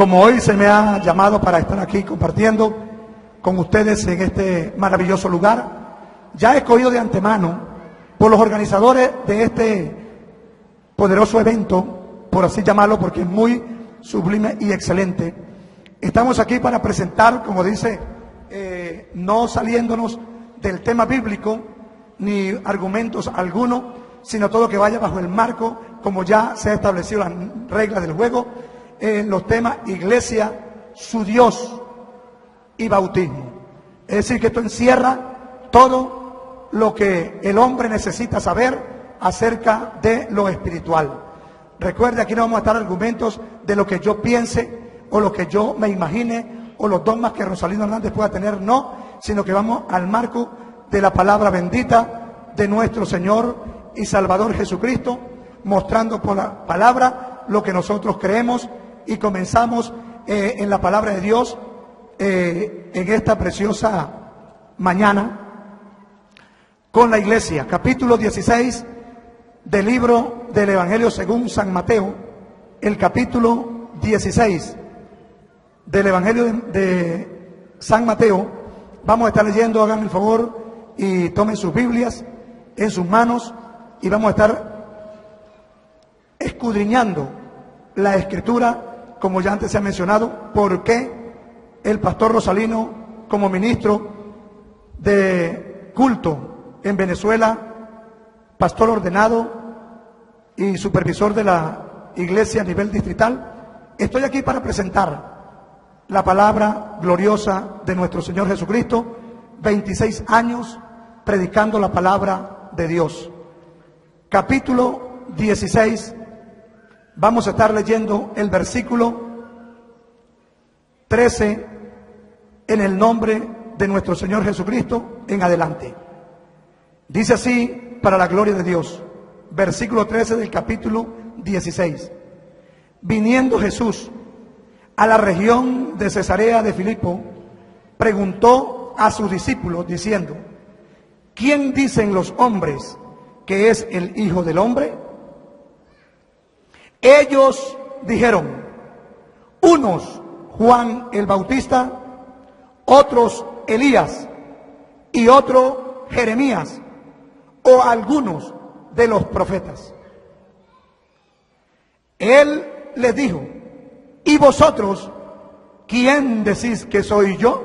Como hoy se me ha llamado para estar aquí compartiendo con ustedes en este maravilloso lugar, ya he escogido de antemano por los organizadores de este poderoso evento, por así llamarlo, porque es muy sublime y excelente. Estamos aquí para presentar, como dice, no saliéndonos del tema bíblico ni argumentos alguno, sino todo que vaya bajo el marco, como ya se ha establecido las reglas del juego, los temas iglesia, su Dios y bautismo. Es decir, que esto encierra todo lo que el hombre necesita saber acerca de lo espiritual. Recuerde, aquí no vamos a estar argumentos de lo que yo piense o lo que yo me imagine o los dogmas que Rosalino Hernández pueda tener, no, sino que vamos al marco de la palabra bendita de nuestro Señor y Salvador Jesucristo, mostrando por la palabra lo que nosotros creemos, y comenzamos en la palabra de Dios en esta preciosa mañana con la iglesia, capítulo 16 del libro del Evangelio según San Mateo, el capítulo 16 del Evangelio de San Mateo. Vamos a estar leyendo, hagan el favor y tomen sus Biblias en sus manos y vamos a estar escudriñando la Escritura, como ya antes se ha mencionado, por qué el pastor Rosalino, como ministro de culto en Venezuela, pastor ordenado y supervisor de la iglesia a nivel distrital, estoy aquí para presentar la palabra gloriosa de nuestro Señor Jesucristo, 26 años predicando la palabra de Dios. Capítulo 16, vamos a estar leyendo el versículo 13 en el nombre de nuestro Señor Jesucristo en adelante. Dice así, para la gloria de Dios, versículo 13 del capítulo 16. Viniendo Jesús a la región de Cesarea de Filipo, preguntó a sus discípulos diciendo: ¿quién dicen los hombres que es el Hijo del Hombre? Ellos dijeron: unos Juan el Bautista, otros Elías y otro Jeremías o algunos de los profetas. Él les dijo: ¿y vosotros quién decís que soy yo?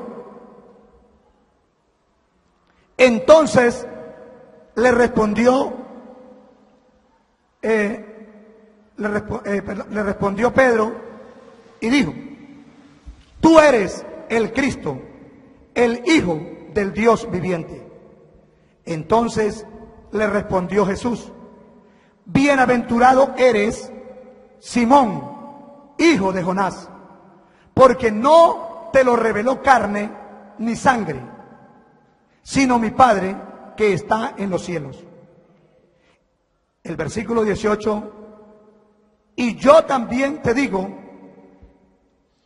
Entonces le respondió Pedro y dijo: tú eres el Cristo, el Hijo del Dios viviente. Entonces le respondió Jesús: bienaventurado eres, Simón, hijo de Jonás, porque no te lo reveló carne ni sangre, sino mi Padre que está en los cielos. El versículo 18: y yo también te digo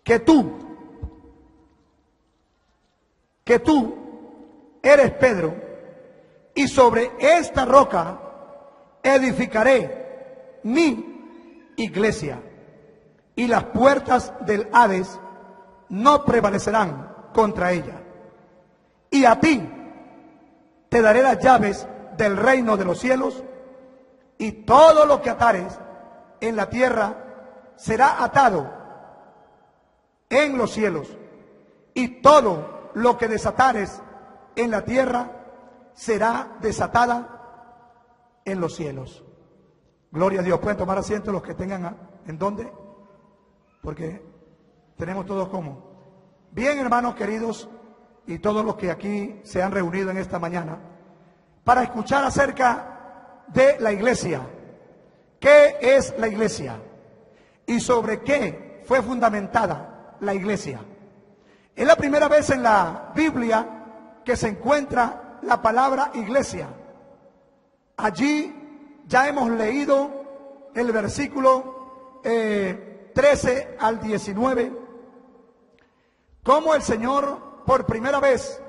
que tú eres Pedro, y sobre esta roca edificaré mi iglesia, y las puertas del Hades no prevalecerán contra ella. Y a ti te daré las llaves del reino de los cielos, y todo lo que atares en la tierra será atado en los cielos, y todo lo que desatares en la tierra será desatada en los cielos. Gloria a Dios. Pueden tomar asiento los que tengan en dónde, porque tenemos todos como. Bien, hermanos queridos, y todos los que aquí se han reunido en esta mañana para escuchar acerca de la iglesia. ¿Qué es la iglesia? ¿Y sobre qué fue fundamentada la iglesia? Es la primera vez en la Biblia que se encuentra la palabra iglesia. Allí ya hemos leído el versículo 13 al 19, cómo el Señor por primera vez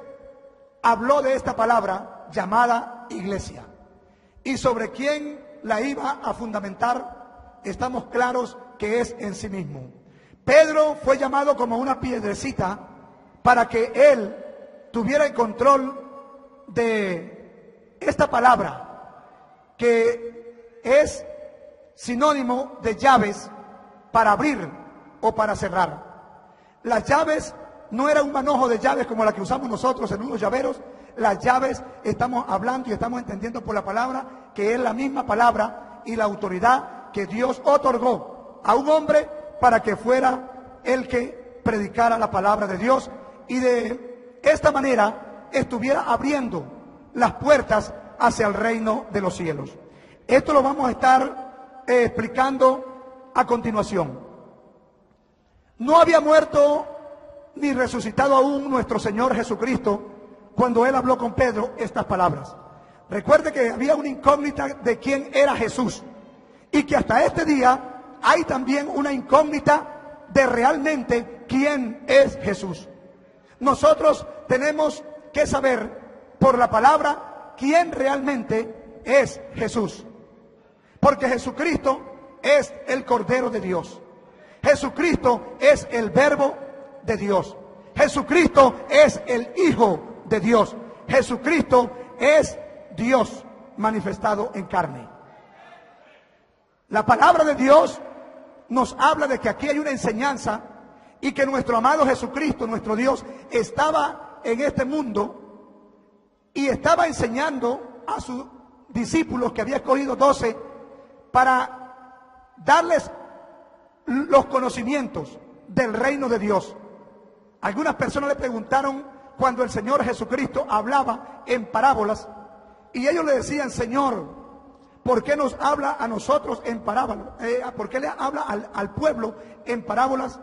habló de esta palabra llamada iglesia. Y sobre quién la iba a fundamentar, estamos claros que es en sí mismo. Pedro fue llamado como una piedrecita para que él tuviera el control de esta palabra, que es sinónimo de llaves para abrir o para cerrar. Las llaves no era un manojo de llaves como la que usamos nosotros en unos llaveros. Las llaves, estamos hablando y estamos entendiendo por la palabra, que es la misma palabra y la autoridad que Dios otorgó a un hombre para que fuera el que predicara la palabra de Dios y de esta manera estuviera abriendo las puertas hacia el reino de los cielos. Esto lo vamos a estar explicando a continuación. No había muerto ni resucitado aún nuestro Señor Jesucristo cuando Él habló con Pedro estas palabras. Recuerde que había una incógnita de quién era Jesús y que hasta este día hay también una incógnita de realmente quién es Jesús. Nosotros tenemos que saber por la palabra quién realmente es Jesús. Porque Jesucristo es el Cordero de Dios. Jesucristo es el Verbo de Dios. Jesucristo es el Hijo de Dios. Jesucristo es Dios manifestado en carne. La palabra de Dios nos habla de que aquí hay una enseñanza y que nuestro amado Jesucristo, nuestro Dios, estaba en este mundo y estaba enseñando a sus discípulos, que había escogido 12, para darles los conocimientos del reino de Dios. Algunas personas le preguntaron cuando el Señor Jesucristo hablaba en parábolas y ellos le decían: Señor, ¿por qué nos habla a nosotros en parábolas? ¿Por qué le habla al pueblo en parábolas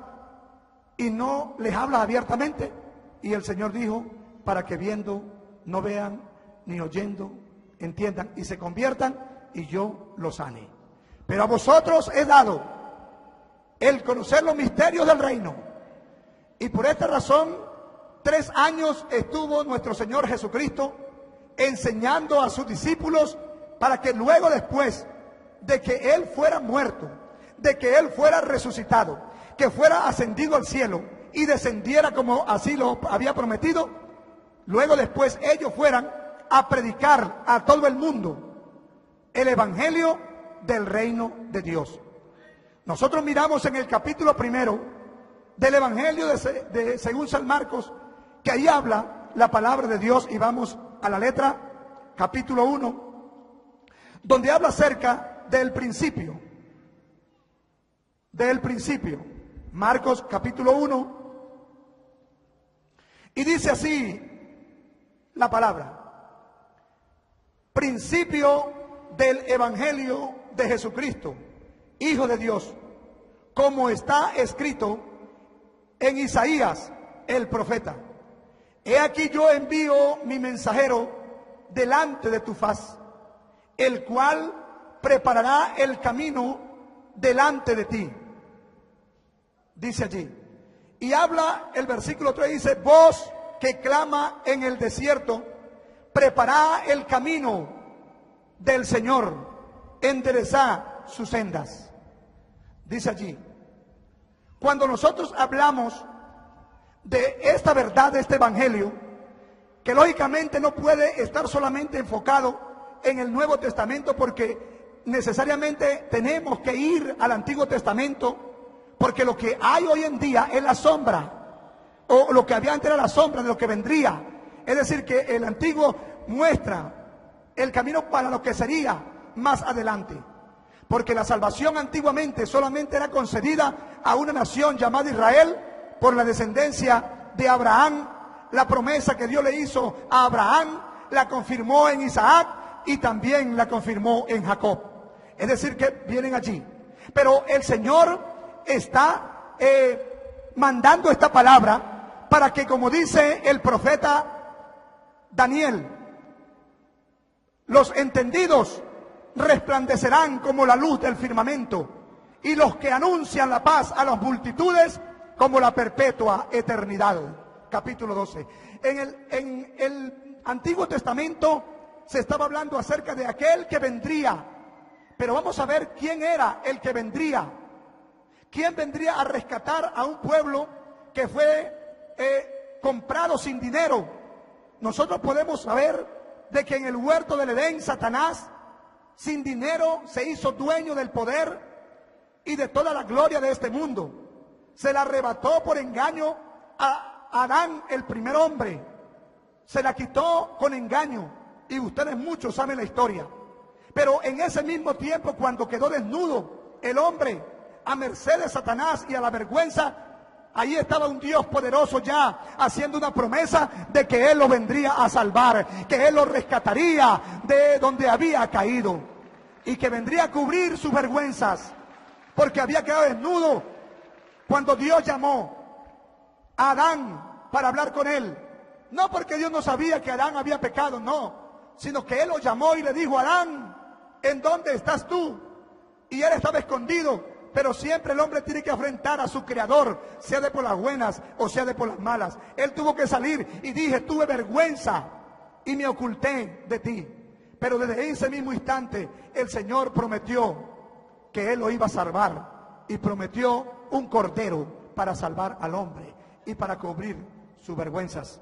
y no les habla abiertamente? Y el Señor dijo: para que viendo no vean, ni oyendo entiendan y se conviertan y yo los sane. Pero a vosotros he dado el conocer los misterios del reino. Y por esta razón 3 años estuvo nuestro Señor Jesucristo enseñando a sus discípulos, para que luego, después de que Él fuera muerto, de que Él fuera resucitado, que fuera ascendido al cielo y descendiera como así lo había prometido, luego después ellos fueran a predicar a todo el mundo el evangelio del reino de Dios. Nosotros miramos en el capítulo 1 del evangelio de según San Marcos, que ahí habla la palabra de Dios, y vamos a la letra, capítulo 1, donde habla acerca del principio. Marcos capítulo 1, y dice así la palabra: principio del evangelio de Jesucristo, Hijo de Dios, como está escrito en Isaías el profeta: he aquí yo envío mi mensajero delante de tu faz, el cual preparará el camino delante de ti. Dice allí. Y habla el versículo 3, dice: voz que clama en el desierto, preparad el camino del Señor, enderezad sus sendas. Dice allí. Cuando nosotros hablamos de esta verdad, de este evangelio, que lógicamente no puede estar solamente enfocado en el Nuevo Testamento, porque necesariamente tenemos que ir al Antiguo Testamento, porque lo que hay hoy en día es la sombra, o lo que había antes era la sombra de lo que vendría. Es decir, que el Antiguo muestra el camino para lo que sería más adelante, porque la salvación antiguamente solamente era concedida a una nación llamada Israel por la descendencia de Abraham. La promesa que Dios le hizo a Abraham la confirmó en Isaac y también la confirmó en Jacob. Es decir, que vienen allí. Pero el Señor está mandando esta palabra para que, como dice el profeta Daniel, los entendidos resplandecerán como la luz del firmamento, y los que anuncian la paz a las multitudes como la perpetua eternidad. Capítulo 12. En el Antiguo Testamento se estaba hablando acerca de aquel que vendría, pero vamos a ver quién era el que vendría. ¿Quién vendría a rescatar a un pueblo que fue comprado sin dinero? Nosotros podemos saber de que en el huerto del Edén, Satanás, sin dinero, se hizo dueño del poder y de toda la gloria de este mundo. Se la arrebató por engaño a Adán, el primer hombre. Se la quitó con engaño, y ustedes muchos saben la historia. Pero en ese mismo tiempo, cuando quedó desnudo el hombre, a merced de Satanás y a la vergüenza, ahí estaba un Dios poderoso ya haciendo una promesa de que Él lo vendría a salvar, que Él lo rescataría de donde había caído y que vendría a cubrir sus vergüenzas, porque había quedado desnudo cuando Dios llamó a Adán para hablar con él. No porque Dios no sabía que Adán había pecado, no, sino que Él lo llamó y le dijo: Adán, ¿en dónde estás tú? Y él estaba escondido. Pero siempre el hombre tiene que enfrentar a su creador, sea de por las buenas o sea de por las malas. Él tuvo que salir y dije: tuve vergüenza y me oculté de ti. Pero desde ese mismo instante el Señor prometió que Él lo iba a salvar, y prometió un cordero para salvar al hombre y para cubrir sus vergüenzas.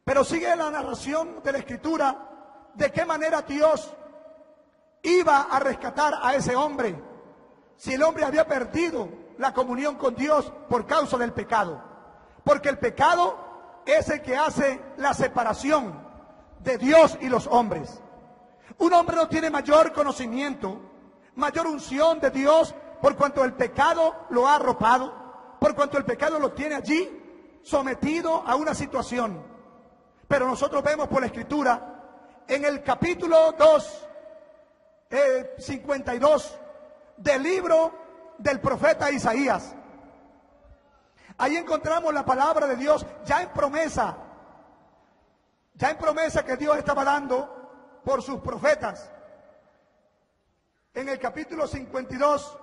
Pero sigue la narración de la Escritura de qué manera Dios iba a rescatar a ese hombre, si el hombre había perdido la comunión con Dios por causa del pecado. Porque el pecado es el que hace la separación de Dios y los hombres. Un hombre no tiene mayor conocimiento, mayor unción de Dios, por cuanto el pecado lo ha arropado, por cuanto el pecado lo tiene allí sometido a una situación. Pero nosotros vemos por la Escritura, en el capítulo 2, 52 del libro del profeta Isaías, ahí encontramos la palabra de Dios ya en promesa que Dios estaba dando por sus profetas. En el capítulo 52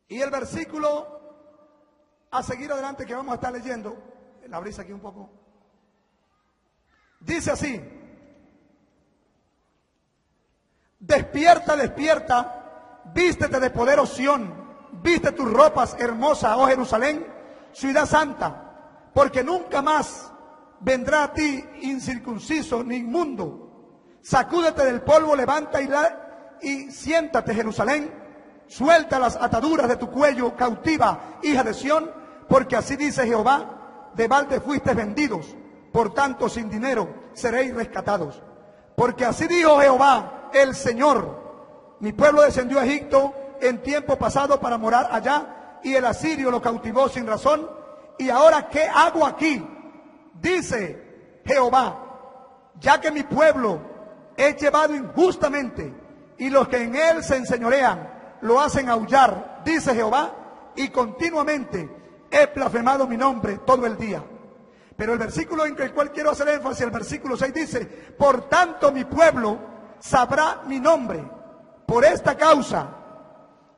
y el versículo a seguir adelante que vamos a estar leyendo, la brisa aquí un poco, dice así: despierta, despierta, vístete de poder, oh Sión, viste tus ropas hermosas, oh Jerusalén, ciudad santa, porque nunca más vendrá a ti incircunciso ni inmundo. Sacúdete del polvo, levanta y siéntate, Jerusalén, suelta las ataduras de tu cuello, cautiva, hija de Sión, porque así dice Jehová: de balde fuisteis vendidos, por tanto sin dinero seréis rescatados. Porque así dijo Jehová, el Señor: mi pueblo descendió a Egipto en tiempo pasado para morar allá, y el asirio lo cautivó sin razón. Y ahora, ¿qué hago aquí? Dice Jehová: ya que mi pueblo es llevado injustamente, y los que en él se enseñorean lo hacen aullar, dice Jehová, y continuamente he blasfemado mi nombre todo el día. Pero el versículo en el cual quiero hacer énfasis, el versículo 6 dice: por tanto mi pueblo sabrá mi nombre por esta causa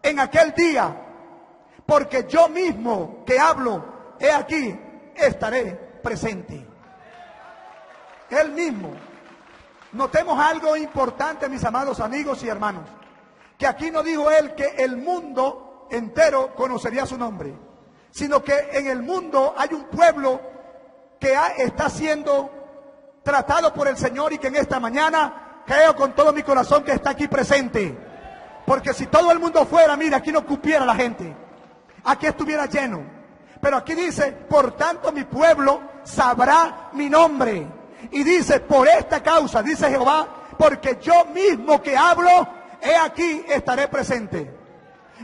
en aquel día, porque yo mismo que hablo, he aquí, estaré presente. Él mismo. Notemos algo importante, mis amados amigos y hermanos, que aquí no dijo Él que el mundo entero conocería su nombre, sino que en el mundo hay un pueblo que está siendo tratado por el Señor, y que en esta mañana creo con todo mi corazón que está aquí presente. Porque si todo el mundo fuera, mira, aquí no cupiera la gente, aquí estuviera lleno. Pero aquí dice: por tanto mi pueblo sabrá mi nombre. Y dice: por esta causa, dice Jehová, porque yo mismo que hablo, he aquí, estaré presente.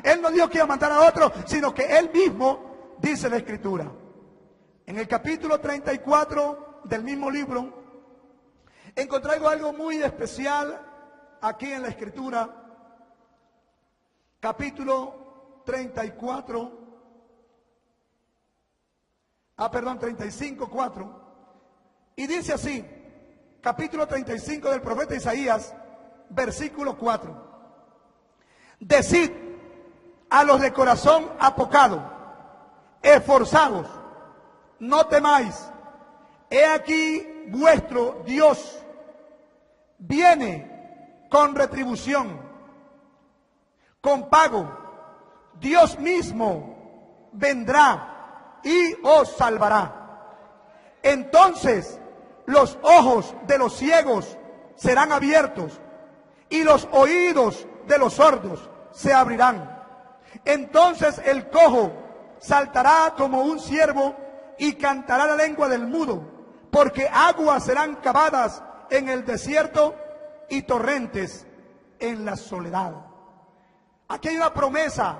Él no dijo que iba a mandar a otro, sino que Él mismo, dice la Escritura. En el capítulo 34 del mismo libro, encontré algo muy especial aquí en la Escritura. Capítulo 34, 35, 4. Y dice así, capítulo 35 del profeta Isaías, versículo 4. Decid a los de corazón apocado, esforzados, no temáis, he aquí vuestro Dios viene con retribución, con pago, Dios mismo vendrá y os salvará. Entonces los ojos de los ciegos serán abiertos y los oídos de los sordos se abrirán. Entonces el cojo saltará como un ciervo y cantará la lengua del mudo, porque aguas serán cavadas en el desierto y torrentes en la soledad. Aquí hay una promesa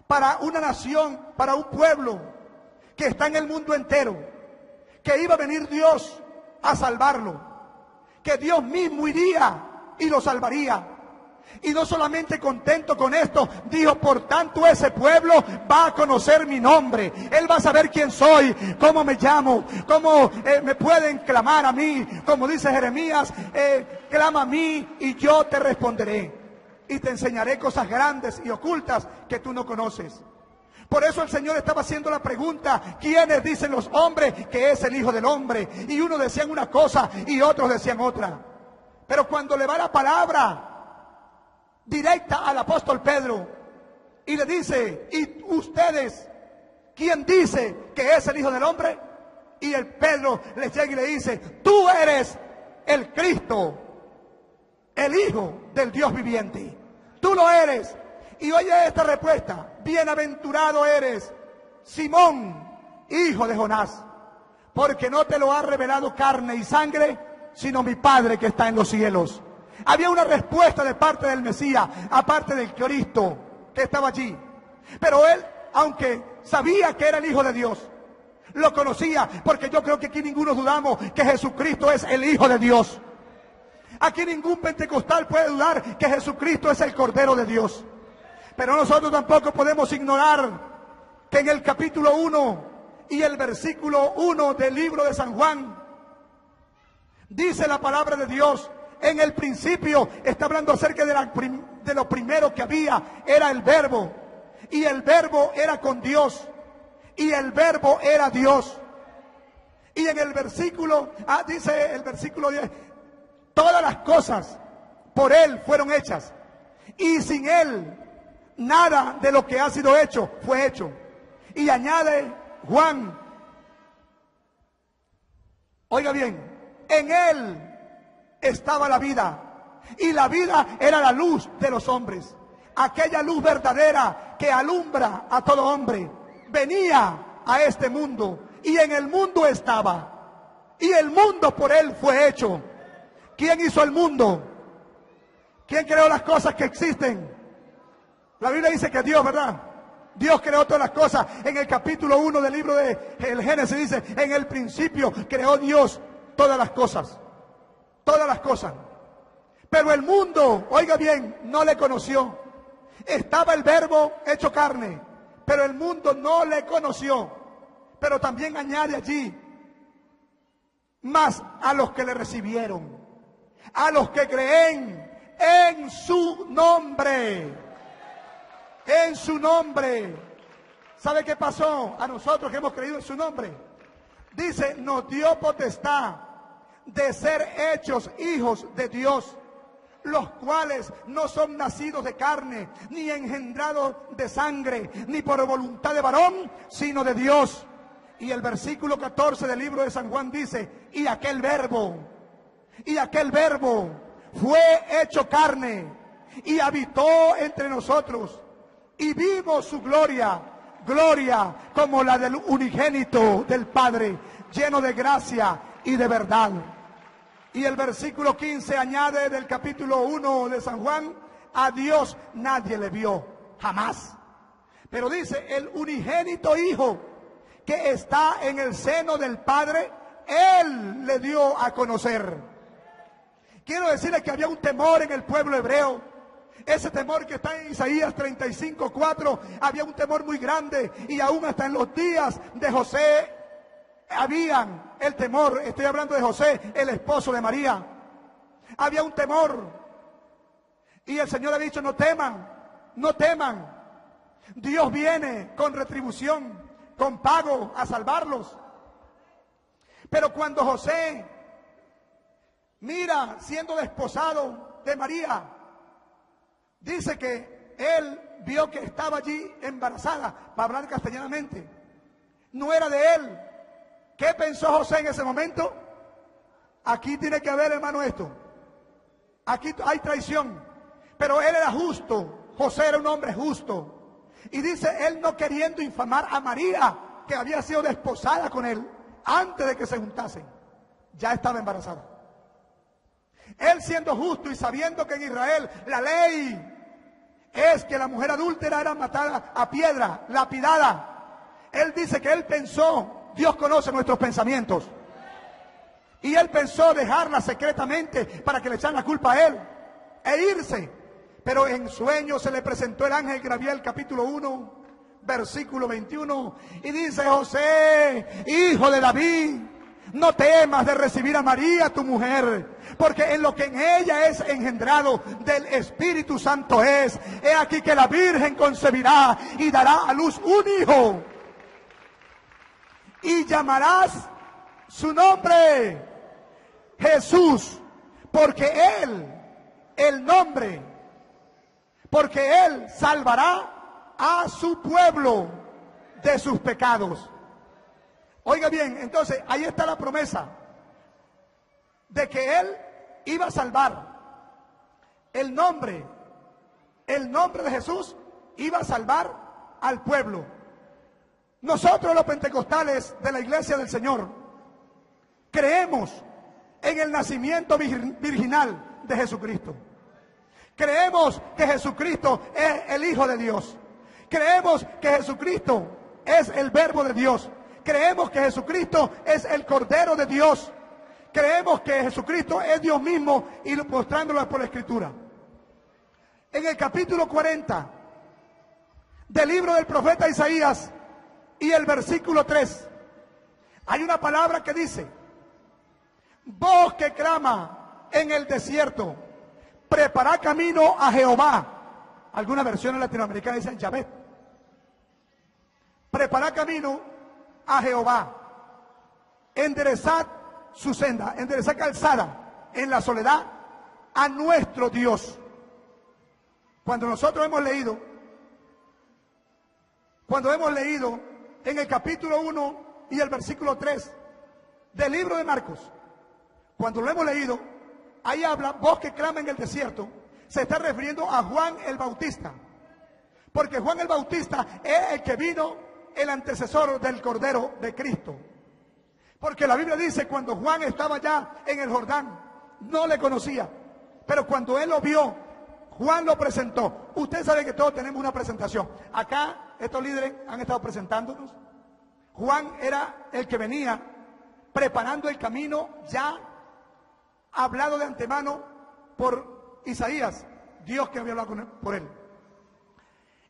para una nación, para un pueblo que está en el mundo entero, que iba a venir Dios a salvarlo, que Dios mismo iría y lo salvaría. Y no solamente contento con esto, dijo, por tanto ese pueblo va a conocer mi nombre. Él va a saber quién soy, cómo me llamo, cómo me pueden clamar a mí. Como dice Jeremías, clama a mí y yo te responderé. Y te enseñaré cosas grandes y ocultas que tú no conoces. Por eso el Señor estaba haciendo la pregunta, ¿quiénes dicen los hombres que es el Hijo del Hombre? Y unos decían una cosa y otros decían otra. Pero cuando le va la palabra directa al apóstol Pedro y le dice, ¿y ustedes quién dice que es el Hijo del Hombre? Y el Pedro le llega y le dice, tú eres el Cristo, el Hijo del Dios viviente. Tú lo eres. Y oye esta respuesta, bienaventurado eres, Simón, hijo de Jonás, porque no te lo ha revelado carne y sangre, sino mi Padre que está en los cielos. Había una respuesta de parte del Mesías, aparte del Cristo que estaba allí. Pero él, aunque sabía que era el Hijo de Dios, lo conocía, porque yo creo que aquí ninguno dudamos que Jesucristo es el Hijo de Dios. Aquí ningún pentecostal puede dudar que Jesucristo es el Cordero de Dios. Pero nosotros tampoco podemos ignorar que en el capítulo 1 y el versículo 1 del libro de San Juan, dice la palabra de Dios, en el principio está hablando acerca de lo primero que había, era el Verbo, y el Verbo era con Dios, y el Verbo era Dios. Y en el versículo, dice el versículo 10, todas las cosas por Él fueron hechas, y sin Él nada de lo que ha sido hecho fue hecho. Y añade Juan, oiga bien, en Él estaba la vida, y la vida era la luz de los hombres. Aquella luz verdadera que alumbra a todo hombre venía a este mundo, y en el mundo estaba, y el mundo por Él fue hecho. ¿Quién hizo el mundo? ¿Quién creó las cosas que existen? La Biblia dice que Dios, ¿verdad? Dios creó todas las cosas. En el capítulo 1 del libro de el Génesis dice, en el principio creó Dios todas las cosas. Todas las cosas. Pero el mundo, oiga bien, no le conoció. Estaba el Verbo hecho carne, pero el mundo no le conoció. Pero también añade allí, más a los que le recibieron, a los que creen en su nombre. En su nombre. ¿Sabe qué pasó a nosotros que hemos creído en su nombre? Dice, nos dio potestad de ser hechos hijos de Dios, los cuales no son nacidos de carne, ni engendrados de sangre, ni por voluntad de varón, sino de Dios. Y el versículo 14 del libro de San Juan dice, y aquel verbo fue hecho carne y habitó entre nosotros, y vimos su gloria, gloria como la del unigénito del Padre, lleno de gracia y de verdad. Y el versículo 15 añade del capítulo 1 de San Juan, a Dios nadie le vio, jamás. Pero dice, el unigénito Hijo que está en el seno del Padre, Él le dio a conocer. Quiero decirles que había un temor en el pueblo hebreo. Ese temor que está en Isaías 35:4, había un temor muy grande, y aún hasta en los días de José habían el temor. Estoy hablando de José, el esposo de María. Había un temor, y el Señor ha dicho, no teman, no teman. Dios viene con retribución, con pago a salvarlos. Pero cuando José mira siendo desposado de María, dice que él vio que estaba allí embarazada, para hablar castellanamente. No era de él. ¿Qué pensó José en ese momento? Aquí tiene que haber, hermano, esto. Aquí hay traición. Pero él era justo. José era un hombre justo. Y dice, él no queriendo infamar a María, que había sido desposada con él, antes de que se juntasen, ya estaba embarazada. Él siendo justo y sabiendo que en Israel la ley es que la mujer adúltera era matada a piedra, lapidada. Él dice que él pensó, Dios conoce nuestros pensamientos, y él pensó dejarla secretamente para que le echaran la culpa a él e irse. Pero en sueño se le presentó el ángel Gabriel, capítulo 1, versículo 21, y dice: José, hijo de David, no temas de recibir a María, tu mujer, porque en lo que en ella es engendrado del Espíritu Santo es. He aquí que la Virgen concebirá y dará a luz un hijo, y llamarás su nombre Jesús, porque él salvará a su pueblo de sus pecados. Oiga bien, entonces ahí está la promesa de que él iba a salvar. El nombre de Jesús iba a salvar al pueblo. Nosotros los pentecostales de la Iglesia del Señor creemos en el nacimiento virginal de Jesucristo. Creemos que Jesucristo es el Hijo de Dios. Creemos que Jesucristo es el Verbo de Dios. Creemos que Jesucristo es el Cordero de Dios. Creemos que Jesucristo es Dios mismo, y mostrándolo por la Escritura. En el capítulo 40 del libro del profeta Isaías y el versículo 3, hay una palabra que dice: voz que clama en el desierto, preparad camino a Jehová. Algunas versiones latinoamericanas dicen Yahvé. Preparad camino a Jehová, enderezad su senda, enderezad calzada en la soledad a nuestro Dios. Cuando nosotros hemos leído en el capítulo 1 y el versículo 3 del libro de Marcos, cuando lo hemos leído, ahí habla, voz que clama en el desierto, se está refiriendo a Juan el Bautista, porque Juan el Bautista es el que vino, el antecesor del Cordero de Cristo. Porque la Biblia dice, cuando Juan estaba ya en el Jordán, no le conocía, pero cuando él lo vio, Juan lo presentó. Usted sabe que todos tenemos una presentación. Acá estos líderes han estado presentándonos. Juan era el que venía preparando el camino, ya hablado de antemano por Isaías, Dios que había hablado por él.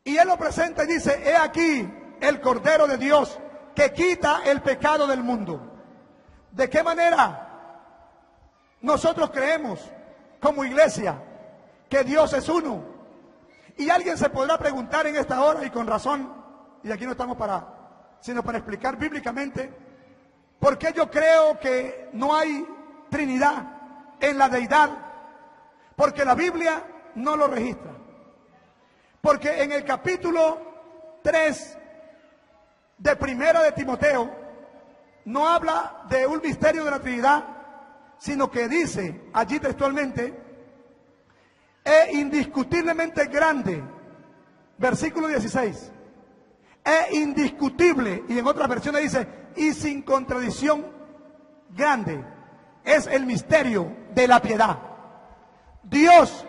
Y él lo presenta y dice: he aquí el Cordero de Dios que quita el pecado del mundo. ¿De qué manera nosotros creemos como iglesia que Dios es uno? Y alguien se podrá preguntar en esta hora, y con razón, y aquí no estamos sino para explicar bíblicamente, ¿por qué yo creo que no hay Trinidad en la deidad? Porque la Biblia no lo registra. Porque en el capítulo 3 de Primera de Timoteo no habla de un misterio de la Trinidad, sino que dice allí textualmente: es indiscutiblemente grande, versículo 16, es indiscutible, y en otras versiones dice: y sin contradicción grande, es el misterio de la piedad. Dios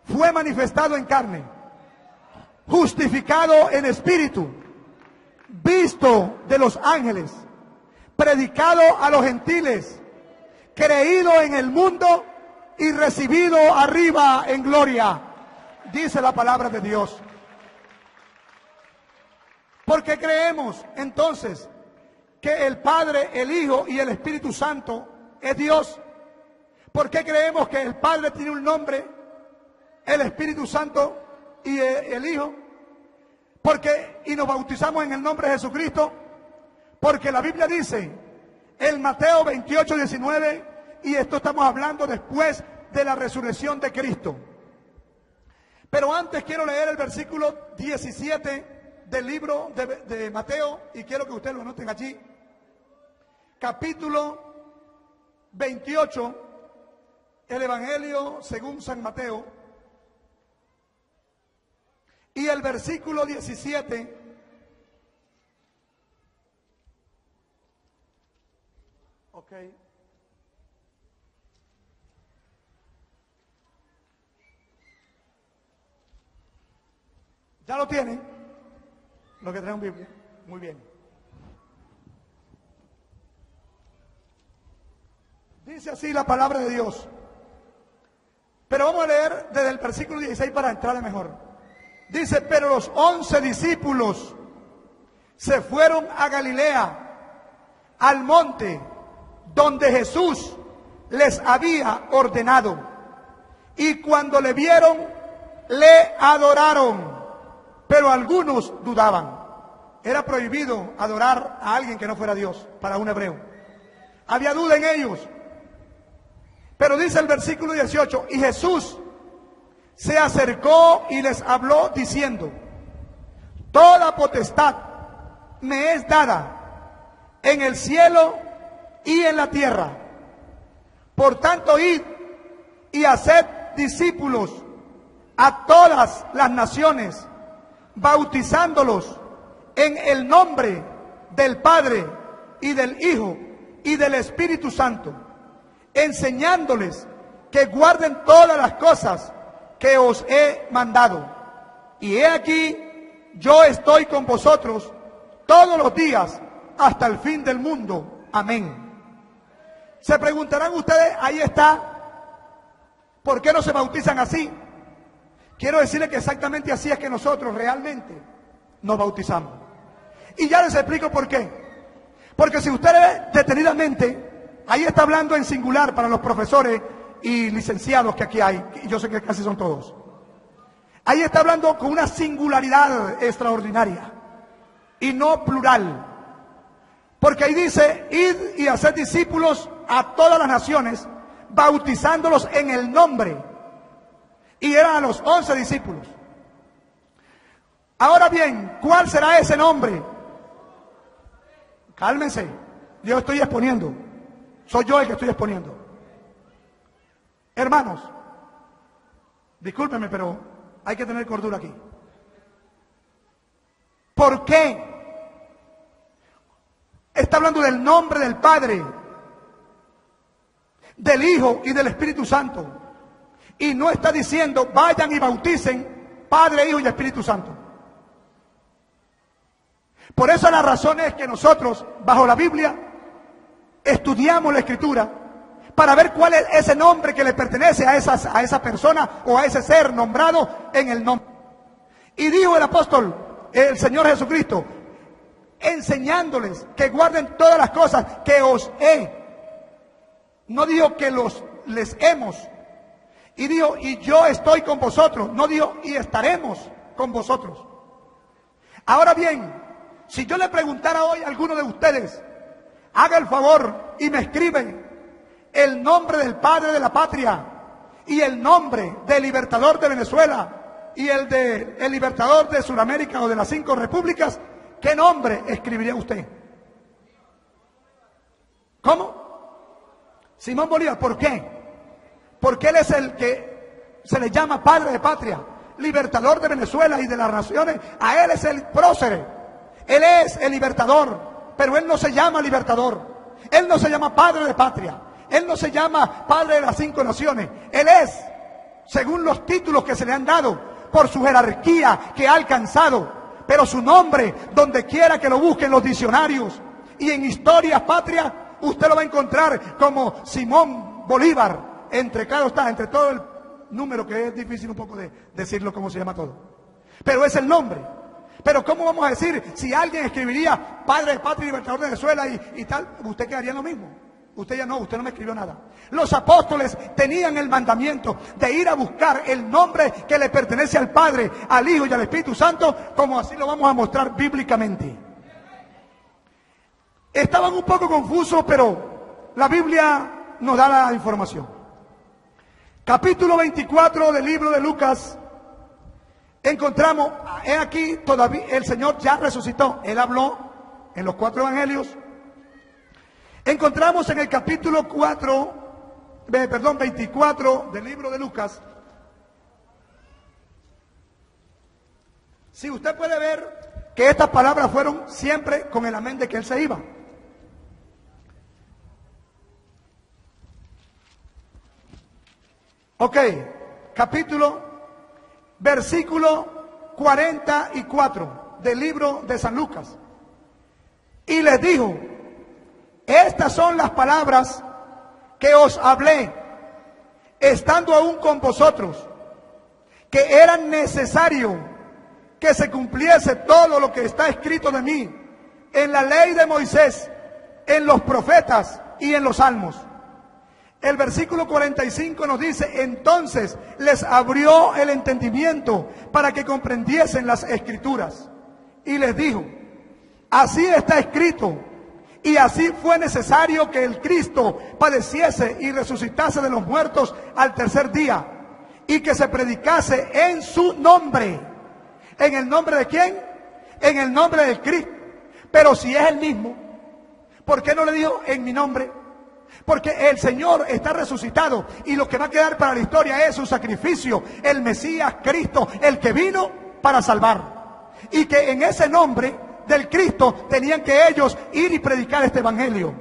fue manifestado en carne, justificado en espíritu, visto de los ángeles, predicado a los gentiles, creído en el mundo y recibido arriba en gloria, dice la palabra de Dios. Porque creemos entonces que el Padre, el Hijo y el Espíritu Santo es Dios. ¿Por qué creemos que el Padre tiene un nombre, el Espíritu Santo y el Hijo? Y nos bautizamos en el nombre de Jesucristo, porque la Biblia dice en Mateo 28, 19, y esto estamos hablando después de la resurrección de Cristo: Pero antes quiero leer el versículo 17 del libro de Mateo, y quiero que ustedes lo anoten allí. Capítulo 28, el Evangelio según San Mateo, y el versículo 17. Ok. ¿Ya lo tienen? Lo que traen Biblia. Muy bien. Dice así la palabra de Dios. Pero vamos a leer desde el versículo 16 para entrarle mejor. Dice, pero los 11 discípulos se fueron a Galilea, al monte donde Jesús les había ordenado. Y cuando le vieron, le adoraron. Pero algunos dudaban. Era prohibido adorar a alguien que no fuera Dios para un hebreo. Había duda en ellos. Pero dice el versículo 18, y Jesús se acercó y les habló diciendo, toda potestad me es dada en el cielo y en la tierra. Por tanto, id y haced discípulos a todas las naciones, bautizándolos en el nombre del Padre y del Hijo y del Espíritu Santo, enseñándoles que guarden todas las cosas que os he mandado. Y he aquí, yo estoy con vosotros todos los días hasta el fin del mundo. Amén. Se preguntarán ustedes, ahí está, ¿por qué no se bautizan así? Quiero decirles que exactamente así es que nosotros realmente nos bautizamos. Y ya les explico por qué. Porque si usted ve detenidamente, ahí está hablando en singular para los profesores y licenciados que aquí hay, y yo sé que casi son todos. Ahí está hablando con una singularidad extraordinaria y no plural. Porque ahí dice, id y haced discípulos a todas las naciones, bautizándolos en el nombre. Y eran a los 11 discípulos. Ahora bien, ¿cuál será ese nombre? Cálmense, yo estoy exponiendo. Soy yo el que estoy exponiendo. Hermanos, discúlpenme, pero hay que tener cordura aquí. ¿Por qué? Está hablando del nombre del Padre, del Hijo y del Espíritu Santo. Y no está diciendo, vayan y bauticen Padre, Hijo y Espíritu Santo. Por eso la razón es que nosotros, bajo la Biblia, estudiamos la Escritura para ver cuál es ese nombre que le pertenece a esa persona o a ese ser nombrado en el nombre. Y dijo el apóstol, el Señor Jesucristo, enseñándoles que guarden todas las cosas que os he. No dijo que les hemos. Y dijo, y yo estoy con vosotros. No dijo, y estaremos con vosotros. Ahora bien, si yo le preguntara hoy a alguno de ustedes, haga el favor y me escribe el nombre del padre de la patria y el nombre del libertador de Venezuela y el libertador de Sudamérica o de las 5 repúblicas, ¿qué nombre escribiría usted? ¿Cómo? Simón Bolívar. ¿Por qué? Porque él es el que se le llama padre de patria, libertador de Venezuela y de las naciones. A él es el prócer, él es el libertador, pero él no se llama libertador, él no se llama padre de patria, él no se llama padre de las 5 naciones. Él es, según los títulos que se le han dado, por su jerarquía que ha alcanzado. Pero su nombre, donde quiera que lo busquen los diccionarios y en historias patrias, usted lo va a encontrar como Simón Bolívar. Entre todo el número, que es difícil un poco de decirlo cómo se llama todo. Pero es el nombre. Pero ¿cómo vamos a decir si alguien escribiría padre de patria y libertador de Venezuela y tal? Usted quedaría lo mismo. Usted no me escribió nada. Los apóstoles tenían el mandamiento de ir a buscar el nombre que le pertenece al Padre, al Hijo y al Espíritu Santo, como así lo vamos a mostrar bíblicamente. Estaban un poco confusos, pero la Biblia nos da la información. Capítulo 24 del libro de Lucas, encontramos, he aquí, todavía el Señor ya resucitó. Él habló en los 4 evangelios. Encontramos en el capítulo 24 del libro de Lucas. Si usted puede ver que estas palabras fueron siempre con el amén de que Él se iba. Ok, versículo 44 del libro de San Lucas. Y les dijo: estas son las palabras que os hablé, estando aún con vosotros, que era necesario que se cumpliese todo lo que está escrito de mí en la ley de Moisés, en los profetas y en los salmos. El versículo 45 nos dice: entonces les abrió el entendimiento para que comprendiesen las escrituras. Y les dijo: así está escrito, y así fue necesario que el Cristo padeciese y resucitase de los muertos al tercer día, y que se predicase en su nombre. ¿En el nombre de quién? En el nombre del Cristo. Pero si es el mismo, ¿por qué no le dijo en mi nombre? Porque el Señor está resucitado y lo que va a quedar para la historia es su sacrificio, el Mesías Cristo, el que vino para salvar. Y que en ese nombre del Cristo tenían que ellos ir y predicar este evangelio.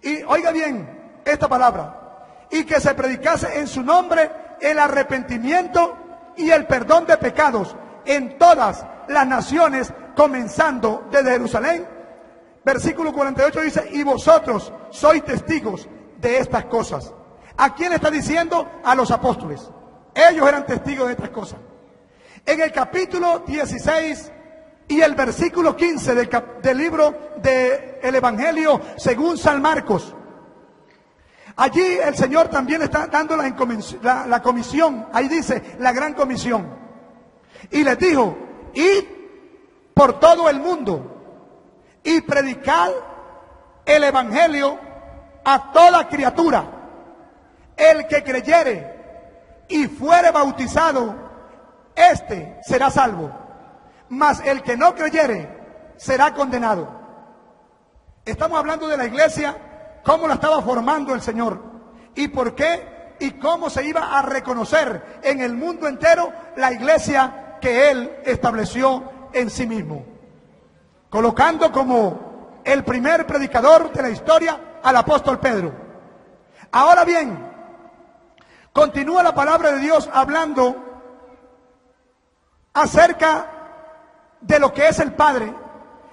Y oiga bien esta palabra: y que se predicase en su nombre el arrepentimiento y el perdón de pecados en todas las naciones, comenzando desde Jerusalén. Versículo 48 dice: y vosotros sois testigos de estas cosas. ¿A quién está diciendo? A los apóstoles. Ellos eran testigos de estas cosas. En el capítulo 16 y el versículo 15 del libro del Evangelio según San Marcos, allí el Señor también está dando la comisión. Ahí dice la gran comisión. Y les dijo: id por todo el mundo y predicad el evangelio a toda criatura. El que creyere y fuere bautizado, éste será salvo, mas el que no creyere será condenado. Estamos hablando de la iglesia, cómo la estaba formando el Señor y por qué y cómo se iba a reconocer en el mundo entero la iglesia que Él estableció en sí mismo, colocando como el primer predicador de la historia al apóstol Pedro. Ahora bien, continúa la palabra de Dios hablando acerca de lo que es el Padre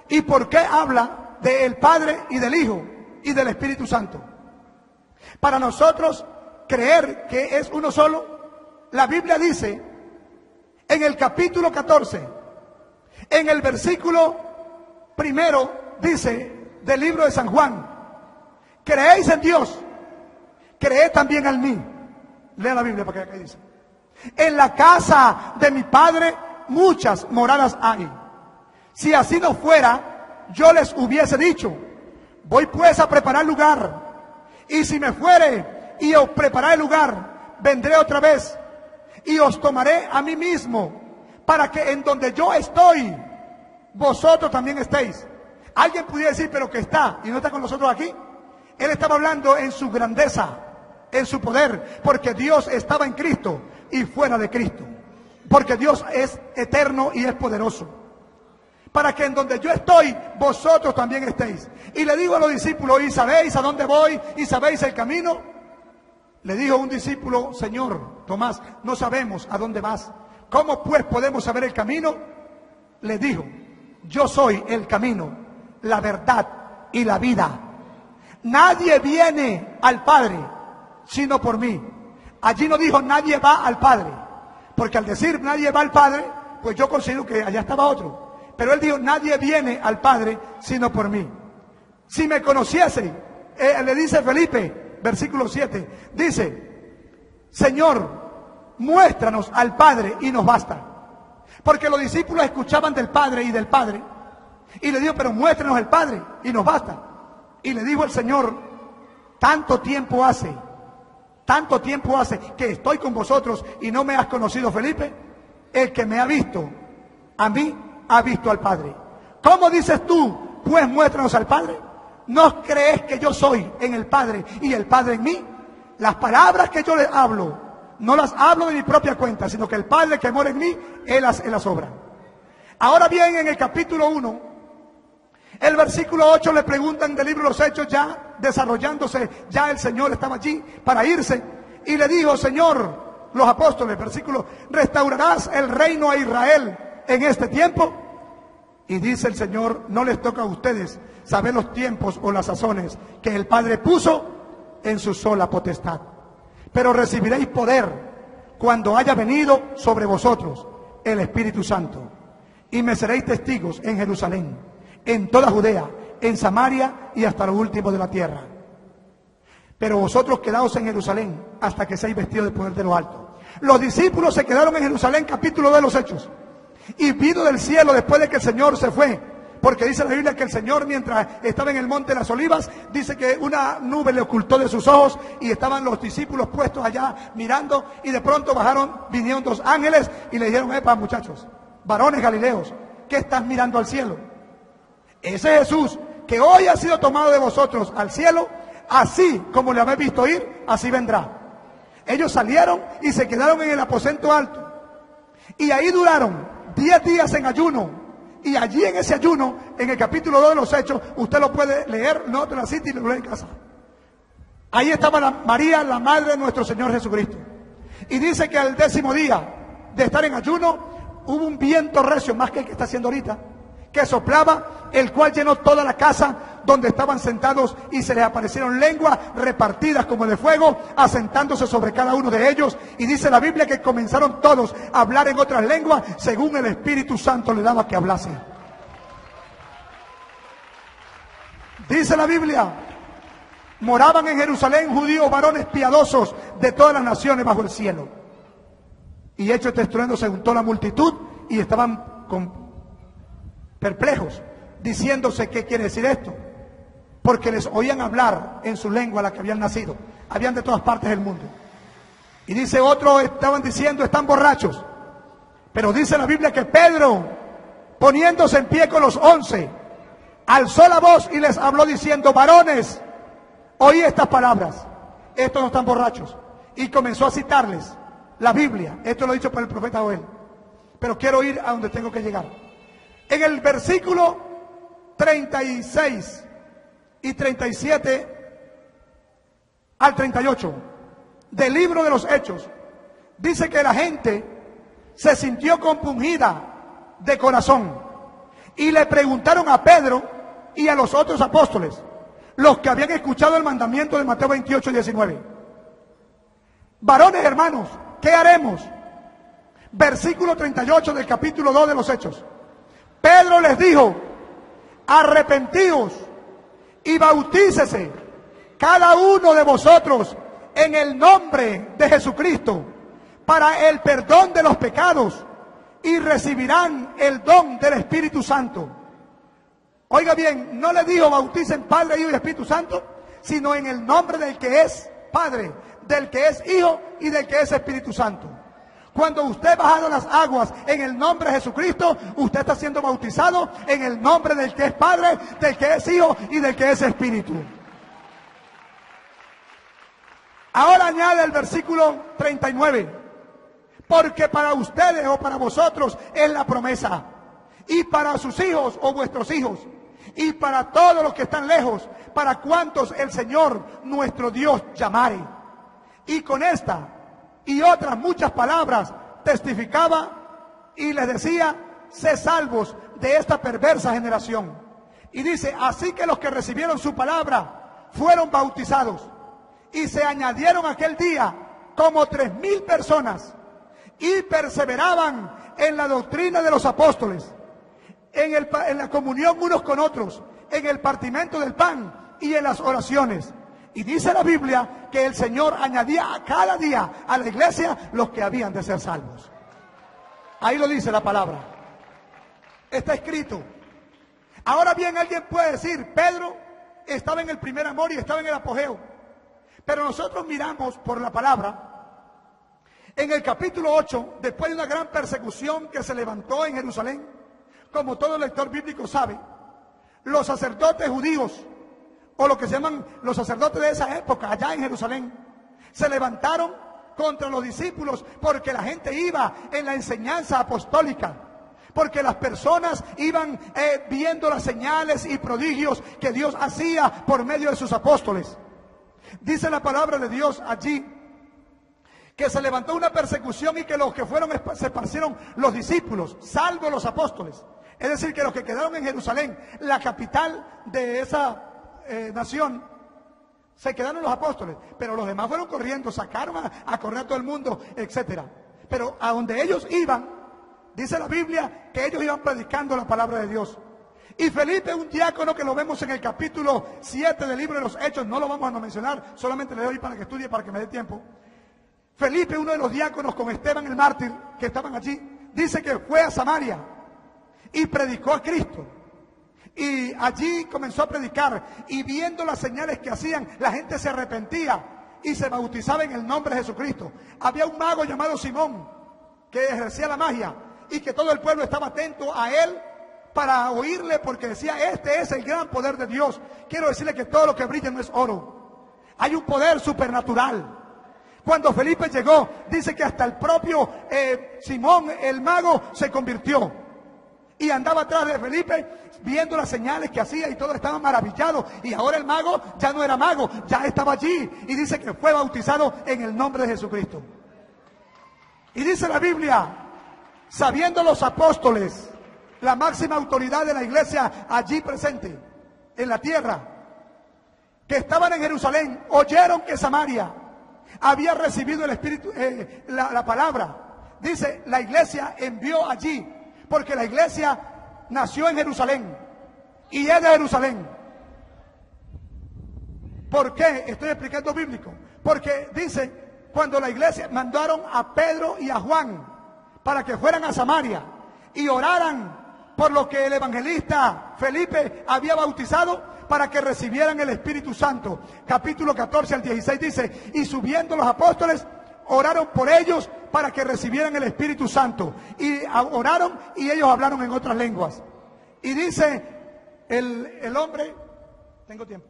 y por qué habla del Padre y del Hijo y del Espíritu Santo. Para nosotros creer que es uno solo, la Biblia dice en el capítulo 14, en el versículo primero, dice del libro de San Juan: creéis en Dios, creed también en mí. Lea la Biblia para que dice: en la casa de mi Padre muchas moradas hay. Si así no fuera, yo les hubiese dicho: voy pues a preparar lugar. Y si me fuere y os prepararé lugar, vendré otra vez y os tomaré a mí mismo, para que en donde yo estoy, vosotros también estéis. Alguien pudiera decir: pero que está y no está con nosotros aquí. Él estaba hablando en su grandeza, en su poder, porque Dios estaba en Cristo y fuera de Cristo, porque Dios es eterno y es poderoso, para que en donde yo estoy, vosotros también estéis. Y le digo a los discípulos: ¿y sabéis a dónde voy? ¿Y sabéis el camino? Le dijo un discípulo: Señor, Tomás, no sabemos a dónde vas. ¿Cómo pues podemos saber el camino? Le dijo: yo soy el camino, la verdad y la vida. Nadie viene al Padre sino por mí. Allí no dijo nadie va al Padre, porque al decir nadie va al Padre, pues yo considero que allá estaba otro. Pero él dijo: nadie viene al Padre sino por mí. Si me conociese, le dice Felipe, versículo 7, dice: Señor, muéstranos al Padre y nos basta. Porque los discípulos escuchaban del Padre y del Padre, y le dijo: pero muéstranos el Padre y nos basta. Y le dijo el Señor: tanto tiempo hace que estoy con vosotros y no me has conocido, Felipe. el que me ha visto, a mí ha visto al Padre. ¿Cómo dices tú, pues muéstranos al Padre? ¿No crees que yo soy en el Padre y el Padre en mí? Las palabras que yo les hablo, no las hablo de mi propia cuenta, sino que el Padre que mora en mí, Él las obra. Ahora bien, en el capítulo 1, el versículo 8 le preguntan del libro de los Hechos, ya desarrollándose, ya el Señor estaba allí para irse, y le dijo, Señor, los apóstoles, versículo, ¿restaurarás el reino a Israel en este tiempo? Y dice el Señor, no les toca a ustedes saber los tiempos o las sazones que el Padre puso en su sola potestad. Pero recibiréis poder cuando haya venido sobre vosotros el Espíritu Santo. Y me seréis testigos en Jerusalén, en toda Judea, en Samaria y hasta lo último de la tierra. Pero vosotros quedaos en Jerusalén hasta que seáis vestidos de poder de lo alto. Los discípulos se quedaron en Jerusalén, capítulo 2 de los Hechos. Y vino del cielo después de que el Señor se fue, porque dice la Biblia que el Señor, mientras estaba en el monte de las Olivas, dice que una nube le ocultó de sus ojos y estaban los discípulos puestos allá mirando, y de pronto vinieron dos ángeles y le dijeron, epa muchachos, varones galileos, ¿qué estás mirando al cielo? Ese Jesús que hoy ha sido tomado de vosotros al cielo, así como le habéis visto ir, así vendrá. Ellos salieron y se quedaron en el aposento alto, y ahí duraron 10 días en ayuno. Y allí en ese ayuno, en el capítulo 2 de los Hechos, usted lo puede leer, no te la cita y lo lee en casa. Ahí estaba María, la madre de nuestro Señor Jesucristo. Y dice que al 10º día de estar en ayuno, hubo un viento recio, más que el que está haciendo ahorita, que soplaba, el cual llenó toda la casa donde estaban sentados, y se les aparecieron lenguas repartidas como de fuego, asentándose sobre cada uno de ellos. Y dice la Biblia que comenzaron todos a hablar en otras lenguas, según el Espíritu Santo le daba que hablase. Dice la Biblia, moraban en Jerusalén judíos varones piadosos de todas las naciones bajo el cielo. Y hecho este estruendo se juntó la multitud y estaban perplejos, diciéndose qué quiere decir esto, porque les oían hablar en su lengua, la que habían nacido. Habían de todas partes del mundo. Y dice otro, estaban diciendo, están borrachos. Pero dice la Biblia que Pedro, poniéndose en pie con los 11, alzó la voz y les habló diciendo, varones, oí estas palabras, estos no están borrachos. Y comenzó a citarles la Biblia. Esto lo he dicho por el profeta Joel, pero quiero ir a donde tengo que llegar. En el versículo 36 y 37 al 38 del libro de los Hechos, dice que la gente se sintió compungida de corazón y le preguntaron a Pedro y a los otros apóstoles, los que habían escuchado el mandamiento de Mateo 28 y 19. Varones hermanos, ¿qué haremos? Versículo 38 del capítulo 2 de los Hechos. Pedro les dijo, arrepentíos y bautícese cada uno de vosotros en el nombre de Jesucristo para el perdón de los pecados, y recibirán el don del Espíritu Santo. Oiga bien, no le dijo bauticen Padre, Hijo y Espíritu Santo, sino en el nombre del que es Padre, del que es Hijo y del que es Espíritu Santo. Cuando usted bajado las aguas en el nombre de Jesucristo, usted está siendo bautizado en el nombre del que es Padre, del que es Hijo y del que es Espíritu. Ahora añade el versículo 39. Porque para ustedes o para vosotros es la promesa, y para sus hijos o vuestros hijos, y para todos los que están lejos, para cuantos el Señor nuestro Dios llamare. Y con esta y otras muchas palabras testificaba y les decía, sé salvos de esta perversa generación. Y dice, así que los que recibieron su palabra fueron bautizados, y se añadieron aquel día como 3,000 personas, y perseveraban en la doctrina de los apóstoles, en la comunión unos con otros, en el partimiento del pan y en las oraciones. Y dice la Biblia que el Señor añadía a cada día a la iglesia los que habían de ser salvos. Ahí lo dice la palabra. Está escrito. Ahora bien, alguien puede decir, Pedro estaba en el primer amor y estaba en el apogeo. Pero nosotros miramos por la palabra En el capítulo 8, después de una gran persecución que se levantó en Jerusalén, como todo lector bíblico sabe, los sacerdotes judíos, o lo que se llaman los sacerdotes de esa época, allá en Jerusalén, se levantaron contra los discípulos porque la gente iba en la enseñanza apostólica, porque las personas iban viendo las señales y prodigios que Dios hacía por medio de sus apóstoles. Dice la palabra de Dios allí que se levantó una persecución y que los que fueron se esparcieron los discípulos, salvo los apóstoles. Es decir, que los que quedaron en Jerusalén, la capital de esa nación, se quedaron los apóstoles, pero los demás fueron corriendo, sacaron a correr a todo el mundo, etcétera. Pero a donde ellos iban, dice la Biblia que ellos iban predicando la palabra de Dios. Y Felipe, un diácono que lo vemos en el capítulo 7 del libro de los Hechos, no lo vamos a mencionar, solamente le doy para que estudie, para que me dé tiempo. Felipe, uno de los diáconos con Esteban el mártir, que estaban allí, dice que fue a Samaria y predicó a Cristo. Y allí comenzó a predicar, y viendo las señales que hacían, la gente se arrepentía y se bautizaba en el nombre de Jesucristo. Había un mago llamado Simón que ejercía la magia y que todo el pueblo estaba atento a él para oírle, porque decía: este es el gran poder de Dios. Quiero decirle que todo lo que brilla no es oro, hay un poder supernatural. Cuando Felipe llegó, dice que hasta el propio Simón el mago se convirtió y andaba atrás de Felipe viendo las señales que hacía, y todos estaban maravillados. Y ahora el mago ya no era mago, ya estaba allí, y dice que fue bautizado en el nombre de Jesucristo. Y dice la Biblia, sabiendo los apóstoles, la máxima autoridad de la iglesia allí presente en la tierra, que estaban en Jerusalén, oyeron que Samaria había recibido el Espíritu, la palabra. Dice, la iglesia envió allí, porque la iglesia nació en Jerusalén y es de Jerusalén. ¿Por qué? Estoy explicando bíblico. Porque dice, cuando la iglesia mandaron a Pedro y a Juan para que fueran a Samaria y oraran por lo que el evangelista Felipe había bautizado, para que recibieran el Espíritu Santo. Capítulo 14 al 16 dice, y subiendo los apóstoles, oraron por ellos para que recibieran el Espíritu Santo. Y oraron y ellos hablaron en otras lenguas. Y dice el hombre, tengo tiempo.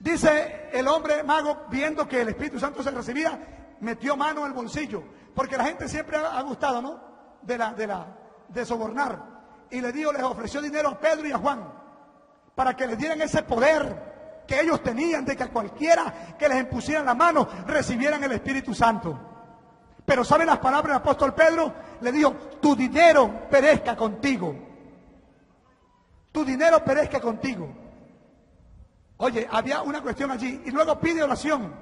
Dice el hombre mago, viendo que el Espíritu Santo se recibía, metió mano en el bolsillo. Porque la gente siempre ha gustado, ¿no? De sobornar. Y les ofreció dinero a Pedro y a Juan, para que les dieran ese poder que ellos tenían, de que a cualquiera que les impusieran la mano recibieran el Espíritu Santo. Pero ¿saben las palabras del apóstol Pedro? Le dijo, tu dinero perezca contigo. Tu dinero perezca contigo. Oye, había una cuestión allí, y luego pide oración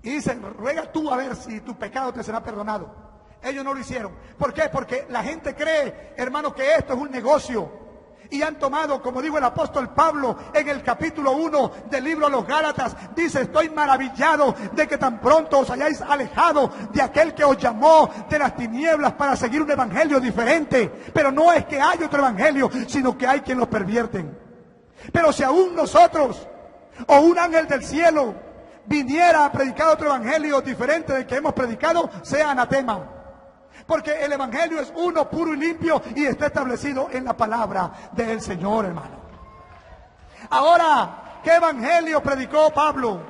y dice, ruega tú a ver si tu pecado te será perdonado. Ellos no lo hicieron. ¿Por qué? Porque la gente cree, hermano, que esto es un negocio. Y han tomado, como dijo el apóstol Pablo en el capítulo 1 del libro a los Gálatas, dice, estoy maravillado de que tan pronto os hayáis alejado de aquel que os llamó de las tinieblas para seguir un evangelio diferente. Pero no es que hay otro evangelio, sino que hay quien lo pervierten. Pero si aún nosotros o un ángel del cielo viniera a predicar otro evangelio diferente del que hemos predicado, sea anatema. Porque el evangelio es uno, puro y limpio, y está establecido en la palabra del Señor, hermano. Ahora, ¿qué evangelio predicó Pablo?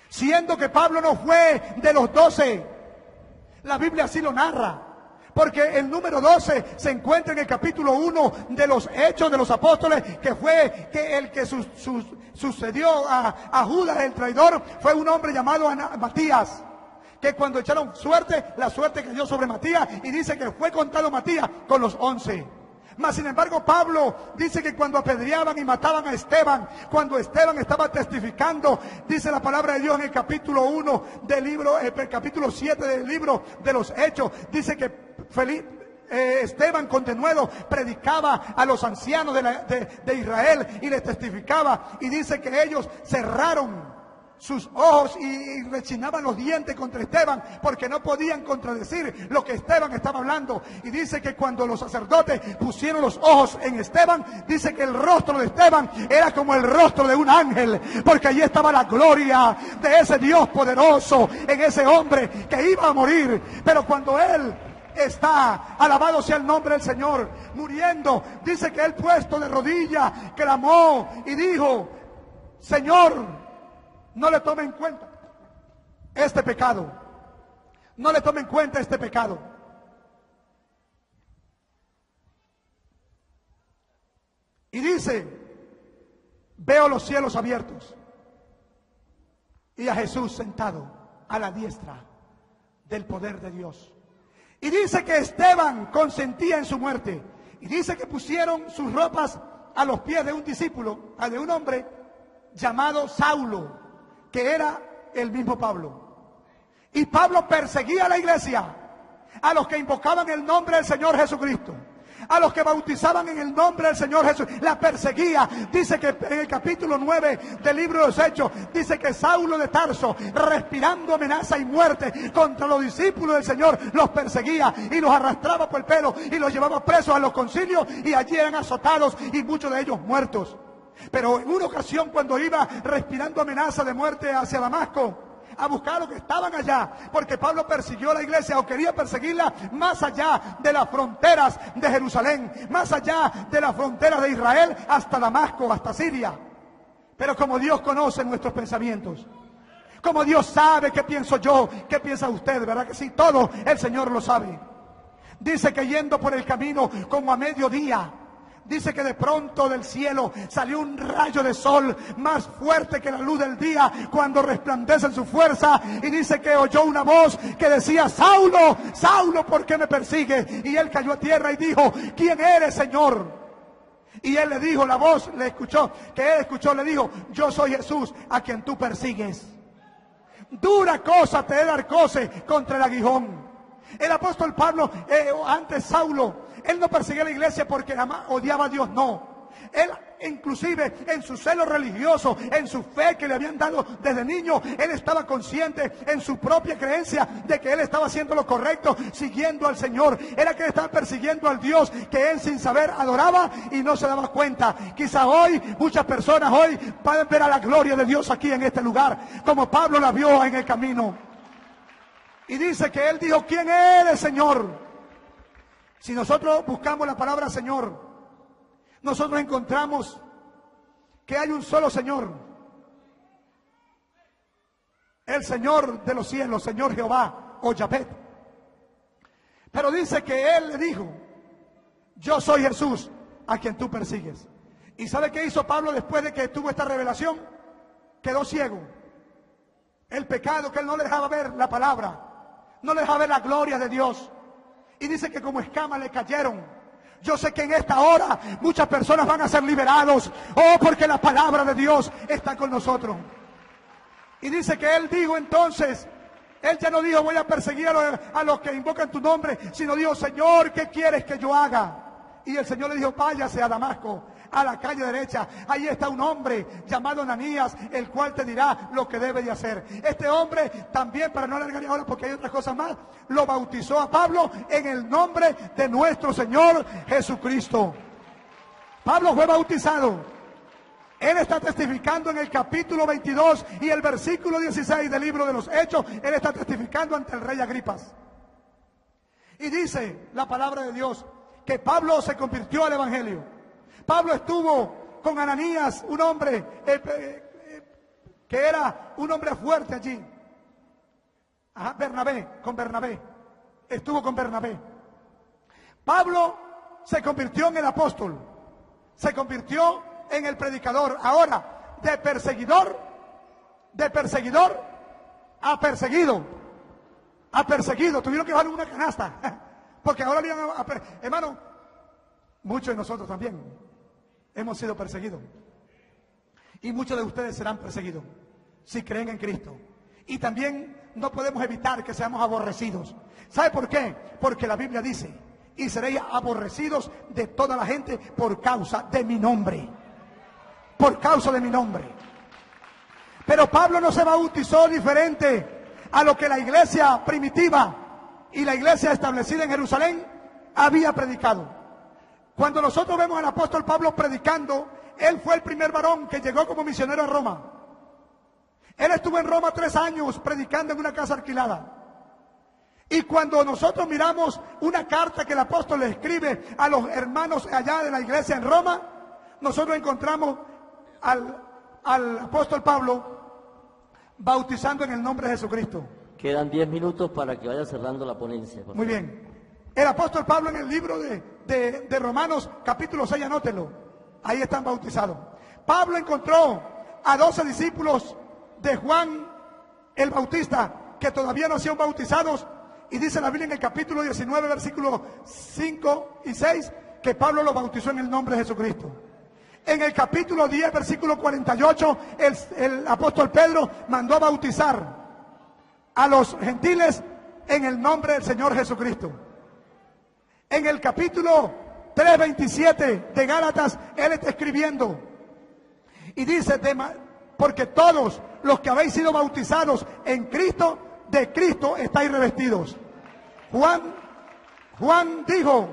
Siendo que Pablo no fue de los 12, la Biblia así lo narra. Porque el número 12 se encuentra en el capítulo 1 de los Hechos de los Apóstoles, que fue el que sucedió a Judas el traidor, fue un hombre llamado Matías, que cuando echaron suerte, la suerte cayó sobre Matías, y dice que fue contado Matías con los 11. Mas sin embargo Pablo dice que cuando apedreaban y mataban a Esteban, cuando Esteban estaba testificando, dice la palabra de Dios en el capítulo 1 del libro, el capítulo 7 del libro de los Hechos, dice que Esteban con denuedo predicaba a los ancianos de Israel y les testificaba, y dice que ellos cerraron sus ojos y rechinaban los dientes contra Esteban, porque no podían contradecir lo que Esteban estaba hablando. Y dice que cuando los sacerdotes pusieron los ojos en Esteban, dice que el rostro de Esteban era como el rostro de un ángel, porque allí estaba la gloria de ese Dios poderoso en ese hombre que iba a morir. Pero cuando él está, alabado sea el nombre del Señor, muriendo, dice que él, puesto de rodillas, clamó y dijo: Señor, no le tome en cuenta este pecado. No le tome en cuenta este pecado. Y dice: veo los cielos abiertos y a Jesús sentado a la diestra del poder de Dios. Y dice que Esteban consentía en su muerte. Y dice que pusieron sus ropas a los pies de un discípulo, de un hombre llamado Saulo, que era el mismo Pablo. Y Pablo perseguía a la iglesia, a los que invocaban el nombre del Señor Jesucristo, a los que bautizaban en el nombre del Señor Jesús. La perseguía. Dice que en el capítulo 9 del libro de los Hechos, dice que Saulo de Tarso, respirando amenaza y muerte contra los discípulos del Señor, los perseguía y los arrastraba por el pelo y los llevaba presos a los concilios, y allí eran azotados y muchos de ellos muertos. Pero en una ocasión, cuando iba respirando amenaza de muerte hacia Damasco, a buscar a los que estaban allá, porque Pablo persiguió a la iglesia, o quería perseguirla más allá de las fronteras de Jerusalén, más allá de las fronteras de Israel, hasta Damasco, hasta Siria. Pero como Dios conoce nuestros pensamientos, como Dios sabe qué pienso yo, qué piensa usted, ¿verdad que sí? Todo el Señor lo sabe. Dice que yendo por el camino como a mediodía, dice que de pronto del cielo salió un rayo de sol más fuerte que la luz del día cuando resplandece en su fuerza. Y dice que oyó una voz que decía: Saulo, Saulo, ¿por qué me persigues? Y él cayó a tierra y dijo: ¿quién eres, Señor? Y él le dijo, la voz le escuchó, que él escuchó, le dijo: yo soy Jesús a quien tú persigues. Dura cosa te he dar coce contra el aguijón. El apóstol Pablo, antes Saulo, él no perseguía a la iglesia porque odiaba a Dios, no. Él, inclusive en su celo religioso, en su fe que le habían dado desde niño, él estaba consciente en su propia creencia de que él estaba haciendo lo correcto, siguiendo al Señor. Era que él estaba persiguiendo al Dios que él sin saber adoraba y no se daba cuenta. Quizá hoy, muchas personas hoy pueden ver a la gloria de Dios aquí en este lugar, como Pablo la vio en el camino. Y dice que él dijo: ¿quién eres, Señor? Si nosotros buscamos la palabra Señor, nosotros encontramos que hay un solo Señor, el Señor de los cielos, Señor Jehová o Yahvé. Pero dice que él le dijo: yo soy Jesús a quien tú persigues. ¿Y sabe qué hizo Pablo después de que tuvo esta revelación? Quedó ciego. El pecado, que él no le dejaba ver la palabra, no le dejaba ver la gloria de Dios. Y dice que como escamas le cayeron. Yo sé que en esta hora muchas personas van a ser liberados. Oh, porque la palabra de Dios está con nosotros. Y dice que él dijo entonces, él ya no dijo: voy a perseguir a los que invocan tu nombre, sino dijo: Señor, ¿qué quieres que yo haga? Y el Señor le dijo: váyase a Damasco, a la calle derecha. Ahí está un hombre llamado Ananías, el cual te dirá lo que debe de hacer. Este hombre también, para no alargar ahora porque hay otras cosas más, lo bautizó a Pablo en el nombre de nuestro Señor Jesucristo. Pablo fue bautizado. Él está testificando en el capítulo 22 y el versículo 16 del libro de los Hechos. Él está testificando ante el rey Agripas. Y dice la palabra de Dios que Pablo se convirtió al evangelio. Pablo estuvo con Ananías, un hombre que era un hombre fuerte allí. Con Bernabé. Estuvo con Bernabé. Pablo se convirtió en el apóstol. Se convirtió en el predicador. Ahora, de perseguidor a perseguido. A perseguido. Tuvieron que darle una canasta. Porque ahora hermano, muchos de nosotros también hemos sido perseguidos. Y muchos de ustedes serán perseguidos si creen en Cristo. Y también no podemos evitar que seamos aborrecidos. ¿Sabe por qué? Porque la Biblia dice: y seréis aborrecidos de toda la gente por causa de mi nombre. Por causa de mi nombre. Pero Pablo no se bautizó diferente a lo que la iglesia primitiva y la iglesia establecida en Jerusalén había predicado. Cuando nosotros vemos al apóstol Pablo predicando, él fue el primer varón que llegó como misionero a Roma. Él estuvo en Roma 3 años predicando en una casa alquilada. Y cuando nosotros miramos una carta que el apóstol le escribe a los hermanos allá de la iglesia en Roma, nosotros encontramos al apóstol Pablo bautizando en el nombre de Jesucristo. Quedan 10 minutos para que vaya cerrando la ponencia. Muy bien. El apóstol Pablo en el libro de Romanos, capítulo 6, anótelo. Ahí están bautizados. Pablo encontró a 12 discípulos de Juan el Bautista que todavía no hacían bautizados. Y dice la Biblia en el capítulo 19, versículos 5 y 6, que Pablo los bautizó en el nombre de Jesucristo. En el capítulo 10, versículo 48, el apóstol Pedro mandó a bautizar a los gentiles en el nombre del Señor Jesucristo. En el capítulo 3:27 de Gálatas, él está escribiendo y dice, porque todos los que habéis sido bautizados en Cristo, de Cristo estáis revestidos. Juan dijo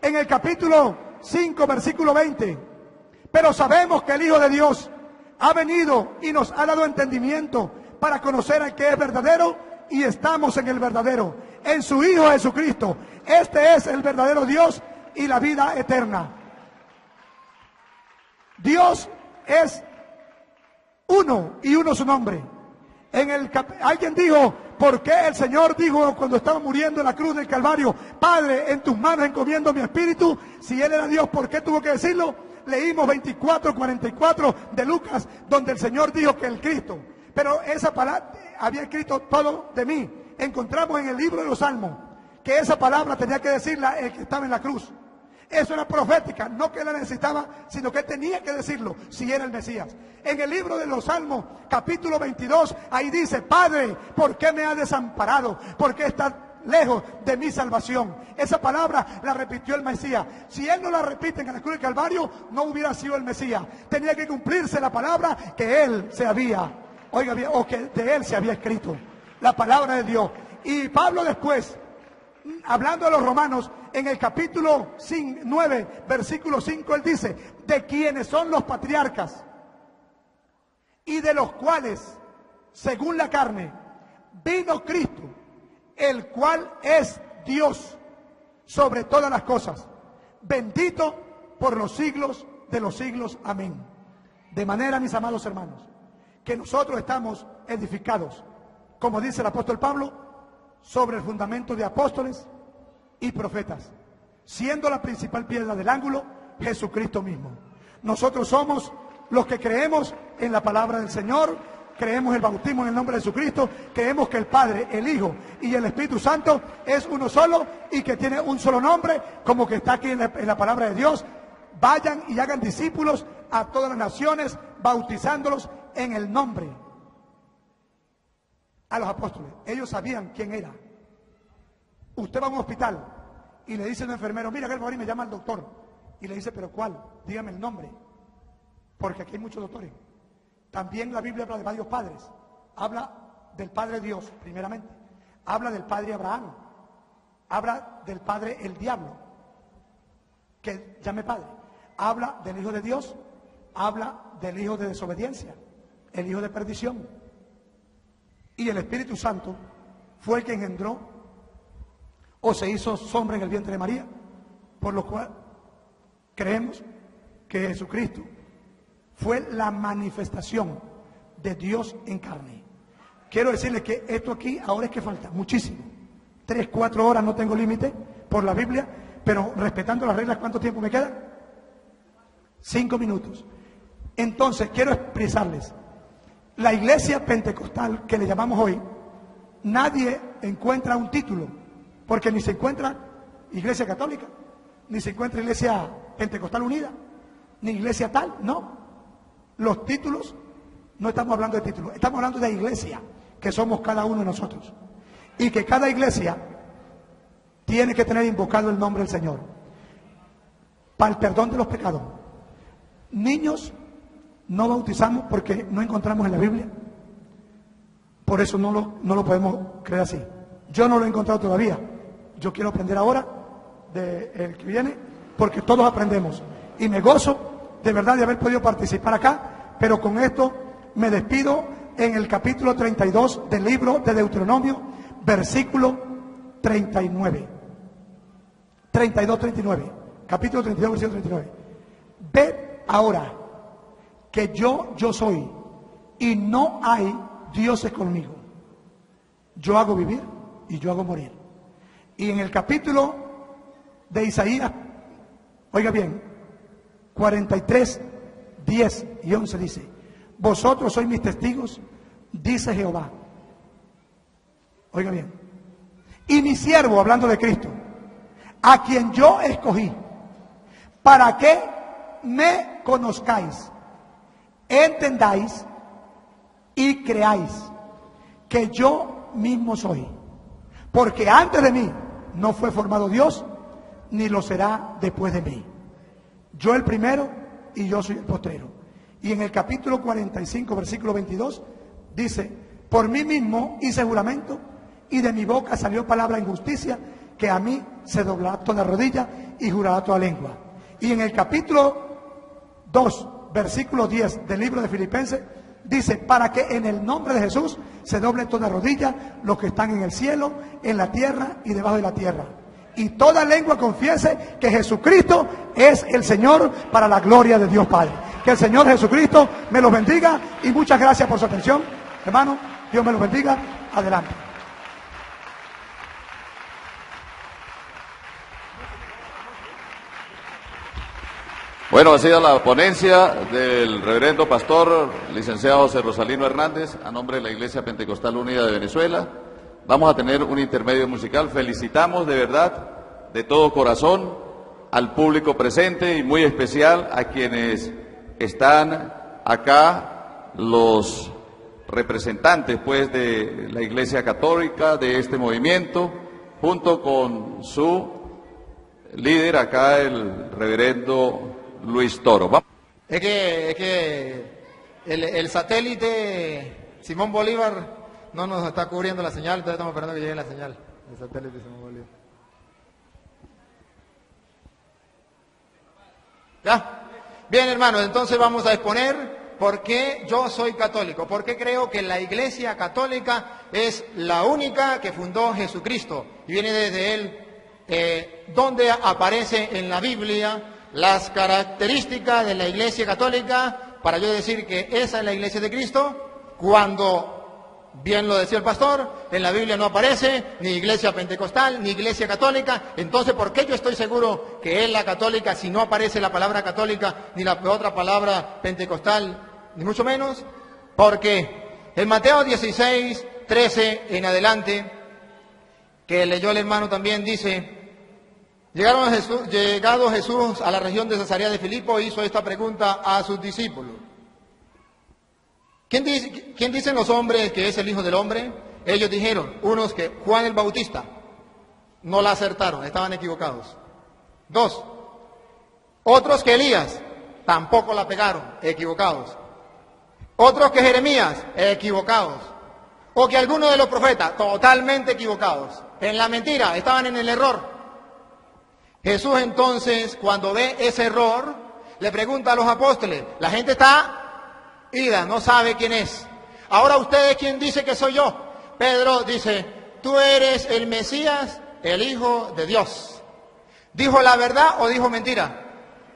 en el capítulo 5, versículo 20, pero sabemos que el Hijo de Dios ha venido y nos ha dado entendimiento para conocer al que es verdadero, y estamos en el verdadero, en su Hijo Jesucristo. Este es el verdadero Dios y la vida eterna. Dios es uno y uno su nombre. Alguien dijo, ¿por qué el Señor dijo cuando estaba muriendo en la cruz del Calvario, Padre, en tus manos encomiendo mi espíritu? Si Él era Dios, ¿por qué tuvo que decirlo? Leímos 24:44 de Lucas, donde el Señor dijo que el Cristo, pero esa palabra había escrito todo de mí. Encontramos en el libro de los Salmos que esa palabra tenía que decirla el que estaba en la cruz. Eso era profética, no que él la necesitaba, sino que tenía que decirlo si era el Mesías. En el libro de los Salmos, capítulo 22, ahí dice, Padre, ¿por qué me has desamparado? ¿Por qué estás lejos de mi salvación? Esa palabra la repitió el Mesías. Si él no la repite en la cruz del Calvario, no hubiera sido el Mesías. Tenía que cumplirse la palabra que él se había, o que de él se había escrito, la palabra de Dios. Y Pablo después, hablando de los romanos, en el capítulo 9, versículo 5, él dice, de quienes son los patriarcas y de los cuales, según la carne, vino Cristo, el cual es Dios sobre todas las cosas, bendito por los siglos de los siglos. Amén. De manera, mis amados hermanos, que nosotros estamos edificados, como dice el apóstol Pablo, sobre el fundamento de apóstoles y profetas, siendo la principal piedra del ángulo Jesucristo mismo. Nosotros somos los que creemos en la palabra del Señor, creemos el bautismo en el nombre de Jesucristo, creemos que el Padre, el Hijo y el Espíritu Santo es uno solo y que tiene un solo nombre, como que está aquí en la palabra de Dios. Vayan y hagan discípulos a todas las naciones, bautizándolos en el nombre. A los apóstoles, ellos sabían quién era. Usted va a un hospital y le dice a un enfermero, mira, que me llama el doctor. Y le dice, ¿pero cuál? Dígame el nombre. Porque aquí hay muchos doctores. También la Biblia habla de varios padres. Habla del Padre Dios, primeramente. Habla del Padre Abraham. Habla del Padre el Diablo, que llame Padre. Habla del Hijo de Dios. Habla del Hijo de desobediencia, el Hijo de perdición. Y el Espíritu Santo fue el que engendró o se hizo sombra en el vientre de María, por lo cual creemos que Jesucristo fue la manifestación de Dios en carne. Quiero decirles que esto aquí ahora es que falta muchísimo. 3, 4 horas, no tengo límite por la Biblia, pero respetando las reglas, ¿cuánto tiempo me queda? 5 minutos. Entonces quiero expresarles, la iglesia pentecostal que le llamamos hoy, nadie encuentra un título, porque ni se encuentra iglesia católica, ni se encuentra iglesia pentecostal unida, ni iglesia tal, no. Los títulos, no estamos hablando de títulos, estamos hablando de iglesia, que somos cada uno de nosotros. Y que cada iglesia tiene que tener invocado el nombre del Señor para el perdón de los pecados. Niños no bautizamos porque no encontramos en la Biblia. Por eso no lo podemos creer así. Yo no lo he encontrado todavía. Yo quiero aprender ahora del que viene, porque todos aprendemos. Y me gozo de verdad de haber podido participar acá, pero con esto me despido en el capítulo 32 del libro de Deuteronomio, versículo 39. 32-39. Capítulo 32, versículo 39. Ved ahora que yo soy, y no hay dioses conmigo. Yo hago vivir y yo hago morir. Y en el capítulo de Isaías, oiga bien, 43, 10 y 11 dice: vosotros sois mis testigos, dice Jehová. Oiga bien. Y mi siervo, hablando de Cristo, a quien yo escogí, para que me conozcáis, entendáis y creáis que yo mismo soy. Porque antes de mí no fue formado Dios, ni lo será después de mí. Yo el primero y yo soy el postrero. Y en el capítulo 45, versículo 22, dice: por mí mismo hice juramento, y de mi boca salió palabra en justicia, que a mí se doblará toda rodilla y jurará toda lengua. Y en el capítulo 2, versículo 10 del libro de Filipenses, dice: para que en el nombre de Jesús se doble toda rodilla, los que están en el cielo, en la tierra y debajo de la tierra, y toda lengua confiese que Jesucristo es el Señor, para la gloria de Dios Padre. Que el Señor Jesucristo me los bendiga, y muchas gracias por su atención, hermano. Dios me los bendiga. Adelante. Bueno, ha sido la ponencia del reverendo pastor licenciado José Rosalino Hernández, a nombre de la Iglesia Pentecostal Unida de Venezuela. Vamos a tener un intermedio musical. Felicitamos de verdad, de todo corazón, al público presente, y muy especial a quienes están acá, los representantes pues de la Iglesia Católica, de este movimiento, junto con su líder acá, el reverendo Luis Toro. Es que el satélite Simón Bolívar no nos está cubriendo la señal, entonces estamos esperando que llegue la señal. El satélite Simón Bolívar. ¿Ya? Bien, hermanos, entonces vamos a exponer por qué yo soy católico, por qué creo que la Iglesia Católica es la única que fundó Jesucristo y viene desde él, donde aparece en la Biblia las características de la Iglesia Católica, para yo decir que esa es la Iglesia de Cristo, cuando, bien lo decía el pastor, en la Biblia no aparece ni Iglesia Pentecostal, ni Iglesia Católica. Entonces, ¿por qué yo estoy seguro que es la católica si no aparece la palabra católica, ni la otra palabra pentecostal, ni mucho menos? Porque en Mateo 16, 13 en adelante, que leyó el hermano también, dice: llegado Jesús a la región de Cesarea de Filipo, hizo esta pregunta a sus discípulos: ¿Quién dicen los hombres que es el Hijo del Hombre? Ellos dijeron, unos que Juan el Bautista. No la acertaron, estaban equivocados. 2. Otros que Elías, tampoco la pegaron, equivocados. Otros que Jeremías, equivocados. O que alguno de los profetas, totalmente equivocados. En la mentira, estaban en el error. Jesús entonces, cuando ve ese error, le pregunta a los apóstoles: la gente está ida, no sabe quién es. Ahora ustedes, ¿quién dice que soy yo? Pedro dice: tú eres el Mesías, el Hijo de Dios. ¿Dijo la verdad o dijo mentira?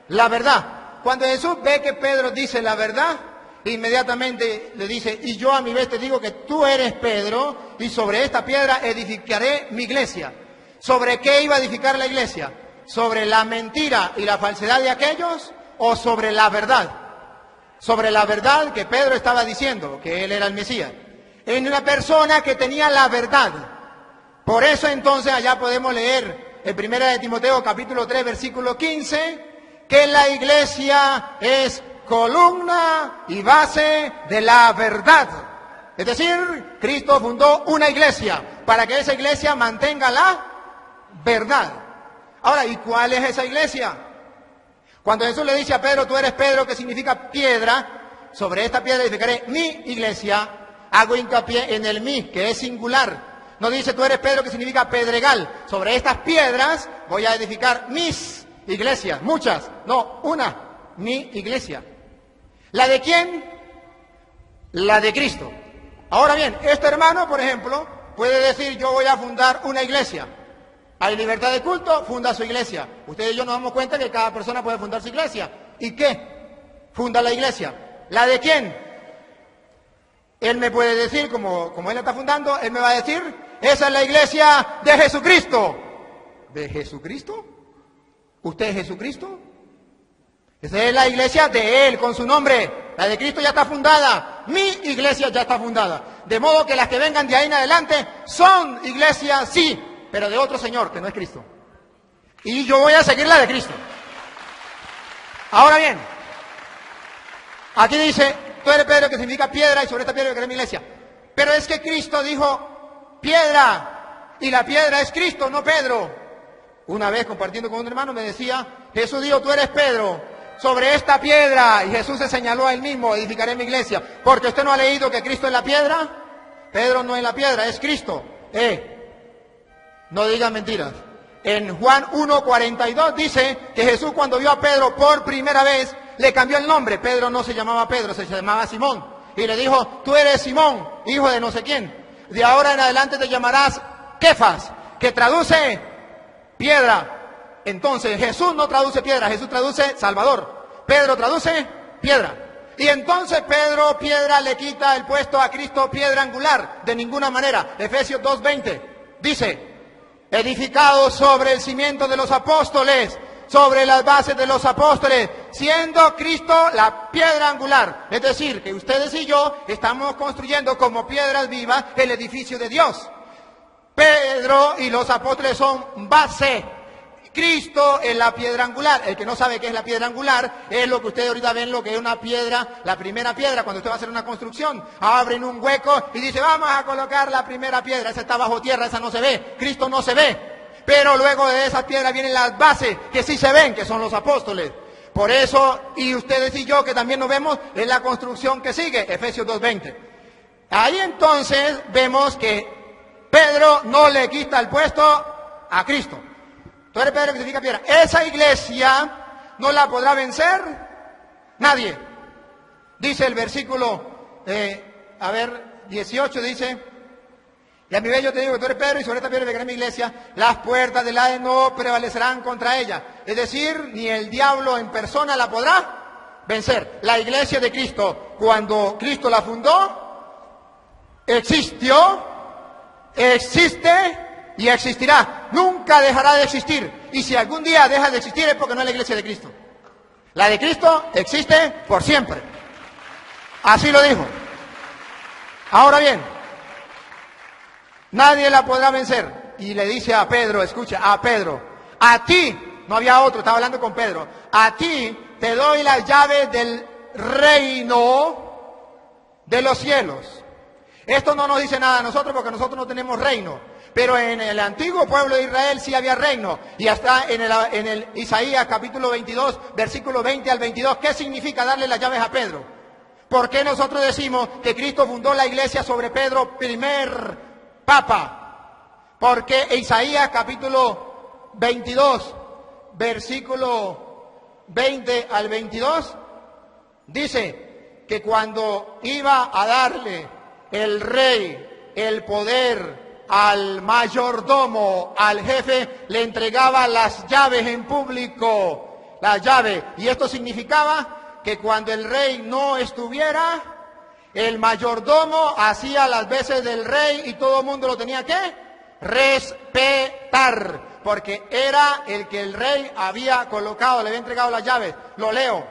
La verdad. Cuando Jesús ve que Pedro dice la verdad, inmediatamente le dice: y yo a mi vez te digo que tú eres Pedro, y sobre esta piedra edificaré mi iglesia. ¿Sobre qué iba a edificar la iglesia? ¿Sobre la mentira y la falsedad de aquellos, o sobre la verdad? Sobre la verdad que Pedro estaba diciendo, que él era el Mesías. En una persona que tenía la verdad. Por eso entonces allá podemos leer en 1 de Timoteo capítulo 3 versículo 15, que la iglesia es columna y base de la verdad. Es decir, Cristo fundó una iglesia para que esa iglesia mantenga la verdad. Ahora, ¿y cuál es esa iglesia? Cuando Jesús le dice a Pedro: tú eres Pedro, que significa piedra, sobre esta piedra edificaré mi iglesia. Hago hincapié en el mi, que es singular. No dice tú eres Pedro, que significa pedregal. Sobre estas piedras voy a edificar mis iglesias, muchas, no, una, mi iglesia. ¿La de quién? La de Cristo. Ahora bien, este hermano, por ejemplo, puede decir yo voy a fundar una iglesia. Hay libertad de culto, funda su iglesia. Ustedes y yo nos damos cuenta que cada persona puede fundar su iglesia. ¿Y qué? Funda la iglesia. ¿La de quién? Él me puede decir, como él la está fundando, él me va a decir, esa es la iglesia de Jesucristo. ¿De Jesucristo? ¿Usted es Jesucristo? Esa es la iglesia de Él, con su nombre. La de Cristo ya está fundada. Mi iglesia ya está fundada. De modo que las que vengan de ahí en adelante son iglesias, sí, pero de otro Señor, que no es Cristo. Y yo voy a seguir la de Cristo. Ahora bien, aquí dice, tú eres Pedro, que significa piedra, y sobre esta piedra edificaré mi iglesia. Pero es que Cristo dijo piedra, y la piedra es Cristo, no Pedro. Una vez compartiendo con un hermano me decía, Jesús dijo, tú eres Pedro, sobre esta piedra, y Jesús se señaló a él mismo, edificaré mi iglesia. Porque usted no ha leído que Cristo es la piedra. Pedro no es la piedra, es Cristo. No digan mentiras. En Juan 1:42 dice que Jesús, cuando vio a Pedro por primera vez, le cambió el nombre. Pedro no se llamaba Pedro, se llamaba Simón. Y le dijo, tú eres Simón, hijo de no sé quién. De ahora en adelante te llamarás Kefas, que traduce piedra. Entonces Jesús no traduce piedra, Jesús traduce Salvador. Pedro traduce piedra. Y entonces Pedro, piedra, le quita el puesto a Cristo, piedra angular. De ninguna manera. Efesios 2:20 dice, edificado sobre el cimiento de los apóstoles, sobre las bases de los apóstoles, siendo Cristo la piedra angular. Es decir, que ustedes y yo estamos construyendo como piedras vivas el edificio de Dios. Pedro y los apóstoles son base. Cristo es la piedra angular. El que no sabe qué es la piedra angular es lo que ustedes ahorita ven, lo que es una piedra, la primera piedra. Cuando usted va a hacer una construcción, abren un hueco y dice, vamos a colocar la primera piedra. Esa está bajo tierra, esa no se ve. Cristo no se ve. Pero luego de esas piedras vienen las bases que sí se ven, que son los apóstoles. Por eso, y ustedes y yo que también nos vemos, es la construcción que sigue, Efesios 2:20. Ahí entonces vemos que Pedro no le quita el puesto a Cristo. Tú eres Pedro, que significa piedra. Esa iglesia no la podrá vencer nadie. Dice el versículo, 18 dice, y a mi vez yo te digo que tú eres Pedro, y sobre esta piedra edificaré mi iglesia, las puertas del Hades no prevalecerán contra ella. Es decir, ni el diablo en persona la podrá vencer. La iglesia de Cristo, cuando Cristo la fundó, existió, existe y existirá. Nunca dejará de existir. Y si algún día deja de existir es porque no es la iglesia de Cristo. La de Cristo existe por siempre. Así lo dijo. Ahora bien, nadie la podrá vencer. Y le dice a Pedro, escucha, a Pedro, a ti, no había otro, estaba hablando con Pedro, a ti te doy las llaves del reino de los cielos. Esto no nos dice nada a nosotros porque nosotros no tenemos reino. Pero en el antiguo pueblo de Israel sí había reino. Y hasta en el Isaías capítulo 22, versículo 20 al 22, ¿qué significa darle las llaves a Pedro? ¿Por qué nosotros decimos que Cristo fundó la iglesia sobre Pedro, primer papa? Porque Isaías capítulo 22, versículo 20 al 22, dice que cuando iba a darle el rey el poder al mayordomo, al jefe, le entregaba las llaves en público, las llaves. Y esto significaba que cuando el rey no estuviera, el mayordomo hacía las veces del rey y todo el mundo lo tenía que respetar, porque era el que el rey había colocado, le había entregado las llaves. Lo leo.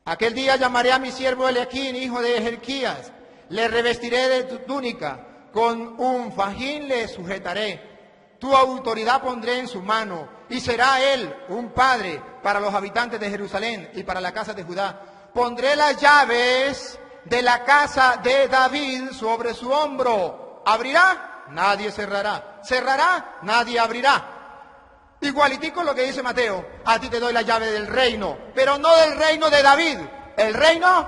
Aquel día llamaré a mi siervo Eliaquín, hijo de Jerquías, le revestiré de tu túnica, con un fajín le sujetaré, tu autoridad pondré en su mano, y será él un padre para los habitantes de Jerusalén y para la casa de Judá. Pondré las llaves de la casa de David sobre su hombro. ¿Abrirá? Nadie cerrará. ¿Cerrará? Nadie abrirá. Igualitico lo que dice Mateo. A ti te doy la llave del reino, pero no del reino de David, El reino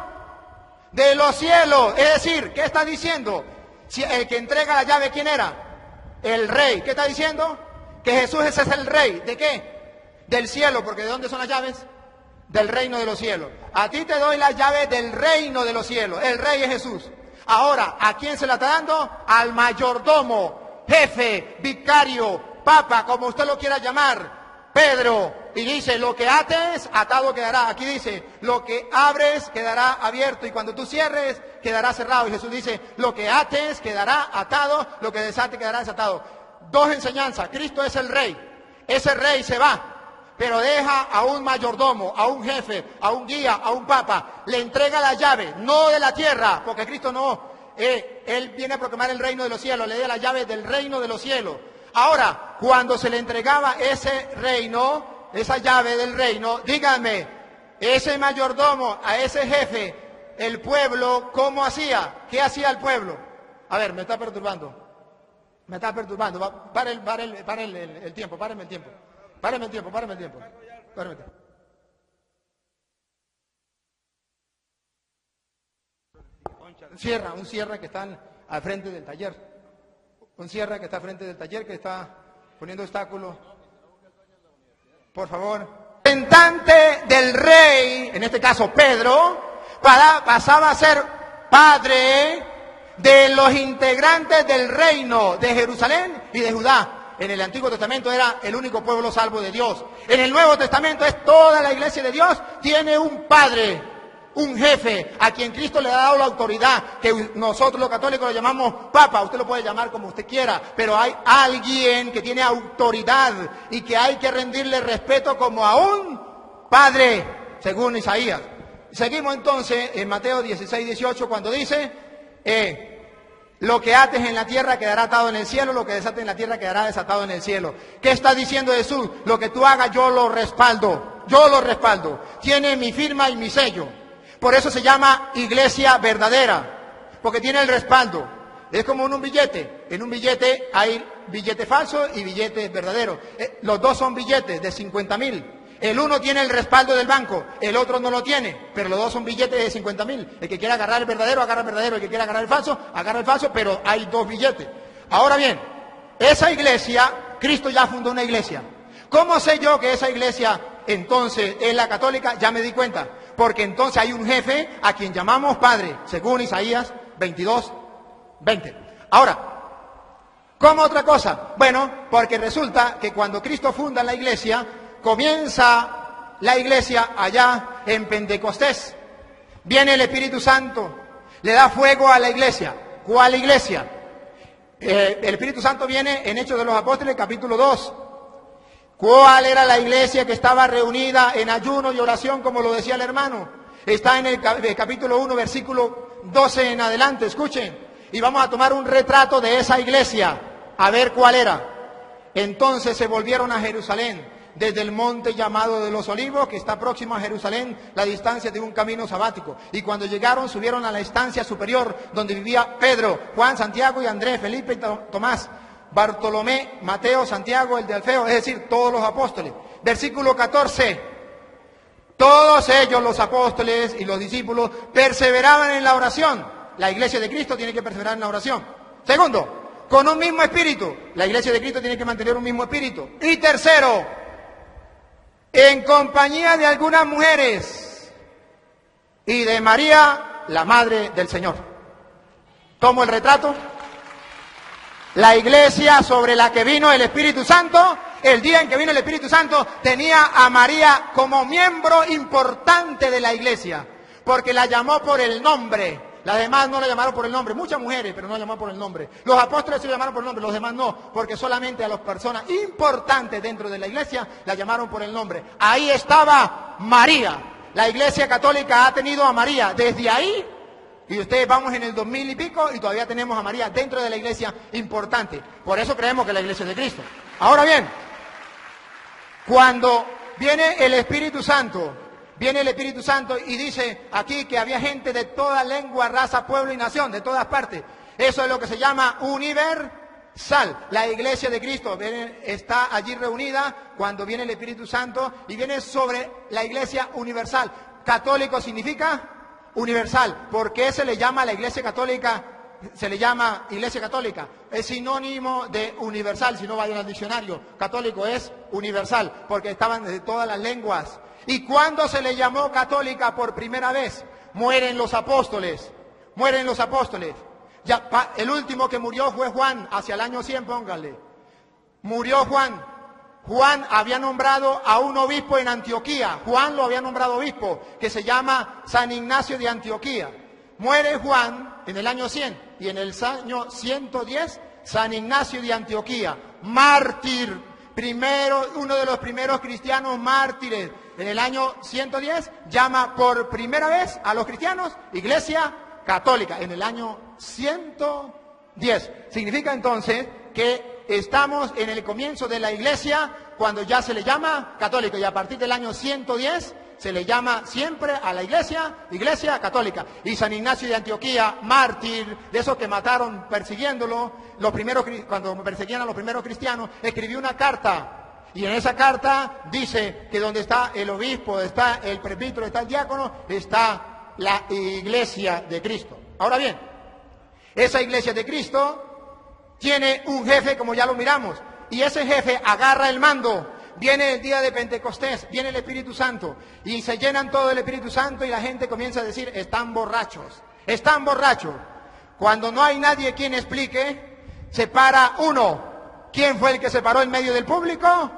de los cielos. Es decir, ¿qué está diciendo? Si el que entrega la llave, ¿quién era? El rey. ¿Qué está diciendo? Que Jesús ese es el rey. ¿De qué? Del cielo, porque ¿de dónde son las llaves? Del reino de los cielos. A ti te doy la llave del reino de los cielos. El rey es Jesús. Ahora, ¿a quién se la está dando? Al mayordomo, jefe, vicario, papa, como usted lo quiera llamar, Pedro. Y dice, lo que ates, atado quedará. Aquí dice, lo que abres quedará abierto, y cuando tú cierres, quedará cerrado. Y Jesús dice, lo que ates quedará atado, lo que desate quedará desatado. Dos enseñanzas. Cristo es el rey. Ese rey se va, pero deja a un mayordomo, a un jefe, a un guía, a un papa. Le entrega la llave, no de la tierra, porque Cristo no. Él viene a proclamar el reino de los cielos, le da la llave del reino de los cielos. Ahora, cuando se le entregaba ese reino, esa llave del reino, díganme, ese mayordomo, a ese jefe, el pueblo, ¿cómo hacía? ¿Qué hacía el pueblo? A ver, me está perturbando. Me está perturbando. Pare el tiempo, páreme el tiempo. Páreme el tiempo. Un cierre que están al frente del taller. Un cierre que está al frente del taller, que está poniendo obstáculos. Por favor. Representante del rey, en este caso Pedro, pasaba a ser padre de los integrantes del reino de Jerusalén y de Judá. En el Antiguo Testamento era el único pueblo salvo de Dios. En el Nuevo Testamento es toda la iglesia de Dios, tiene un padre, un jefe, a quien Cristo le ha dado la autoridad, que nosotros los católicos lo llamamos papa. Usted lo puede llamar como usted quiera, pero hay alguien que tiene autoridad y que hay que rendirle respeto como a un padre, según Isaías. Seguimos entonces en Mateo 16, 18, cuando dice, lo que ates en la tierra quedará atado en el cielo, lo que desates en la tierra quedará desatado en el cielo. ¿Qué está diciendo Jesús? Lo que tú hagas yo lo respaldo, tiene mi firma y mi sello. Por eso se llama iglesia verdadera, porque tiene el respaldo. Es como en un billete. En un billete hay billete falso y billetes verdaderos. Los dos son billetes de 50.000. El uno tiene el respaldo del banco, el otro no lo tiene, pero los dos son billetes de 50.000. El que quiera agarrar el verdadero, agarra el verdadero. El que quiera agarrar el falso, agarra el falso, pero hay dos billetes. Ahora bien, esa iglesia, Cristo ya fundó una iglesia. ¿Cómo sé yo que esa iglesia entonces es la católica? Ya me di cuenta. Porque entonces hay un jefe a quien llamamos Padre, según Isaías 22, 20. Ahora, ¿cómo otra cosa? Bueno, porque resulta que cuando Cristo funda la iglesia, comienza la iglesia allá en Pentecostés. Viene el Espíritu Santo, le da fuego a la iglesia. ¿Cuál iglesia? El Espíritu Santo viene en Hechos de los Apóstoles, capítulo 2. ¿Cuál era la iglesia que estaba reunida en ayuno y oración, como lo decía el hermano? Está en el capítulo 1, versículo 12 en adelante, escuchen. Y vamos a tomar un retrato de esa iglesia, a ver cuál era. Entonces se volvieron a Jerusalén, desde el monte llamado de los Olivos, que está próximo a Jerusalén, la distancia de un camino sabático. Y cuando llegaron, subieron a la estancia superior, donde vivía Pedro, Juan, Santiago y Andrés, Felipe y Tomás, Bartolomé, Mateo, Santiago, el de Alfeo, es decir, todos los apóstoles. Versículo 14. Todos ellos, los apóstoles y los discípulos, perseveraban en la oración. La iglesia de Cristo tiene que perseverar en la oración. Segundo, con un mismo espíritu. La iglesia de Cristo tiene que mantener un mismo espíritu. Y tercero, en compañía de algunas mujeres y de María, la madre del Señor. Tomo el retrato. La iglesia sobre la que vino el Espíritu Santo, el día en que vino el Espíritu Santo, tenía a María como miembro importante de la iglesia, porque la llamó por el nombre. Las demás no la llamaron por el nombre, muchas mujeres, pero no la llamaron por el nombre. Los apóstoles se llamaron por el nombre, los demás no, porque solamente a las personas importantes dentro de la iglesia la llamaron por el nombre. Ahí estaba María. La iglesia católica ha tenido a María desde ahí. Y ustedes vamos en el 2000 y pico y todavía tenemos a María dentro de la iglesia importante. Por eso creemos que la iglesia es de Cristo. Ahora bien, cuando viene el Espíritu Santo y dice aquí que había gente de toda lengua, raza, pueblo y nación, de todas partes. Eso es lo que se llama universal. La iglesia de Cristo está allí reunida cuando viene el Espíritu Santo y viene sobre la iglesia universal. católico significa universal. ¿Por qué se le llama a la Iglesia Católica? Se le llama Iglesia Católica. Es sinónimo de universal. Si no, vayan al diccionario. Católico es universal, porque estaban de todas las lenguas. ¿Y cuándo se le llamó católica por primera vez? Mueren los apóstoles. Mueren los apóstoles. Ya, el último que murió fue Juan, hacia el año 100, póngale. Murió Juan. Juan había nombrado a un obispo en Antioquía. Juan lo había nombrado obispo, que se llama San Ignacio de Antioquía. Muere Juan en el año 100 y en el año 110, San Ignacio de Antioquía, mártir, uno de los primeros cristianos mártires. En el año 110 llama por primera vez a los cristianos Iglesia Católica. En el año 110. Significa entonces que estamos en el comienzo de la Iglesia cuando ya se le llama católico, y a partir del año 110 se le llama siempre a la Iglesia Católica. Y San Ignacio de Antioquía, mártir, de esos que mataron persiguiéndolo, cuando perseguían a los primeros cristianos, escribió una carta. Y en esa carta dice que donde está el obispo, está el presbítero, está el diácono, está la Iglesia de Cristo. Ahora bien, esa Iglesia de Cristo tiene un jefe, como ya lo miramos, y ese jefe agarra el mando. Viene el día de Pentecostés, viene el Espíritu Santo, y se llenan todo el Espíritu Santo, y la gente comienza a decir, están borrachos, están borrachos. Cuando no hay nadie quien explique, se para uno. ¿Quién fue el que se paró en medio del público?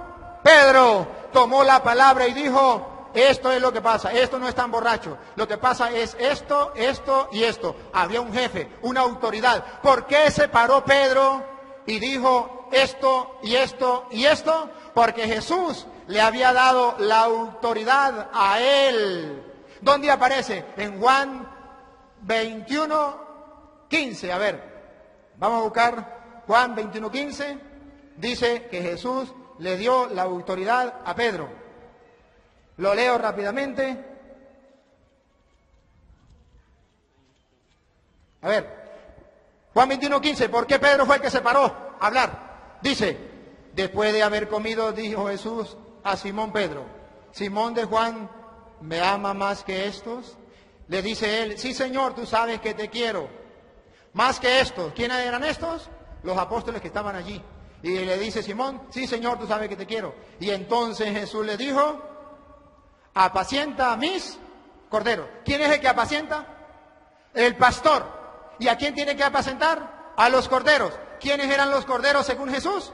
Pedro tomó la palabra y dijo, esto es lo que pasa, esto no es tan borracho, lo que pasa es esto, esto y esto. Había un jefe, una autoridad. ¿Por qué se paró Pedro y dijo esto y esto y esto? Porque Jesús le había dado la autoridad a él. ¿Dónde aparece? En Juan 21:15. A ver, vamos a buscar Juan 21:15. Dice que Jesús le dio la autoridad a Pedro. Lo leo rápidamente. A ver, Juan 21:15. ¿Por qué Pedro fue el que se paró a hablar? Dice, después de haber comido, dijo Jesús a Simón Pedro, Simón de Juan, ¿me ama más que estos? Le dice él, sí Señor, tú sabes que te quiero. Más que estos. ¿Quiénes eran estos? Los apóstoles que estaban allí. Y le dice Simón, sí Señor, tú sabes que te quiero. Y entonces Jesús le dijo, apacienta a mis corderos. ¿Quién es el que apacienta? El pastor. ¿Y a quién tiene que apacentar? A los corderos. ¿Quiénes eran los corderos según Jesús?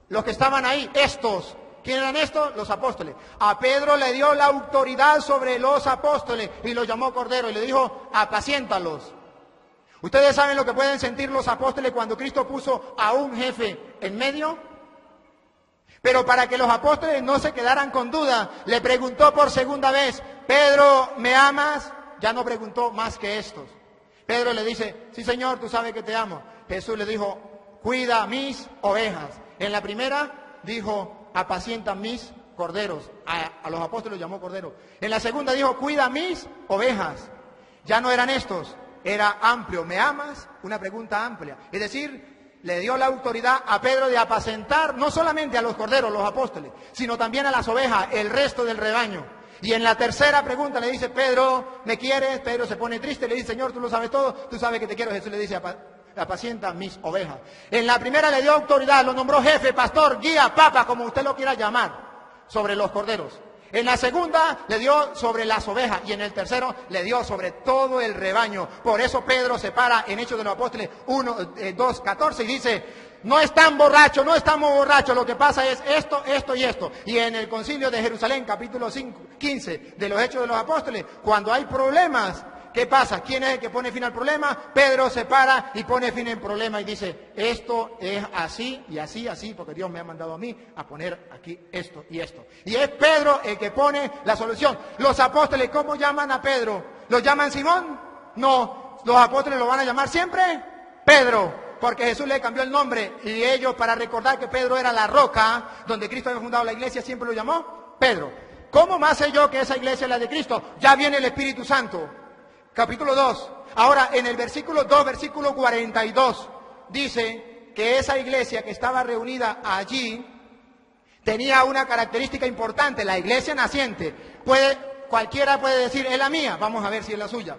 Los que estaban ahí, estos. ¿Quién eran estos? Los apóstoles. A Pedro le dio la autoridad sobre los apóstoles y los llamó cordero y le dijo, apaciéntalos. ¿Ustedes saben lo que pueden sentir los apóstoles cuando Cristo puso a un jefe en medio? Pero para que los apóstoles no se quedaran con duda, le preguntó por segunda vez, Pedro, ¿me amas? Ya no preguntó más que estos. Pedro le dice, sí Señor, tú sabes que te amo. Jesús le dijo, cuida mis ovejas. En la primera dijo, apacienta mis corderos. A los apóstoles los llamó corderos. En la segunda dijo, cuida mis ovejas. Ya no eran estos, era amplio. ¿Me amas? Una pregunta amplia. Es decir, le dio la autoridad a Pedro de apacentar no solamente a los corderos, los apóstoles, sino también a las ovejas, el resto del rebaño. Y en la tercera pregunta le dice, Pedro, ¿me quieres? Pedro se pone triste, le dice, Señor, tú lo sabes todo, tú sabes que te quiero. Jesús le dice, apacienta mis ovejas. En la primera le dio autoridad, lo nombró jefe, pastor, guía, papa, como usted lo quiera llamar, sobre los corderos. En la segunda le dio sobre las ovejas y en el tercero le dio sobre todo el rebaño. Por eso Pedro se para en Hechos de los Apóstoles 2:14 y dice, no están borrachos, no estamos borrachos, lo que pasa es esto, esto y esto. Y en el Concilio de Jerusalén, capítulo 15 de los Hechos de los Apóstoles, cuando hay problemas, ¿qué pasa? ¿Quién es el que pone fin al problema? Pedro se para y pone fin al problema y dice, esto es así y así, así, porque Dios me ha mandado a mí a poner aquí esto y esto. Y es Pedro el que pone la solución. Los apóstoles, ¿cómo llaman a Pedro? ¿Lo llaman Simón? No, los apóstoles lo van a llamar siempre Pedro, porque Jesús le cambió el nombre y ellos, para recordar que Pedro era la roca donde Cristo había fundado la iglesia, siempre lo llamó Pedro. ¿Cómo más sé yo que esa iglesia es la de Cristo? Ya viene el Espíritu Santo. Capítulo 2. Ahora, en el versículo 2, versículo 42, dice que esa iglesia que estaba reunida allí tenía una característica importante, la iglesia naciente. cualquiera puede decir, es la mía, vamos a ver si es la suya.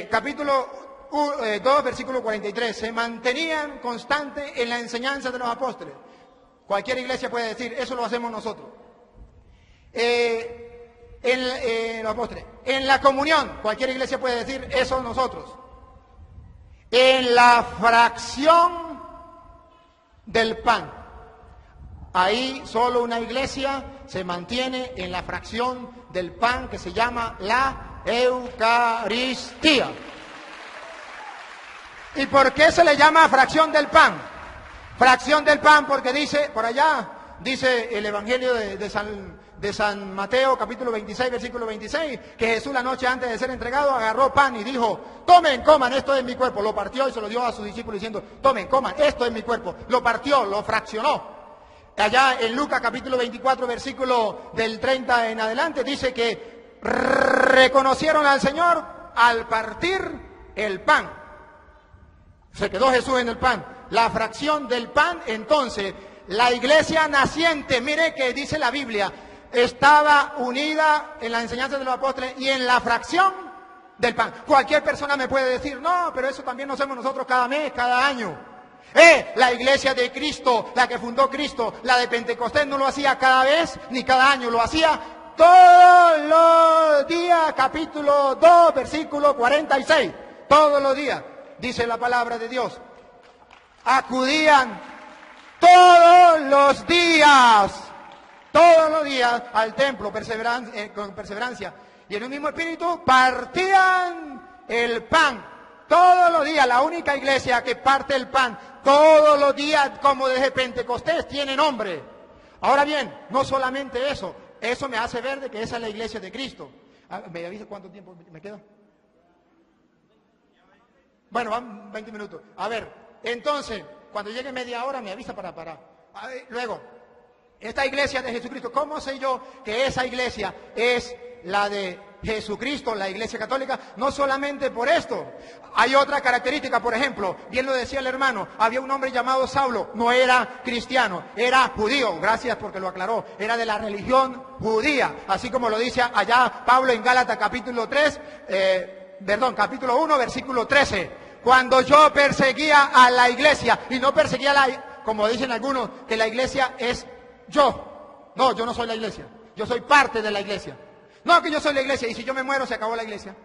Capítulo 2, versículo 43, se mantenían constantes en la enseñanza de los apóstoles. Cualquier iglesia puede decir, eso lo hacemos nosotros. Los apóstoles. En la comunión, cualquier iglesia puede decir, eso nosotros. En la fracción del pan. Ahí solo una iglesia se mantiene en la fracción del pan que se llama la Eucaristía. ¿Y por qué se le llama fracción del pan? Fracción del pan porque dice, por allá, dice el Evangelio de San Mateo, capítulo 26, versículo 26, que Jesús la noche antes de ser entregado agarró pan y dijo, tomen, coman, esto es mi cuerpo. Lo partió y se lo dio a sus discípulos diciendo, tomen, coman, esto es mi cuerpo. Lo partió, lo fraccionó. Allá en Lucas capítulo 24, versículo del 30 en adelante, dice que reconocieron al Señor al partir el pan. Se quedó Jesús en el pan. La fracción del pan, entonces, la iglesia naciente, mire que dice la Biblia, estaba unida en la enseñanza de los apóstoles y en la fracción del pan. Cualquier persona me puede decir, no, pero eso también lo hacemos nosotros cada mes, cada año. La iglesia de Cristo, la que fundó Cristo, la de Pentecostés, no lo hacía cada vez ni cada año, lo hacía todos los días, capítulo 2, versículo 46, todos los días, dice la palabra de Dios. Acudían todos los días al templo, con perseverancia, y en un mismo espíritu partían el pan. Todos los días, la única iglesia que parte el pan, todos los días, como desde Pentecostés, tiene nombre. Ahora bien, no solamente eso, eso me hace ver de que esa es la iglesia de Cristo. ¿Me avisa cuánto tiempo me queda? Bueno, van 20 minutos. A ver, entonces, cuando llegue media hora me avisa para parar. Luego, esta iglesia de Jesucristo, ¿cómo sé yo que esa iglesia es la de Jesucristo, la iglesia católica? No solamente por esto. Hay otra característica, por ejemplo, bien lo decía el hermano, había un hombre llamado Saulo, no era cristiano, era judío, gracias porque lo aclaró, era de la religión judía, así como lo dice allá Pablo en Gálatas capítulo 1, versículo 13. Cuando yo perseguía a la iglesia, y no perseguía como dicen algunos, que la iglesia es yo. No, yo no soy la iglesia, yo soy parte de la iglesia. No, que yo soy la iglesia, y si yo me muero se acabó la iglesia.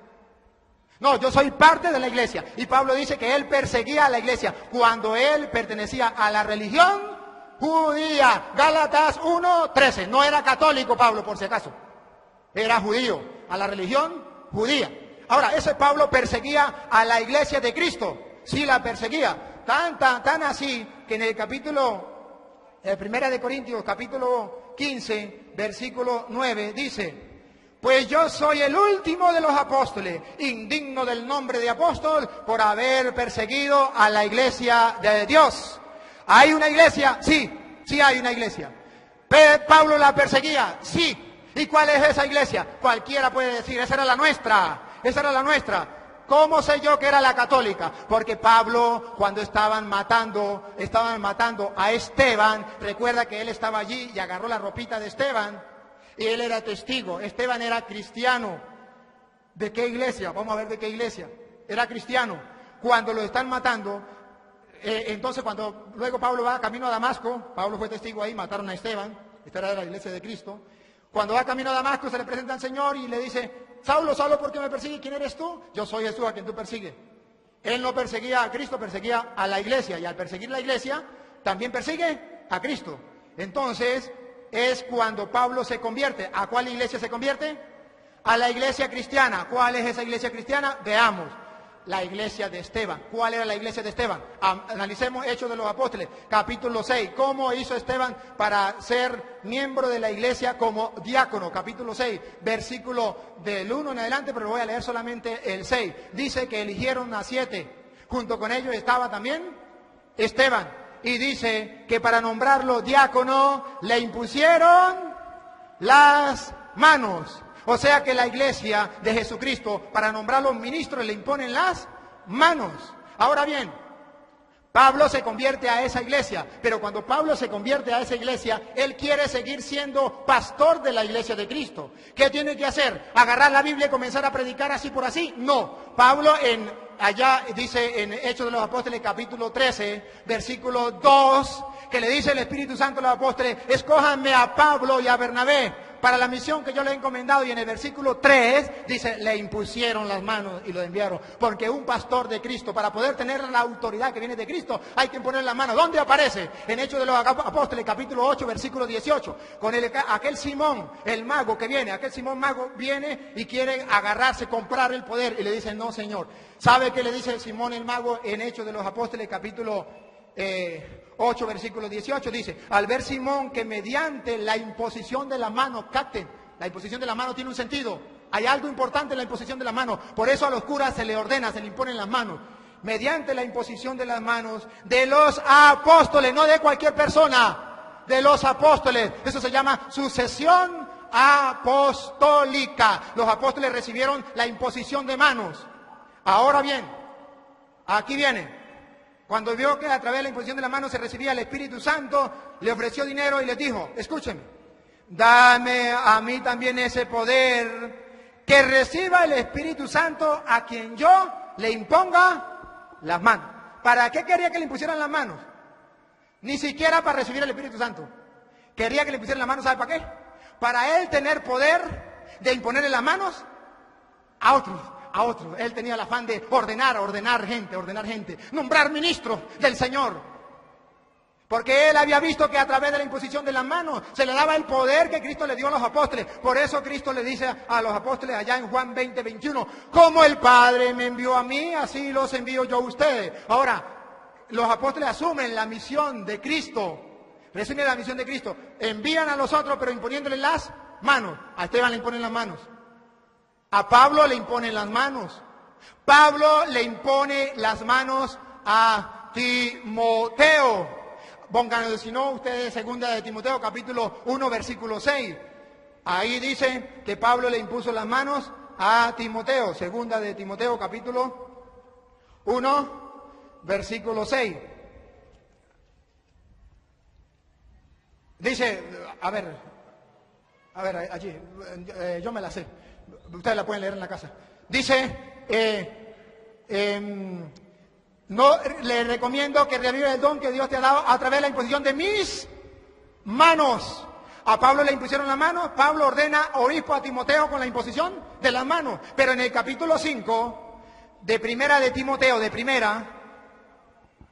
No, yo soy parte de la iglesia. Y Pablo dice que él perseguía a la iglesia cuando él pertenecía a la religión judía. Gálatas 1:13. No era católico Pablo, por si acaso. Era judío, a la religión judía. Ahora, ese Pablo perseguía a la iglesia de Cristo. Sí la perseguía. Tan así que en el capítulo, 1 de Corintios, capítulo 15, versículo 9, dice: pues yo soy el último de los apóstoles, indigno del nombre de apóstol, por haber perseguido a la iglesia de Dios. ¿Hay una iglesia? Sí, sí hay una iglesia. ¿Pablo la perseguía? Sí. ¿Y cuál es esa iglesia? Cualquiera puede decir, esa era la nuestra, esa era la nuestra. ¿Cómo sé yo que era la católica? Porque Pablo, cuando estaban matando a Esteban, recuerda que él estaba allí y agarró la ropita de Esteban. Y él era testigo. Esteban era cristiano. ¿De qué iglesia? Vamos a ver de qué iglesia. Era cristiano. Cuando lo están matando, entonces luego Pablo va camino a Damasco, Pablo fue testigo ahí, mataron a Esteban, esta era de la iglesia de Cristo. Cuando va camino a Damasco se le presenta al Señor y le dice: Saulo, Saulo, ¿por qué me persigues? ¿Quién eres tú? Yo soy Jesús a quien tú persigues. Él no perseguía a Cristo, perseguía a la iglesia. Y al perseguir la iglesia, también persigue a Cristo. Entonces es cuando Pablo se convierte. ¿A cuál iglesia se convierte? A la iglesia cristiana. ¿Cuál es esa iglesia cristiana? Veamos. La iglesia de Esteban. ¿Cuál era la iglesia de Esteban? Analicemos Hechos de los Apóstoles, capítulo 6. ¿Cómo hizo Esteban para ser miembro de la iglesia como diácono? Capítulo 6, versículo del 1 en adelante, pero voy a leer solamente el 6. Dice que eligieron a 7. Junto con ellos estaba también Esteban. Y dice que para nombrarlo diácono le impusieron las manos. O sea que la iglesia de Jesucristo, para nombrar los ministros, le imponen las manos. Ahora bien, Pablo se convierte a esa iglesia, pero cuando Pablo se convierte a esa iglesia, él quiere seguir siendo pastor de la iglesia de Cristo. ¿Qué tiene que hacer? ¿Agarrar la Biblia y comenzar a predicar así por así? No. Pablo allá dice en Hechos de los Apóstoles capítulo 13, versículo 2, que le dice el Espíritu Santo a los apóstoles, escójanme a Pablo y a Bernabé para la misión que yo le he encomendado. Y en el versículo 3 dice, le impusieron las manos y lo enviaron. Porque un pastor de Cristo, para poder tener la autoridad que viene de Cristo, hay que poner las manos. ¿Dónde aparece? En Hechos de los Apóstoles, capítulo 8, versículo 18. Con aquel Simón, el mago que viene, aquel Simón mago viene y quiere agarrarse, comprar el poder. Y le dice, no, Señor. ¿Sabe qué le dice Simón el mago en Hechos de los Apóstoles, capítulo 8, versículo 18, dice, al ver Simón que mediante la imposición de la mano, capten, la imposición de la mano tiene un sentido, hay algo importante en la imposición de la mano, por eso a los curas se le ordena, se le imponen las manos, mediante la imposición de las manos de los apóstoles, no de cualquier persona, de los apóstoles, eso se llama sucesión apostólica, los apóstoles recibieron la imposición de manos. Ahora bien, aquí viene. Cuando vio que a través de la imposición de la mano se recibía el Espíritu Santo, le ofreció dinero y les dijo, escúchenme, dame a mí también ese poder, que reciba el Espíritu Santo a quien yo le imponga las manos. ¿Para qué quería que le impusieran las manos? Ni siquiera para recibir el Espíritu Santo. Quería que le pusieran las manos, ¿sabe para qué? Para él tener poder de imponerle las manos a otros. Él tenía el afán de ordenar gente, nombrar ministros del Señor. Porque él había visto que a través de la imposición de las manos se le daba el poder que Cristo le dio a los apóstoles. Por eso Cristo le dice a los apóstoles allá en Juan 20, 21, como el Padre me envió a mí, así los envío yo a ustedes. Ahora, los apóstoles asumen la misión de Cristo, reciben la misión de Cristo, envían a los otros pero imponiéndoles las manos. A Esteban le imponen las manos. A Pablo le imponen las manos. Pablo le impone las manos a Timoteo. Pónganlo, si no, ustedes, segunda de Timoteo, capítulo 1, versículo 6. Ahí dice que Pablo le impuso las manos a Timoteo. Segunda de Timoteo, capítulo 1, versículo 6. Dice, a ver, allí, yo me la sé. Ustedes la pueden leer en la casa. Dice, no le recomiendo que reviva el don que Dios te ha dado a través de la imposición de mis manos. A Pablo le impusieron las manos, Pablo ordena obispo a Timoteo con la imposición de las manos. Pero en el capítulo 5 de primera de Timoteo,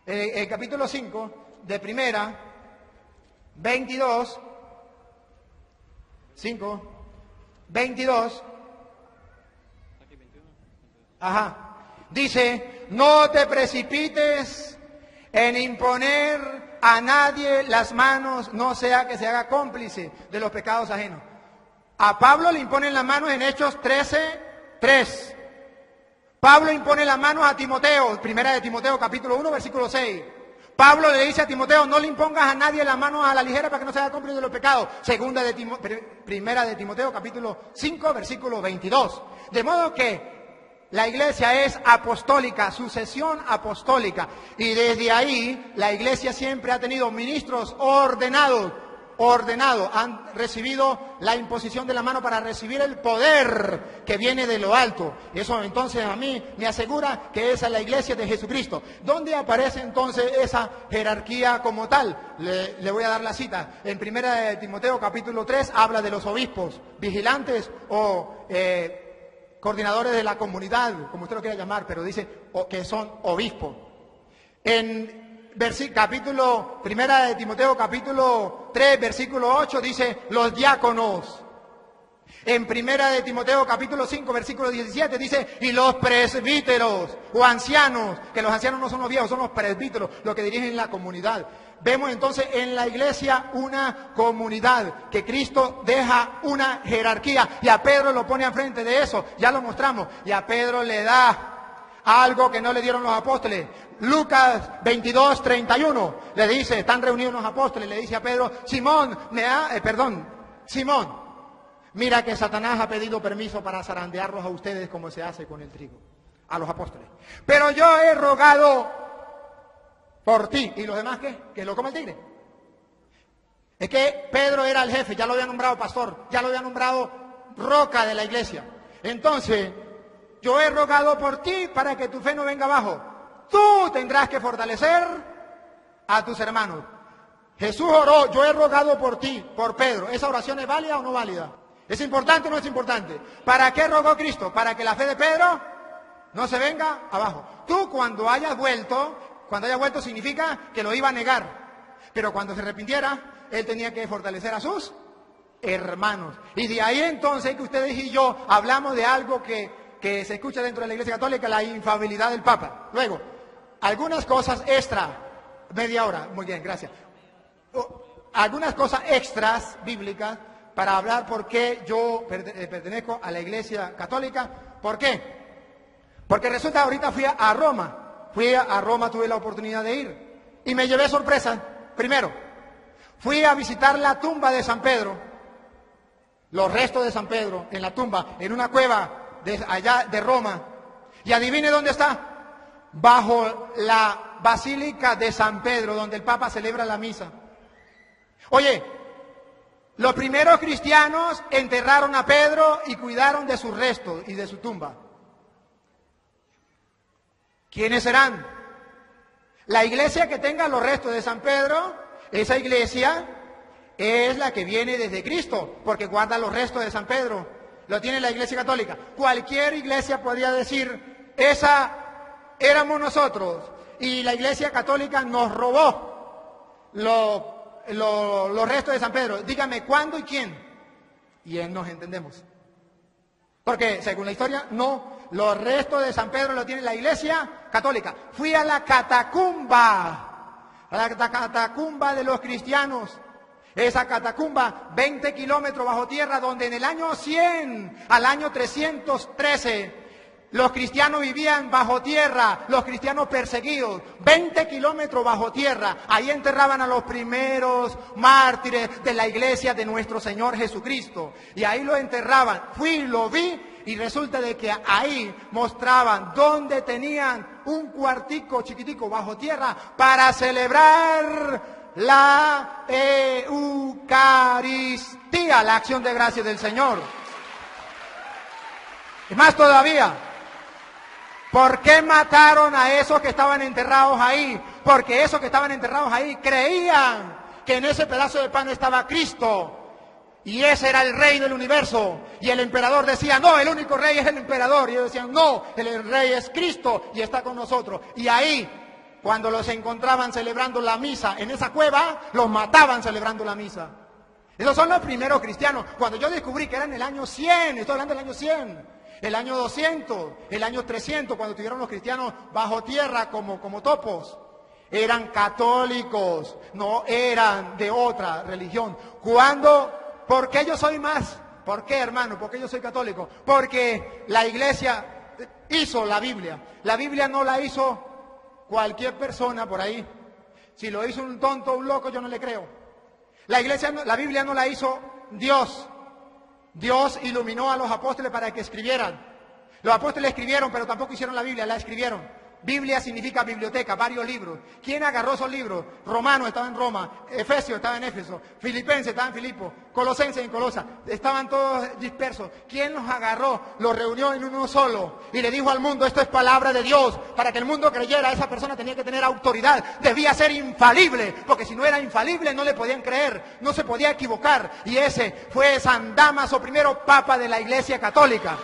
el capítulo 5 de primera, 22, 22, dice, no te precipites en imponer a nadie las manos, no sea que se haga cómplice de los pecados ajenos. A Pablo le imponen las manos en Hechos 13, 3. Pablo impone las manos a Timoteo, primera de Timoteo, capítulo 1, versículo 6. Pablo le dice a Timoteo, no le impongas a nadie las manos a la ligera para que no se haga cómplice de los pecados. Primera de Timoteo, capítulo 5, versículo 22. De modo que la iglesia es apostólica, sucesión apostólica. Y desde ahí la iglesia siempre ha tenido ministros ordenados, han recibido la imposición de la mano para recibir el poder que viene de lo alto. Eso entonces a mí me asegura que esa es la iglesia de Jesucristo. ¿Dónde aparece entonces esa jerarquía como tal? Le voy a dar la cita. En primera de Timoteo capítulo 3 habla de los obispos, vigilantes o coordinadores de la comunidad, como usted lo quiera llamar, pero dice que son obispos. En primera de Timoteo capítulo 3, versículo 8 dice los diáconos. En primera de Timoteo capítulo 5, versículo 17 dice y los presbíteros o ancianos, que los ancianos no son los viejos, son los presbíteros, los que dirigen la comunidad. Vemos entonces en la iglesia una comunidad, que Cristo deja una jerarquía y a Pedro lo pone al frente de eso, ya lo mostramos, y a Pedro le da algo que no le dieron los apóstoles. Lucas 22, 31 le dice, están reunidos los apóstoles, le dice a Pedro, Simón, mira que Satanás ha pedido permiso para zarandearlos a ustedes como se hace con el trigo, a los apóstoles. Pero yo he rogado por ti. ¿Y los demás qué? Que lo coma el tigre. Es que Pedro era el jefe, ya lo había nombrado pastor, ya lo había nombrado roca de la iglesia. Entonces, yo he rogado por ti para que tu fe no venga abajo. Tú tendrás que fortalecer a tus hermanos. Jesús oró, yo he rogado por ti, por Pedro. ¿Esa oración es válida o no válida? ¿Es importante o no es importante? ¿Para qué rogó Cristo? Para que la fe de Pedro no se venga abajo. Tú cuando hayas vuelto significa que lo iba a negar. Pero cuando se arrepintiera, él tenía que fortalecer a sus hermanos. Y de ahí entonces que ustedes y yo hablamos de algo que se escucha dentro de la Iglesia Católica, la infalibilidad del Papa. Luego, algunas cosas extra, media hora, muy bien, gracias. Algunas cosas extras bíblicas para hablar por qué yo pertenezco a la Iglesia Católica. ¿Por qué? Porque resulta, ahorita fui a Roma, tuve la oportunidad de ir y me llevé sorpresa. Primero, fui a visitar la tumba de San Pedro, los restos de San Pedro en la tumba, en una cueva allá de Roma. Y adivine dónde está. Bajo la Basílica de San Pedro, donde el Papa celebra la misa. Oye, los primeros cristianos enterraron a Pedro y cuidaron de sus restos y de su tumba. ¿Quiénes serán? La iglesia que tenga los restos de San Pedro, esa iglesia es la que viene desde Cristo, porque guarda los restos de San Pedro. Lo tiene la Iglesia Católica. Cualquier iglesia podría decir, esa éramos nosotros, y la Iglesia Católica nos robó los restos de San Pedro. Dígame, ¿cuándo y quién? Y nos entendemos. Porque, según la historia, no. Los restos de San Pedro lo tiene la Iglesia Católica. Fui a la catacumba de los cristianos. Esa catacumba, 20 kilómetros bajo tierra, donde en el año 100 al año 313, los cristianos vivían bajo tierra, los cristianos perseguidos, 20 kilómetros bajo tierra. Ahí enterraban a los primeros mártires de la iglesia de nuestro Señor Jesucristo. Y ahí lo enterraban. Fui, lo vi, y resulta de que ahí mostraban dónde tenían un cuartico chiquitico bajo tierra para celebrar la Eucaristía, la acción de gracias del Señor. Y más todavía, ¿por qué mataron a esos que estaban enterrados ahí? Porque esos que estaban enterrados ahí creían que en ese pedazo de pan estaba Cristo. Y ese era el rey del universo. Y el emperador decía, no, el único rey es el emperador. Y ellos decían, no, el rey es Cristo y está con nosotros. Y ahí, cuando los encontraban celebrando la misa en esa cueva, los mataban celebrando la misa. Esos son los primeros cristianos. Cuando yo descubrí que era en el año 100, estoy hablando del año 100, el año 200, el año 300, cuando estuvieron los cristianos bajo tierra como topos. Eran católicos, no eran de otra religión. ¿Por qué yo soy más? ¿Por qué, hermano? ¿Por qué yo soy católico? Porque la iglesia hizo la Biblia. La Biblia no la hizo cualquier persona por ahí. Si lo hizo un tonto, un loco, yo no le creo. La Biblia no la hizo Dios. Dios iluminó a los apóstoles para que escribieran. Los apóstoles escribieron, pero tampoco hicieron la Biblia, la escribieron. Biblia significa biblioteca, varios libros. ¿Quién agarró esos libros? Romanos estaba en Roma, Efesios estaba en Éfeso, Filipenses estaba en Filipo, Colosenses en Colosa, estaban todos dispersos. ¿Quién los agarró? Los reunió en uno solo y le dijo al mundo, esto es palabra de Dios. Para que el mundo creyera, esa persona tenía que tener autoridad, debía ser infalible, porque si no era infalible no le podían creer, no se podía equivocar. Y ese fue San Dámaso I, Papa de la Iglesia Católica.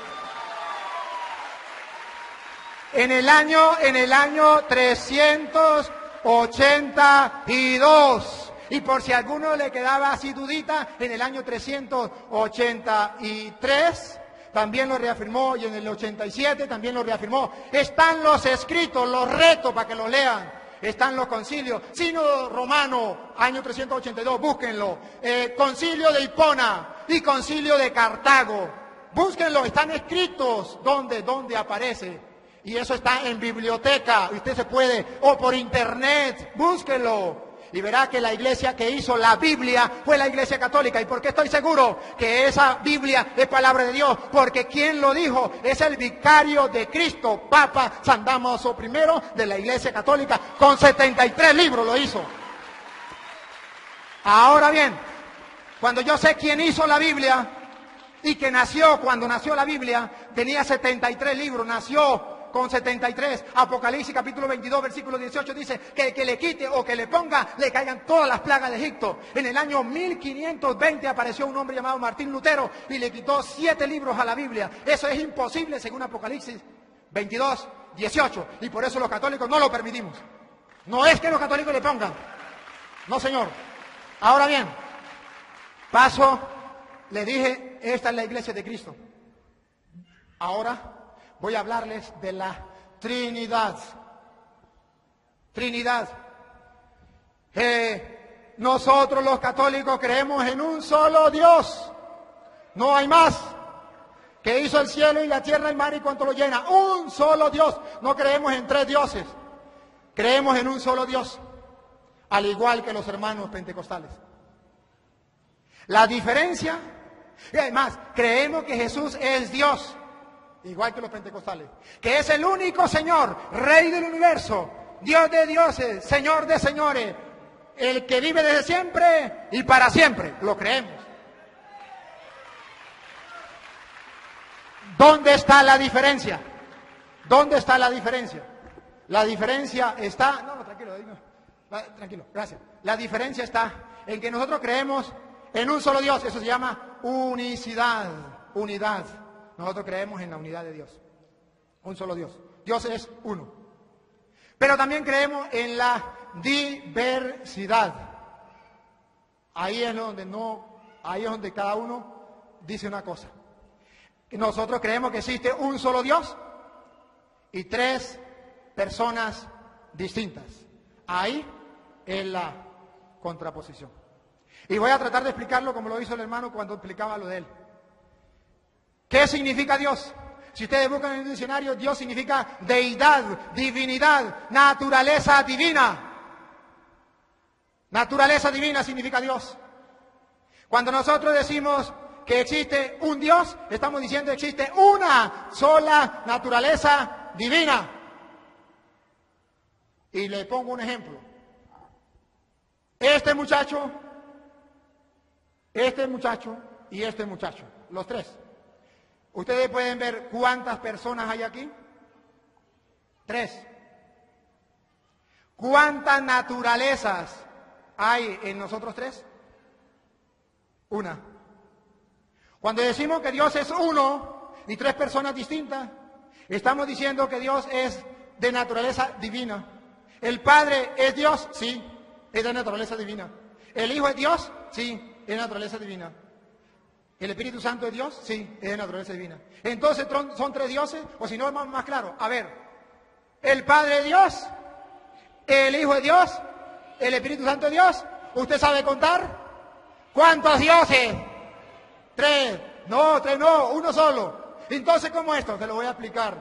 En el año 382, y por si a alguno le quedaba así dudita, en el año 383 también lo reafirmó, y en el 87 también lo reafirmó. Están los escritos, los retos para que los lean. Están los concilios, Sínodo Romano, año 382, búsquenlo. Concilio de Hipona y Concilio de Cartago, búsquenlo, están escritos. ¿Dónde aparece? Y eso está en biblioteca, usted se puede, o por internet, búsquelo. y verá que la iglesia que hizo la Biblia fue la iglesia católica. ¿Y por qué estoy seguro que esa Biblia es palabra de Dios? Porque quien lo dijo es el vicario de Cristo, Papa San Dámaso I de la iglesia católica, con 73 libros lo hizo. Ahora bien, cuando yo sé quién hizo la Biblia y que nació, cuando nació la Biblia, tenía 73 libros, nació con 73. Apocalipsis capítulo 22, versículo 18 dice que el que le quite o que le ponga, le caigan todas las plagas de Egipto. En el año 1520 apareció un hombre llamado Martín Lutero y le quitó 7 libros a la Biblia. Eso es imposible según Apocalipsis 22, 18. Y por eso los católicos no lo permitimos. No es que los católicos le pongan. No, señor. Ahora bien, paso, le dije, esta es la iglesia de Cristo. Ahora voy a hablarles de la Trinidad. Trinidad. Nosotros los católicos creemos en un solo Dios. No hay más. Que hizo el cielo y la tierra, el mar y cuanto lo llena. Un solo Dios. No creemos en 3 dioses. Creemos en un solo Dios. Al igual que los hermanos pentecostales. La diferencia, y además, creemos que Jesús es Dios. Igual que los pentecostales, que es el único Señor, Rey del universo, Dios de dioses, Señor de señores, el que vive desde siempre y para siempre, lo creemos. ¿Dónde está la diferencia? ¿Dónde está la diferencia? La diferencia está... No, tranquilo, tranquilo, gracias. La diferencia está en que nosotros creemos en un solo Dios, eso se llama unicidad, unidad. Nosotros creemos en la unidad de Dios. Un solo Dios. Dios es uno. Pero también creemos en la diversidad. Ahí es donde cada uno dice una cosa. Nosotros creemos que existe un solo Dios y 3 personas distintas. Ahí es la contraposición. Y voy a tratar de explicarlo como lo hizo el hermano cuando explicaba lo de él. ¿Qué significa Dios? Si ustedes buscan en el diccionario, Dios significa deidad, divinidad, naturaleza divina. Naturaleza divina significa Dios. Cuando nosotros decimos que existe un Dios, estamos diciendo que existe una sola naturaleza divina. Y le pongo un ejemplo. Este muchacho y este muchacho, los 3. Ustedes pueden ver cuántas personas hay aquí. 3. ¿Cuántas naturalezas hay en nosotros 3? 1. Cuando decimos que Dios es uno y 3 personas distintas, estamos diciendo que Dios es de naturaleza divina. ¿El Padre es Dios? Sí, es de naturaleza divina. ¿El Hijo es Dios? Sí, es de naturaleza divina. ¿El Espíritu Santo es Dios? Sí, es de naturaleza divina. Entonces, ¿son 3 dioses? O si no, es más claro. A ver, ¿el Padre es Dios? ¿El Hijo es Dios? ¿El Espíritu Santo es Dios? ¿Usted sabe contar? ¿Cuántos dioses? 3. No, 3 no, uno solo. Entonces, ¿cómo esto? Te lo voy a explicar.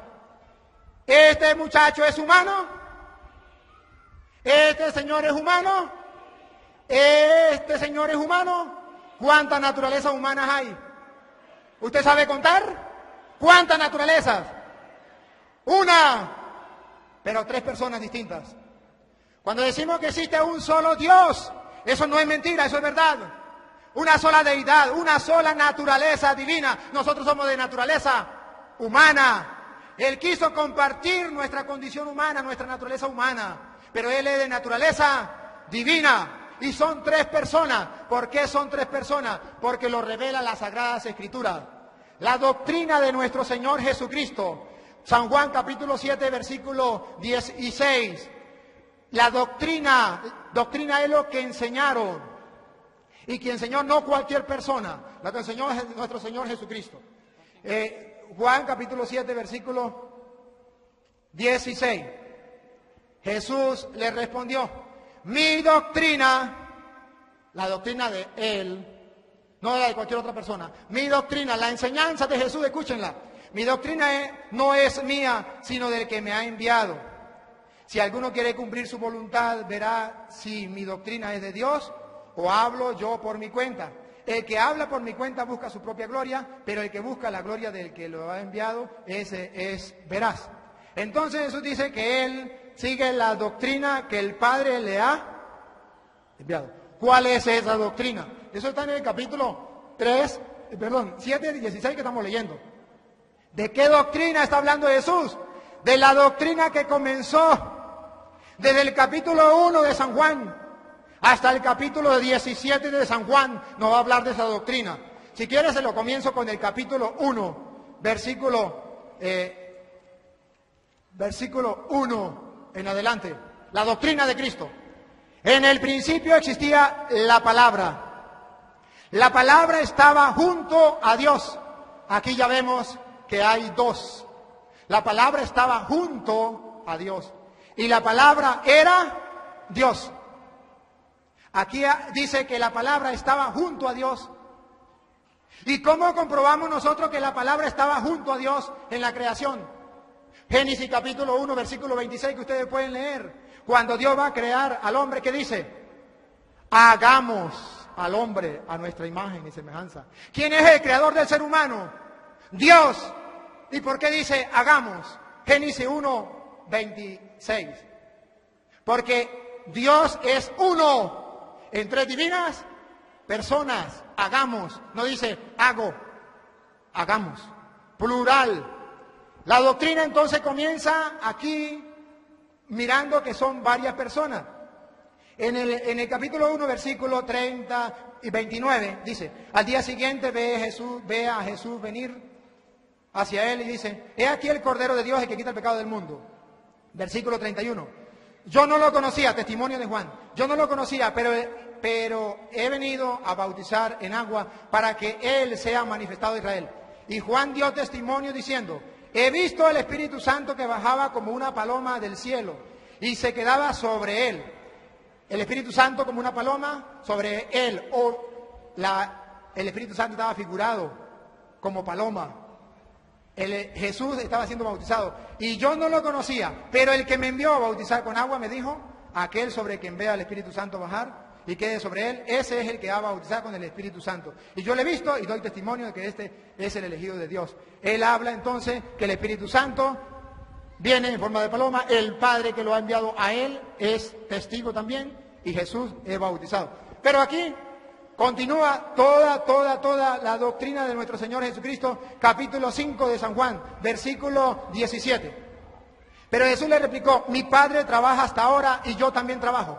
¿Este muchacho es humano? ¿Este señor es humano? ¿Este señor es humano? ¿Cuántas naturalezas humanas hay? ¿Usted sabe contar? ¿Cuántas naturalezas? 1. Pero 3 personas distintas. Cuando decimos que existe un solo Dios, eso no es mentira, eso es verdad. Una sola deidad, una sola naturaleza divina. Nosotros somos de naturaleza humana. Él quiso compartir nuestra condición humana, nuestra naturaleza humana. Pero Él es de naturaleza divina. Y son 3 personas. ¿Por qué son 3 personas? Porque lo revela las Sagradas Escrituras. La doctrina de nuestro Señor Jesucristo. San Juan capítulo 7, versículo 16. La doctrina es lo que enseñaron. Y que enseñó no cualquier persona, lo que enseñó es nuestro Señor Jesucristo. Juan capítulo 7, versículo 16. Jesús le respondió: mi doctrina, la doctrina de Él, no la de cualquier otra persona, mi doctrina, la enseñanza de Jesús, escúchenla, mi doctrina no es mía, sino del que me ha enviado. Si alguno quiere cumplir su voluntad, verá si mi doctrina es de Dios o hablo yo por mi cuenta. El que habla por mi cuenta busca su propia gloria, pero el que busca la gloria del que lo ha enviado, ese es veraz. Entonces Jesús dice que él sigue la doctrina que el Padre le ha enviado. ¿Cuál es esa doctrina? Eso está en el capítulo 7 y 16 que estamos leyendo. ¿De qué doctrina está hablando Jesús? De la doctrina que comenzó desde el capítulo 1 de San Juan hasta el capítulo 17 de San Juan. No va a hablar de esa doctrina. Si quieres se lo comienzo con el capítulo 1, versículo 1 en adelante. La doctrina de Cristo. En el principio existía la palabra. La palabra estaba junto a Dios. Aquí ya vemos que hay dos. La palabra estaba junto a Dios. Y la palabra era Dios. Aquí dice que la palabra estaba junto a Dios. ¿Y cómo comprobamos nosotros que la palabra estaba junto a Dios en la creación? Génesis capítulo 1, versículo 26, que ustedes pueden leer. Cuando Dios va a crear al hombre, ¿qué dice? Hagamos al hombre a nuestra imagen y semejanza. ¿Quién es el creador del ser humano? Dios. ¿Y por qué dice hagamos? Génesis 1, 26. Porque Dios es uno en tres divinas personas. Hagamos. No dice hago. Hagamos. Plural. La doctrina entonces comienza aquí mirando que son varias personas. En el capítulo 1, versículo 30 y 29, dice, al día siguiente ve a Jesús venir hacia él y dice, he aquí el Cordero de Dios, el que quita el pecado del mundo. Versículo 31, yo no lo conocía, testimonio de Juan, yo no lo conocía, pero he venido a bautizar en agua para que él sea manifestado a Israel. Y Juan dio testimonio diciendo, he visto al Espíritu Santo que bajaba como una paloma del cielo y se quedaba sobre él. El Espíritu Santo como una paloma sobre él. El Espíritu Santo estaba figurado como paloma. Jesús estaba siendo bautizado. Y yo no lo conocía, pero el que me envió a bautizar con agua me dijo, aquel sobre quien vea al Espíritu Santo bajar y quede sobre él, ese es el que va a bautizar con el Espíritu Santo. Y yo le he visto y doy testimonio de que este es el elegido de Dios. Él habla entonces que el Espíritu Santo viene en forma de paloma, el Padre que lo ha enviado a él es testigo también y Jesús es bautizado. Pero aquí continúa toda la doctrina de nuestro Señor Jesucristo, capítulo 5 de San Juan, versículo 17. Pero Jesús le replicó, mi Padre trabaja hasta ahora y yo también trabajo.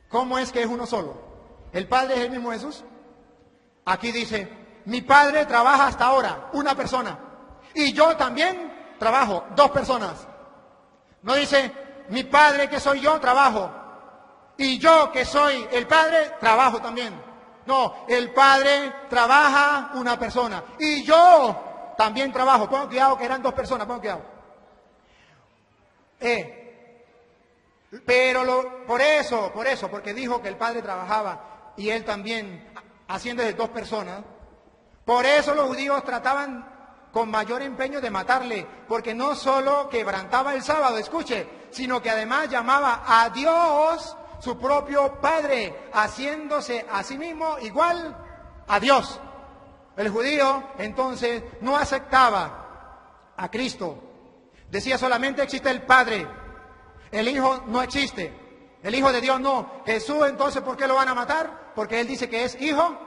¿Cómo es que es uno solo? ¿El Padre es el mismo Jesús? Aquí dice, mi Padre trabaja hasta ahora, una persona. Y yo también trabajo, dos personas. No dice, mi Padre que soy yo, trabajo. Y yo que soy el Padre, trabajo también. No, el Padre trabaja una persona. Y yo también trabajo. Pongan cuidado que eran dos personas, pongan cuidado. Pero por eso, porque dijo que el Padre trabajaba y él también, haciendo de dos personas, por eso los judíos trataban con mayor empeño de matarle, porque no solo quebrantaba el sábado, escuche, sino que además llamaba a Dios su propio Padre, haciéndose a sí mismo igual a Dios. El judío entonces no aceptaba a Cristo, decía solamente existe el Padre. El Hijo no existe. El Hijo de Dios no. Jesús entonces, ¿por qué lo van a matar? Porque Él dice que es Hijo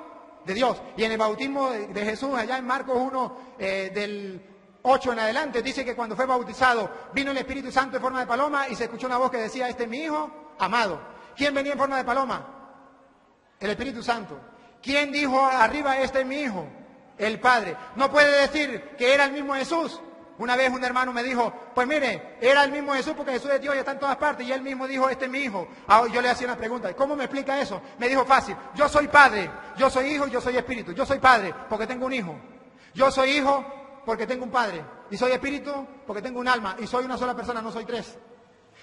de Dios. Y en el bautismo de Jesús, allá en Marcos 1, del 8 en adelante, dice que cuando fue bautizado, vino el Espíritu Santo en forma de paloma y se escuchó una voz que decía, este es mi Hijo amado. ¿Quién venía en forma de paloma? El Espíritu Santo. ¿Quién dijo arriba, este es mi Hijo? El Padre. No puede decir que era el mismo Jesús. Una vez un hermano me dijo, pues mire, era el mismo Jesús porque Jesús es Dios y está en todas partes. Y él mismo dijo, este es mi hijo. Yo le hacía una pregunta, ¿cómo me explica eso? Me dijo fácil, yo soy padre, yo soy hijo y yo soy espíritu. Yo soy padre porque tengo un hijo. Yo soy hijo porque tengo un padre. Y soy espíritu porque tengo un alma. Y soy una sola persona, no soy tres.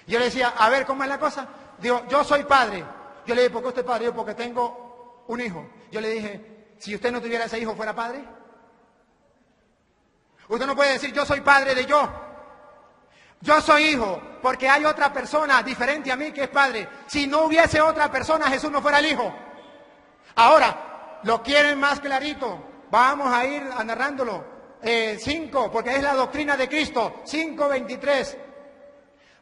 Y yo le decía, a ver, ¿cómo es la cosa? Digo, yo soy padre. Yo le dije, ¿por qué usted es padre? Yo, porque tengo un hijo. Yo le dije, si usted no tuviera ese hijo, ¿fuera padre? Usted no puede decir, yo soy padre de yo. Yo soy hijo porque hay otra persona diferente a mí que es padre. Si no hubiese otra persona, Jesús no fuera el hijo. Ahora, lo quieren más clarito. Vamos a ir narrándolo. 5, porque es la doctrina de Cristo. 5:23.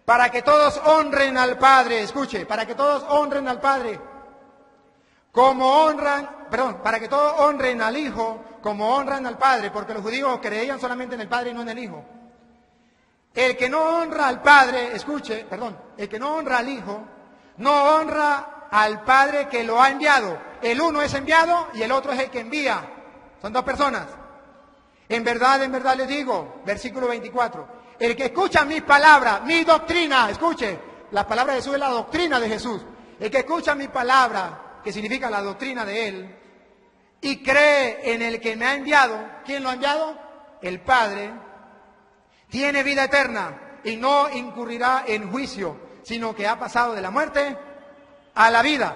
Para que todos honren al Padre. Escuche, para que todos honren al Padre. Para que todos honren al Hijo como honran al Padre. Porque los judíos creían solamente en el Padre y no en el Hijo. El que no honra al Padre, el que no honra al Hijo, no honra al Padre que lo ha enviado. El uno es enviado y el otro es el que envía. Son dos personas. En verdad les digo, versículo 24, el que escucha mis palabras, mi doctrina, escuche, la palabra de Jesús es la doctrina de Jesús. El que escucha mi palabra, que significa la doctrina de Él, y cree en el que me ha enviado, ¿quién lo ha enviado? El Padre. Tiene vida eterna y no incurrirá en juicio, sino que ha pasado de la muerte a la vida.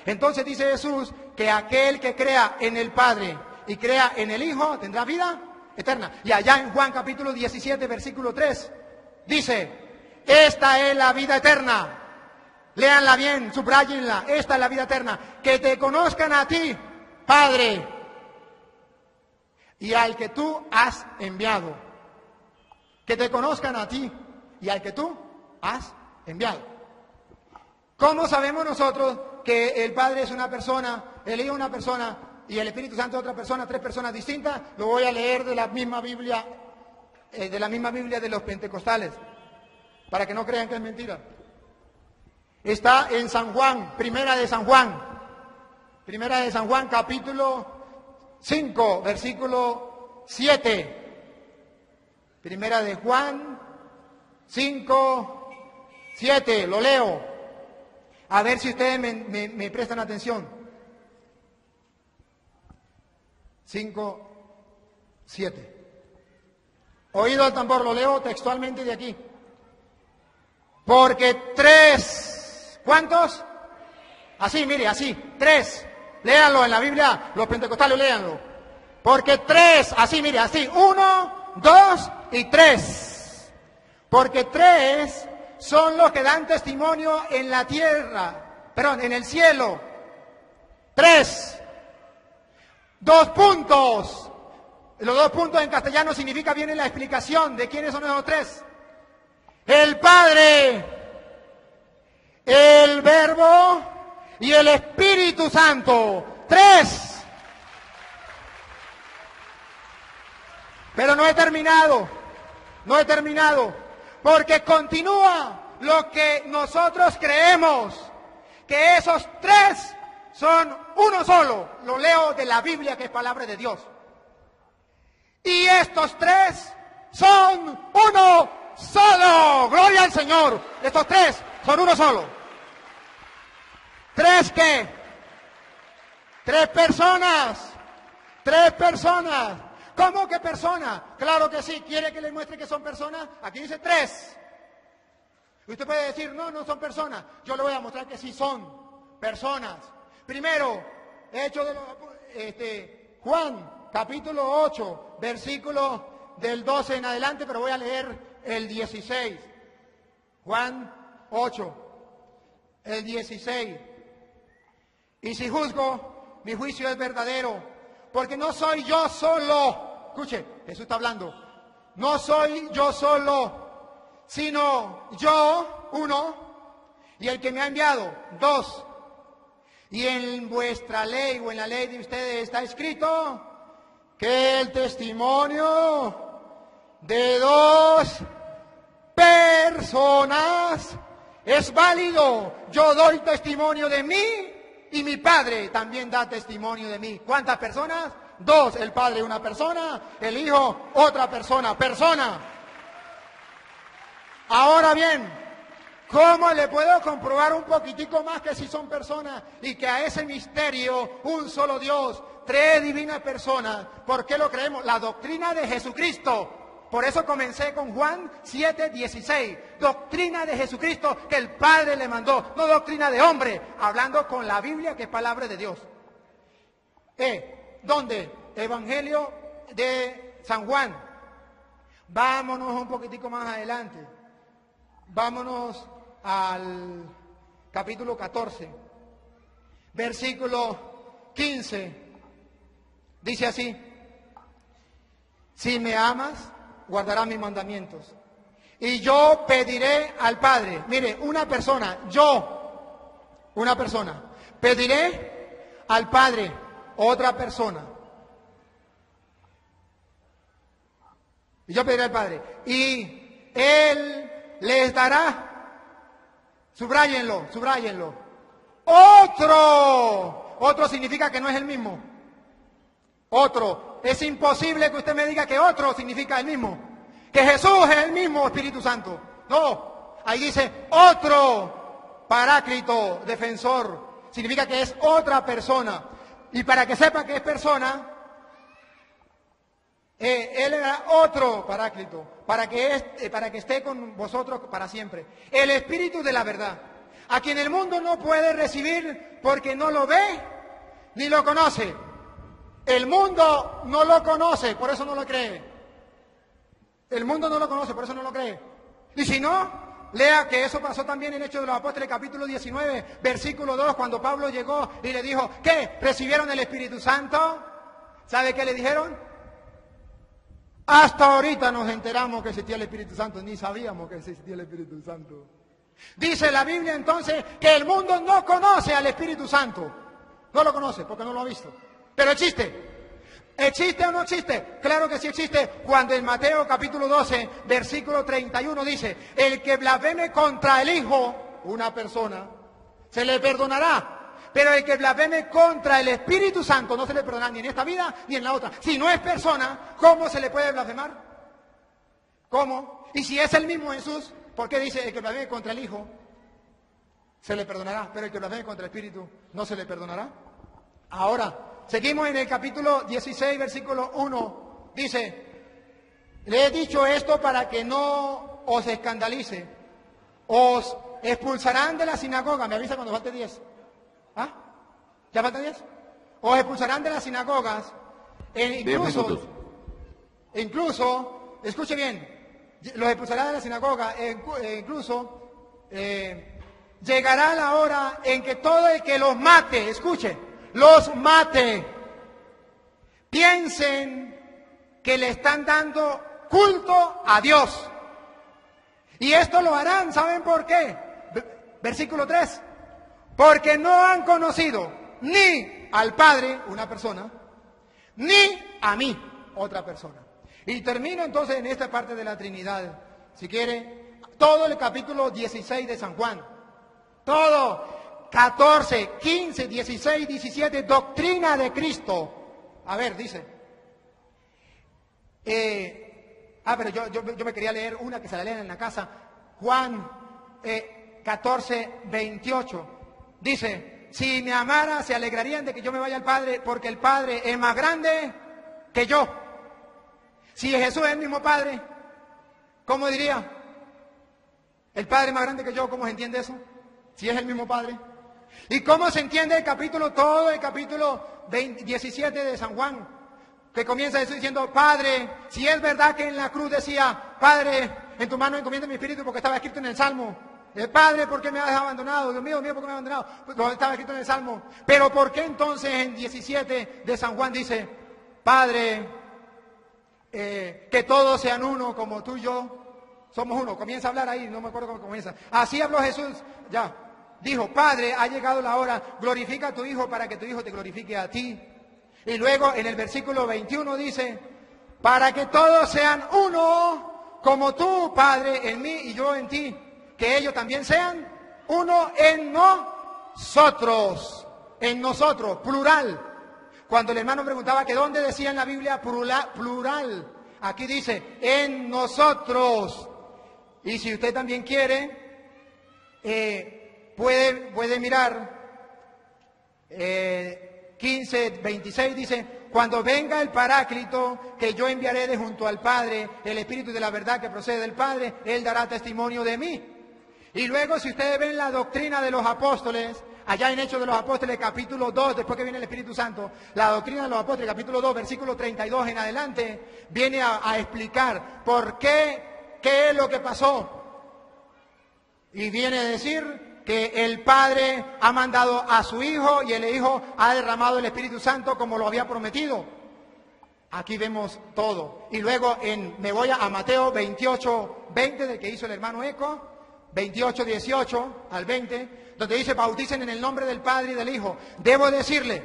Entonces dice Jesús que aquel que crea en el Padre y crea en el Hijo tendrá vida eterna. Y allá en Juan capítulo 17, versículo 3, dice, esta es la vida eterna. Léanla bien, subrayenla. Esta es la vida eterna. Que te conozcan a ti, Padre, y al que tú has enviado. Que te conozcan a ti y al que tú has enviado. ¿Cómo sabemos nosotros que el Padre es una persona, el Hijo una persona y el Espíritu Santo es otra persona, tres personas distintas? Lo voy a leer de la misma Biblia de los pentecostales, para que no crean que es mentira. Está en San Juan, Primera de San Juan, capítulo 5, versículo 7. Primera de Juan 5, 7, lo leo. A ver si ustedes me prestan atención. 5, 7. Oído al tambor, lo leo textualmente de aquí. Porque tres, ¿cuántos? Así, mire, así, tres. Léanlo en la Biblia, los pentecostales léanlo. Porque tres, así, mire, así, 1, 2 y 3. Porque 3 son los que dan testimonio en la tierra, en el cielo. 3. 2 puntos. Los 2 puntos en castellano significa, viene la explicación de quiénes son esos 3. El Padre, el Verbo y el Espíritu Santo. 3. Pero no he terminado, porque continúa lo que nosotros creemos, que esos 3 son uno solo. Lo leo de la Biblia, que es palabra de Dios. Y estos 3 son uno solo. Gloria al Señor. Estos 3 son uno solo. ¿3 qué? 3 personas. 3 personas. ¿Cómo que personas? Claro que sí. ¿Quiere que le muestre que son personas? Aquí dice 3. Usted puede decir, no son personas. Yo le voy a mostrar que sí son personas. Primero, Hechos de los Juan, capítulo 8, versículo del 12 en adelante, pero voy a leer el 16. Juan 8, el 16. Y si juzgo, mi juicio es verdadero, porque no soy yo solo. Escuche, Jesús está hablando. No soy yo solo, sino yo, 1, y el que me ha enviado, 2. Y en vuestra ley o en la ley de ustedes está escrito que el testimonio de 2 personas es válido. Yo doy testimonio de mí y mi Padre también da testimonio de mí. ¿Cuántas personas? 2. El Padre una persona, el Hijo otra persona. Ahora bien, ¿cómo le puedo comprobar un poquitico más que si son personas y que a ese misterio, un solo Dios, 3 divinas personas? ¿Por qué lo creemos? La doctrina de Jesucristo. Por eso comencé con Juan 7:16. Doctrina de Jesucristo que el Padre le mandó, no doctrina de hombre, hablando con la Biblia que es palabra de Dios. ¿Dónde? Evangelio de San Juan. Vámonos un poquitico más adelante. Vámonos al capítulo 14, versículo 15. Dice así: si me amas, guardarás mis mandamientos. Y yo pediré al Padre. Mire, una persona, pediré al Padre, otra persona. Y yo pediré al Padre. Y Él les dará, subráyenlo. Otro significa que no es el mismo. Otro. Es imposible que usted me diga que otro significa el mismo. Que Jesús es el mismo Espíritu Santo. No. Ahí dice otro paráclito, defensor. Significa que es otra persona. Y para que sepa que es persona, Él era otro paráclito, para que esté con vosotros para siempre. El Espíritu de la verdad, a quien el mundo no puede recibir porque no lo ve ni lo conoce. El mundo no lo conoce, por eso no lo cree. El mundo no lo conoce, por eso no lo cree. Y si no, lea que eso pasó también en Hechos de los Apóstoles, capítulo 19, versículo 2, cuando Pablo llegó y le dijo, ¿qué? ¿Recibieron el Espíritu Santo? ¿Sabe qué le dijeron? Hasta ahorita nos enteramos que existía el Espíritu Santo, ni sabíamos que existía el Espíritu Santo. Dice la Biblia entonces que el mundo no conoce al Espíritu Santo. No lo conoce porque no lo ha visto. Pero existe. ¿Existe o no existe? Claro que sí existe. Cuando en Mateo capítulo 12, versículo 31 dice, el que blasfeme contra el Hijo, una persona, se le perdonará. Pero el que blasfeme contra el Espíritu Santo no se le perdonará ni en esta vida ni en la otra. Si no es persona, ¿cómo se le puede blasfemar? ¿Cómo? Y si es el mismo Jesús, ¿por qué dice el que blasfeme contra el Hijo se le perdonará? Pero el que blasfeme contra el Espíritu no se le perdonará. Ahora, seguimos en el capítulo 16, versículo 1. Dice, le he dicho esto para que no os escandalice. Os expulsarán de la sinagoga. Me avisa cuando falte 10. ¿Ah? ¿Ya faltan 10? Os expulsarán de las sinagogas. Incluso, escuche bien, los expulsarán de la sinagoga. Incluso llegará la hora en que todo el que los mate, escuche, los mate, piensen que le están dando culto a Dios. Y esto lo harán, ¿saben por qué? Versículo 3. Porque no han conocido ni al Padre, una persona, ni a mí, otra persona. Y termino entonces en esta parte de la Trinidad, si quiere, todo el capítulo 16 de San Juan. Todo, 14, 15, 16, 17, doctrina de Cristo. A ver, dice. Pero yo me quería leer una que se la leen en la casa. Juan 14, 28. Dice, si me amara, se alegrarían de que yo me vaya al Padre, porque el Padre es más grande que yo. Si Jesús es el mismo Padre, ¿cómo diría? El Padre es más grande que yo, ¿cómo se entiende eso? Si es el mismo Padre. ¿Y cómo se entiende el capítulo, todo el capítulo 17 de San Juan? Que comienza diciendo, Padre, si es verdad que en la cruz decía, Padre, en tu mano encomiendo mi espíritu, porque estaba escrito en el Salmo. Padre, ¿por qué me has abandonado? Dios mío, ¿por qué me has abandonado? Pues estaba escrito en el Salmo. Pero ¿por qué entonces en 17 de San Juan dice, Padre, que todos sean uno como tú y yo somos uno? Comienza a hablar ahí, no me acuerdo cómo comienza. Así habló Jesús, ya. Dijo, Padre, ha llegado la hora, glorifica a tu Hijo para que tu Hijo te glorifique a ti. Y luego en el versículo 21 dice, para que todos sean uno como tú, Padre, en mí y yo en ti. Que ellos también sean uno en nosotros, plural. Cuando el hermano preguntaba que dónde decía en la Biblia plural, aquí dice, en nosotros. Y si usted también quiere, puede mirar, 15, 26 dice, cuando venga el Paráclito que yo enviaré de junto al Padre, el Espíritu de la verdad que procede del Padre, Él dará testimonio de mí. Y luego si ustedes ven la doctrina de los apóstoles, allá en Hechos de los Apóstoles capítulo 2, después que viene el Espíritu Santo, la doctrina de los apóstoles capítulo 2, versículo 32 en adelante, viene a explicar por qué es lo que pasó. Y viene a decir que el Padre ha mandado a su Hijo y el Hijo ha derramado el Espíritu Santo como lo había prometido. Aquí vemos todo. Y luego me voy a Mateo 28, 20, del que hizo el hermano Eco, 28, 18 al 20, donde dice: bauticen en el nombre del Padre y del Hijo. Debo decirle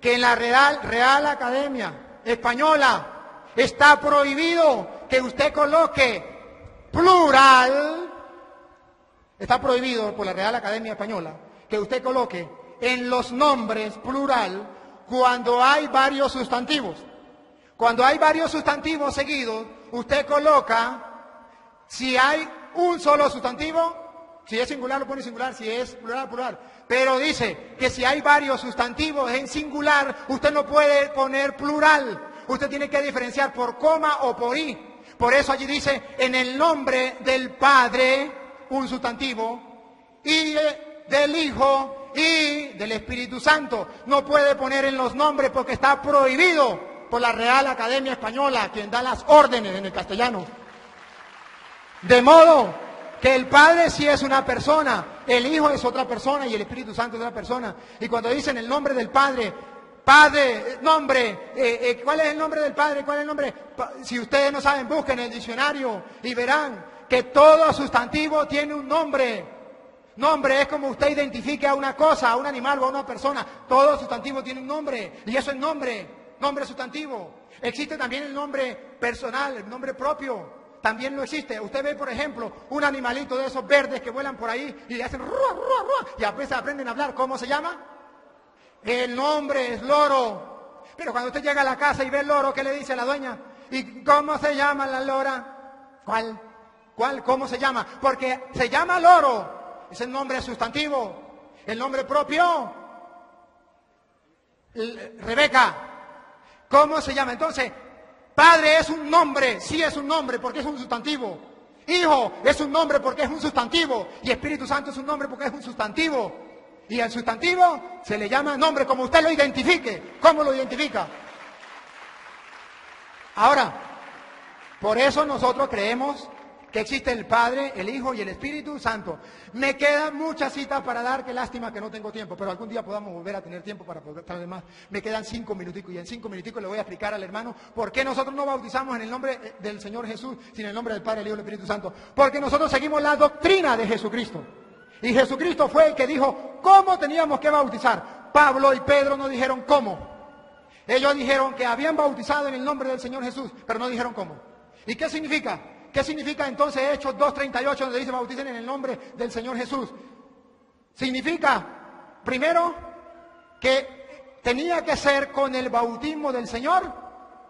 que en la Real Academia Española está prohibido que usted coloque plural. Está prohibido por la Real Academia Española que usted coloque en los nombres plural cuando hay varios sustantivos. Cuando hay varios sustantivos seguidos, usted coloca, si hay un solo sustantivo, si es singular lo pone singular, si es plural, plural. Pero dice que si hay varios sustantivos en singular, usted no puede poner plural. Usted tiene que diferenciar por coma o por i. Por eso allí dice, en el nombre del Padre, un sustantivo, y del Hijo y del Espíritu Santo. No puede poner en los nombres porque está prohibido por la Real Academia Española, quien da las órdenes en el castellano. De modo que el Padre sí es una persona, el Hijo es otra persona y el Espíritu Santo es otra persona. Y cuando dicen el nombre del Padre, Padre, nombre, ¿cuál es el nombre del Padre? ¿Cuál es el nombre? Si ustedes no saben, busquen el diccionario y verán que todo sustantivo tiene un nombre. Nombre es como usted identifique a una cosa, a un animal o a una persona. Todo sustantivo tiene un nombre y eso es nombre. Nombre sustantivo. Existe también el nombre personal, el nombre propio. También lo existe. Usted ve, por ejemplo, un animalito de esos verdes que vuelan por ahí y le hacen ruah, ruah, ruah, y a veces aprenden a hablar. ¿Cómo se llama? El nombre es loro. Pero cuando usted llega a la casa y ve el loro, ¿qué le dice a la dueña? ¿Y cómo se llama la lora? ¿Cuál? ¿Cómo se llama? Porque se llama loro. Es el nombre sustantivo. El nombre propio, Rebeca. ¿Cómo se llama? Entonces, Padre es un nombre, sí es un nombre porque es un sustantivo. Hijo es un nombre porque es un sustantivo. Y Espíritu Santo es un nombre porque es un sustantivo. Y el sustantivo se le llama nombre como usted lo identifique. ¿Cómo lo identifica? Ahora, por eso nosotros creemos que existe el Padre, el Hijo y el Espíritu Santo. Me quedan muchas citas para dar, qué lástima que no tengo tiempo, pero algún día podamos volver a tener tiempo para poder traer más. Me quedan 5 minuticos y en 5 minuticos le voy a explicar al hermano por qué nosotros no bautizamos en el nombre del Señor Jesús, sino en el nombre del Padre, el Hijo y el Espíritu Santo. Porque nosotros seguimos la doctrina de Jesucristo. Y Jesucristo fue el que dijo cómo teníamos que bautizar. Pablo y Pedro no dijeron cómo. Ellos dijeron que habían bautizado en el nombre del Señor Jesús, pero no dijeron cómo. ¿Y qué significa? ¿Qué significa entonces Hechos 2:38 donde dice bauticen en el nombre del Señor Jesús? Significa, primero, que tenía que ser con el bautismo del Señor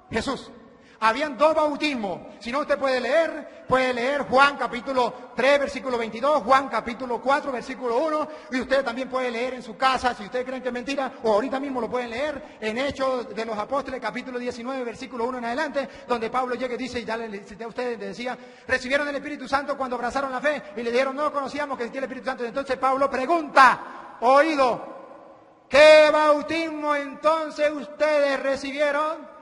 Jesús. Habían 2 bautismos. Si no, usted puede leer Juan capítulo 3, versículo 22, Juan capítulo 4, versículo 1, y usted también puede leer en su casa, si ustedes creen que es mentira, o ahorita mismo lo pueden leer, en Hechos de los Apóstoles, capítulo 19, versículo 1 en adelante, donde Pablo llega y dice, y ya le cité a ustedes, le decía, recibieron el Espíritu Santo cuando abrazaron la fe, y le dijeron, no conocíamos que existía el Espíritu Santo. Entonces Pablo pregunta, oído, ¿qué bautismo entonces ustedes recibieron?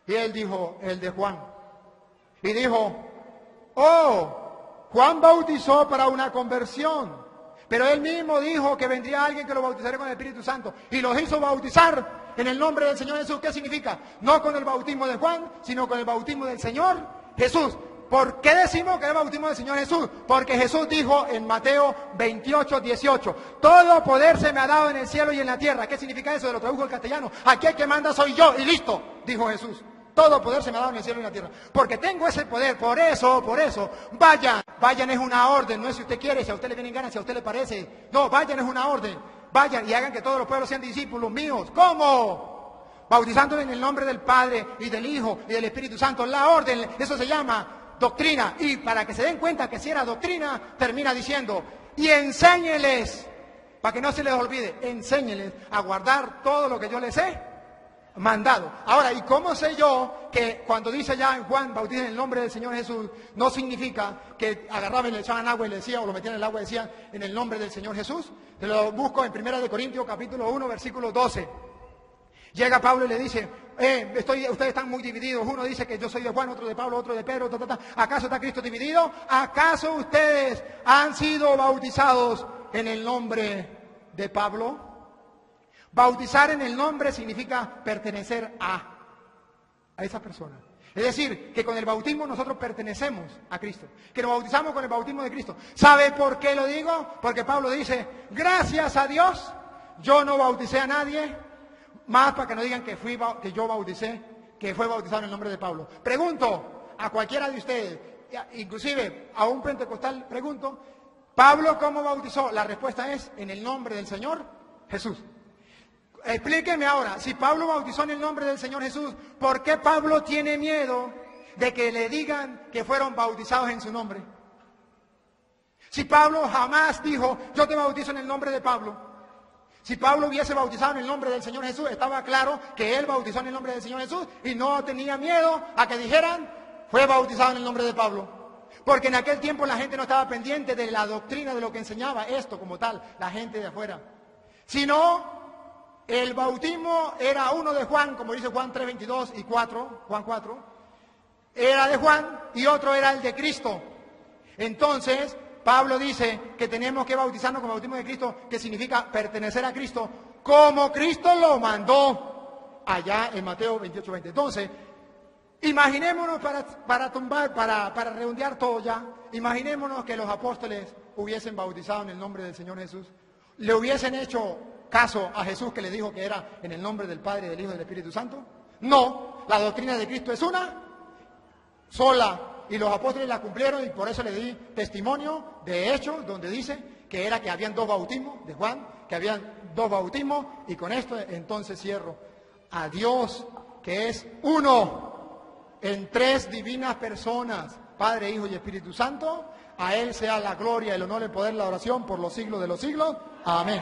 Y él dijo, el de Juan. Y dijo, Juan bautizó para una conversión. Pero él mismo dijo que vendría alguien que lo bautizaría con el Espíritu Santo. Y los hizo bautizar en el nombre del Señor Jesús. ¿Qué significa? No con el bautismo de Juan, sino con el bautismo del Señor Jesús. ¿Por qué decimos que es el bautismo del Señor Jesús? Porque Jesús dijo en Mateo 28, 18, todo poder se me ha dado en el cielo y en la tierra. ¿Qué significa eso? Lo tradujo al castellano. Aquí el que manda soy yo y listo, dijo Jesús. Todo poder se me ha dado en el cielo y en la tierra. Porque tengo ese poder, por eso, vayan es una orden, no es si usted quiere, si a usted le vienen ganas, si a usted le parece. No, vayan es una orden. Vayan y hagan que todos los pueblos sean discípulos míos. ¿Cómo? Bautizándole en el nombre del Padre y del Hijo y del Espíritu Santo. La orden, eso se llama doctrina. Y para que se den cuenta que si era doctrina, termina diciendo, y enséñeles, para que no se les olvide, enséñeles a guardar todo lo que yo les he mandado. Ahora, ¿y cómo sé yo que cuando dice ya en Juan, bauticen en el nombre del Señor Jesús, no significa que agarraban y le echaban agua y le decían, o lo metían en el agua y decían, en el nombre del Señor Jesús? Te lo busco en 1 Corintios capítulo 1, versículo 12. Llega Pablo y le dice, ustedes están muy divididos. Uno dice que yo soy de Juan, otro de Pablo, otro de Pedro. ¿Acaso está Cristo dividido? ¿Acaso ustedes han sido bautizados en el nombre de Pablo? Bautizar en el nombre significa pertenecer a esa persona. Es decir, que con el bautismo nosotros pertenecemos a Cristo, que nos bautizamos con el bautismo de Cristo. ¿Sabe por qué lo digo? Porque Pablo dice, gracias a Dios, yo no bauticé a nadie, más para que no digan que yo bauticé, que fue bautizado en el nombre de Pablo. Pregunto a cualquiera de ustedes, inclusive a un pentecostal, pregunto, ¿Pablo cómo bautizó? La respuesta es, en el nombre del Señor Jesús. Explíqueme ahora, si Pablo bautizó en el nombre del Señor Jesús, ¿por qué Pablo tiene miedo de que le digan que fueron bautizados en su nombre? Si Pablo jamás dijo, yo te bautizo en el nombre de Pablo. Si Pablo hubiese bautizado en el nombre del Señor Jesús, estaba claro que él bautizó en el nombre del Señor Jesús y no tenía miedo a que dijeran, fue bautizado en el nombre de Pablo. Porque en aquel tiempo la gente no estaba pendiente de la doctrina de lo que enseñaba esto como tal, la gente de afuera. Sino el bautismo era uno de Juan, como dice Juan 3:22 y 4, Juan 4, era de Juan y otro era el de Cristo. Entonces, Pablo dice que tenemos que bautizarnos con el bautismo de Cristo, que significa pertenecer a Cristo, como Cristo lo mandó allá en Mateo 28:20. Entonces, imaginémonos para redondear todo ya, imaginémonos que los apóstoles hubiesen bautizado en el nombre del Señor Jesús, le hubiesen hecho caso a Jesús que le dijo que era en el nombre del Padre, del Hijo y del Espíritu Santo. No, la doctrina de Cristo es una sola y los apóstoles la cumplieron y por eso le di testimonio de Hechos donde dice que habían dos bautismos de Juan, que habían dos bautismos y con esto entonces cierro. A Dios que es uno en tres divinas personas, Padre, Hijo y Espíritu Santo, a Él sea la gloria, el honor, el poder, la oración por los siglos de los siglos. Amén.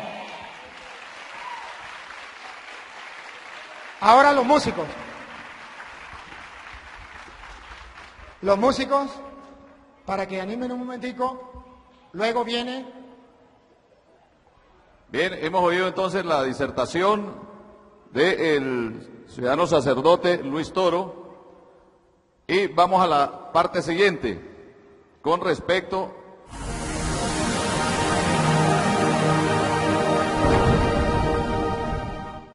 Ahora los músicos. Los músicos, para que animen un momentico, luego viene. Bien, hemos oído entonces la disertación del ciudadano sacerdote Luis Toro y vamos a la parte siguiente con respecto